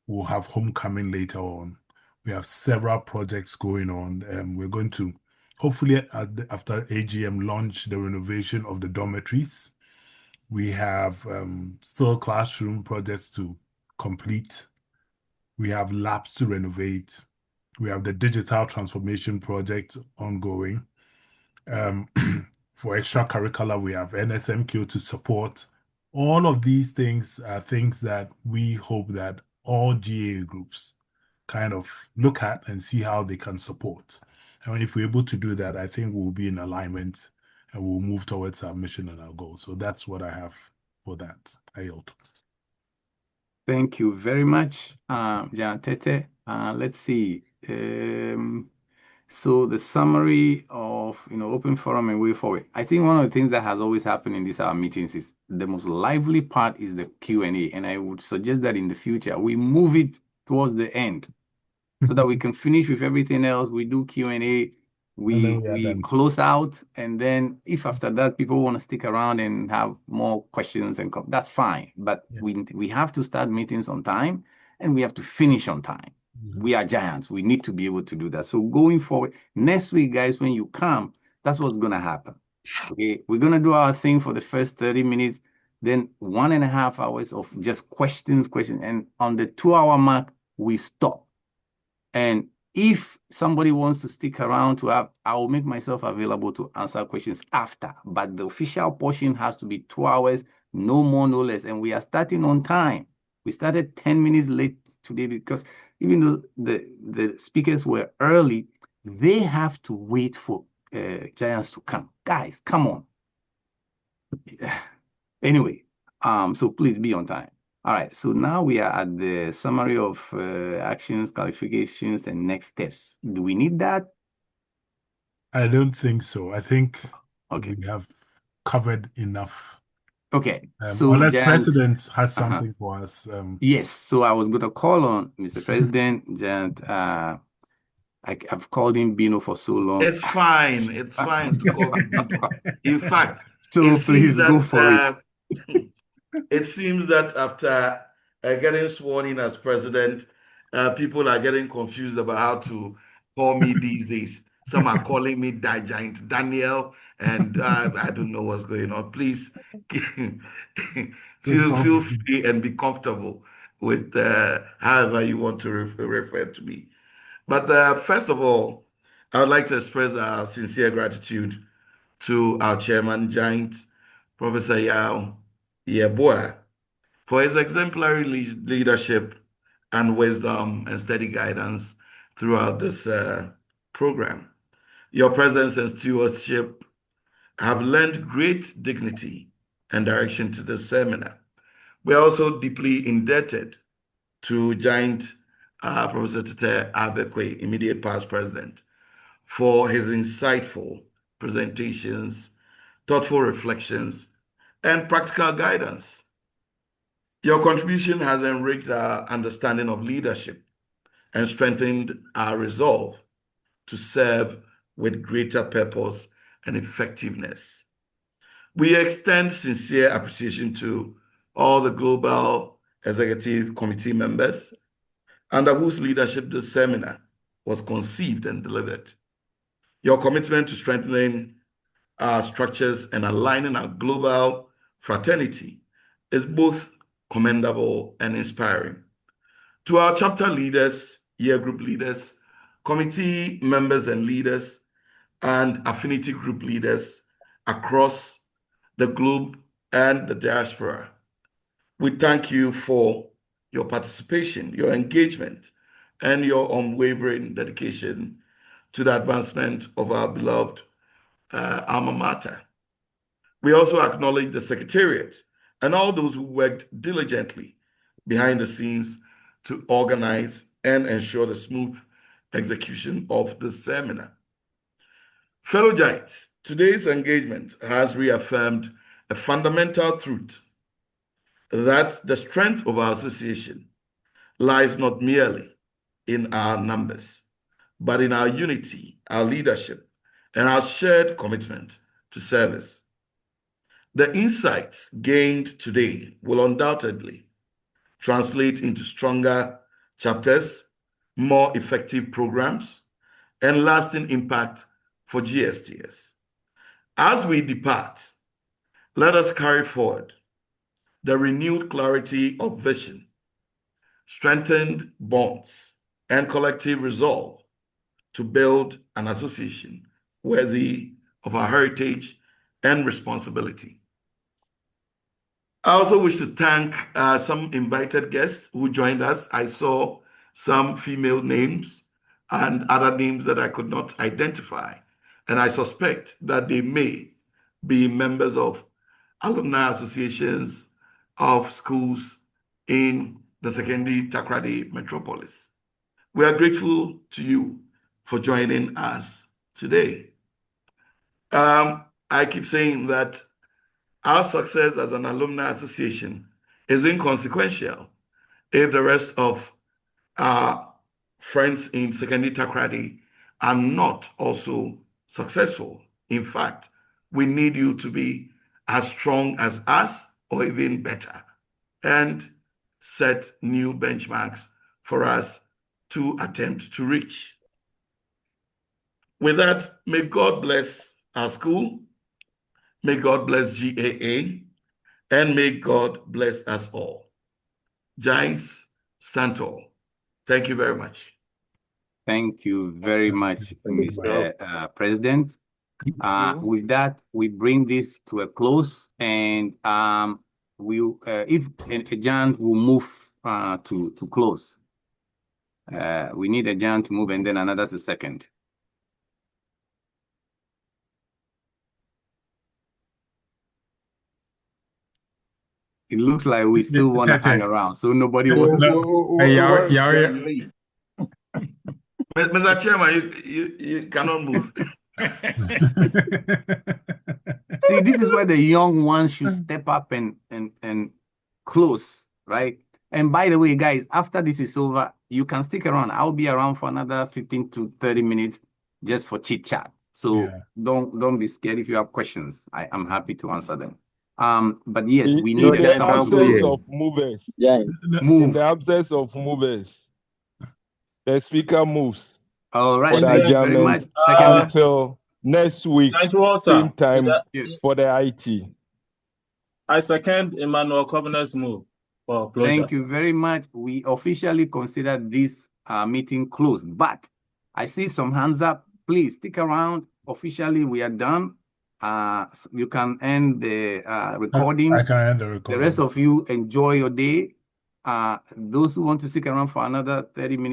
We'll have homecoming later on. We have several projects going on. We're going to hopefully after AGM launch the renovation of the dormitories. We have still classroom projects to complete. We have labs to renovate. We have the digital transformation project ongoing. For extracurricular, we have NSMQ to support. All of these things are things that we hope that all GA groups kind of look at and see how they can support. And if we're able to do that, I think we'll be in alignment and we'll move towards our mission and our goals. So that's what I have for that. I yield. Thank you very much, Jan Tete. Let's see. So the summary of open forum and way forward. I think one of the things that has always happened in these our meetings is the most lively part is the Q&A, and I would suggest that in the future we move it towards the end so that we can finish with everything else. We do Q&A, we close out, and then if after that people want to stick around and have more questions and that's fine. But we have to start meetings on time and we have to finish on time. We are giants. We need to be able to do that. So going forward, next week, guys, when you come, that's what's going to happen. Okay, we're going to do our thing for the first 30 minutes, then 1.5 hours of just questions. And on the 2-hour mark, we stop. And if somebody wants to stick around I will make myself available to answer questions after. But the official portion has to be 2 hours, no more, no less. And we are starting on time. We started 10 minutes late today because even though the speakers were early, they have to wait for giants to come. Guys, come on. Anyway, so please be on time. All right, so now we are at the summary of actions, qualifications, and next steps. Do we need that? I don't think so. I think we have covered enough. Okay, so unless President has something for us. Yes, so I was going to call on Mr. President. Jan, I've called him Bino for so long. It's fine. It's fine to call him Bino. In fact, so please go for it. It seems that after getting sworn in as president, people are getting confused about how to call me these days. Some are calling me Giant Daniel, and I don't know what's going on. Please feel free and be comfortable with however you want to refer to me. But first of all, I would like to express our sincere gratitude to our chairman, Giant, Professor Yaw Yeboah, for his exemplary leadership and wisdom and steady guidance throughout this program. Your presence and stewardship have lent great dignity and direction to this seminar. We are also deeply indebted to Giant Professor Tete Abekwe, immediate past president, for his insightful presentations, thoughtful reflections, and practical guidance. Your contribution has enriched our understanding of leadership and strengthened our resolve to serve with greater purpose and effectiveness. We extend sincere appreciation to all the Global Executive Committee members under whose leadership this seminar was conceived and delivered. Your commitment to strengthening our structures and aligning our global fraternity is both commendable and inspiring. To our chapter leaders, year group leaders, committee members and leaders, and affinity group leaders across the globe and the diaspora, we thank you for your participation, your engagement, and your unwavering dedication to the advancement of our beloved alma mater. We also acknowledge the Secretariat and all those who worked diligently behind the scenes to organize and ensure the smooth execution of this seminar. Fellow Giants, today's engagement has reaffirmed a fundamental truth that the strength of our association lies not merely in our numbers, but in our unity, our leadership, and our shared commitment to service. The insights gained today will undoubtedly translate into stronger chapters, more effective programs, and lasting impact for GSTS. As we depart, let us carry forward the renewed clarity of vision, strengthened bonds, and collective resolve to build an association worthy of our heritage and responsibility. I also wish to thank some invited guests who joined us. I saw some female names and other names that I could not identify, and I suspect that they may be members of alumni associations of schools in the Sekondi Takoradi metropolis. We are grateful to you for joining us today. I keep saying that our success as an alumni association is inconsequential if the rest of our friends in Sekondi Takoradi are not also successful. In fact, we need you to be as strong as us or even better and set new benchmarks for us to attempt to reach. With that, may God bless our school, may God bless GAA, and may God bless us all. Giants, stand tall. Thank you very much. Thank you very much, Mr. President. With that, we bring this to a close, and if a giant will move to close. We need a giant to move and then another to second. It looks like we still want to hang around, so nobody wants to. Mr. Chairman, you cannot move. See, this is where the young ones should step up and close, right? And by the way, guys, after this is over, you can stick around. I'll be around for another 15 to 30 minutes just for chit chat. So don't be scared. If you have questions, I'm happy to answer them. But yes, we need in the absence of movers. In the absence of movers, the speaker moves. All right, thank you very much. Until next week, same time for the IT. I second Emmanuel Covenant's move for closure. Thank you very much. We officially consider this meeting closed, but I see some hands up. Please stick around. Officially, we are done. You can end the recording. I can end the recording. The rest of you enjoy your day. Those who want to stick around for another 30 minutes.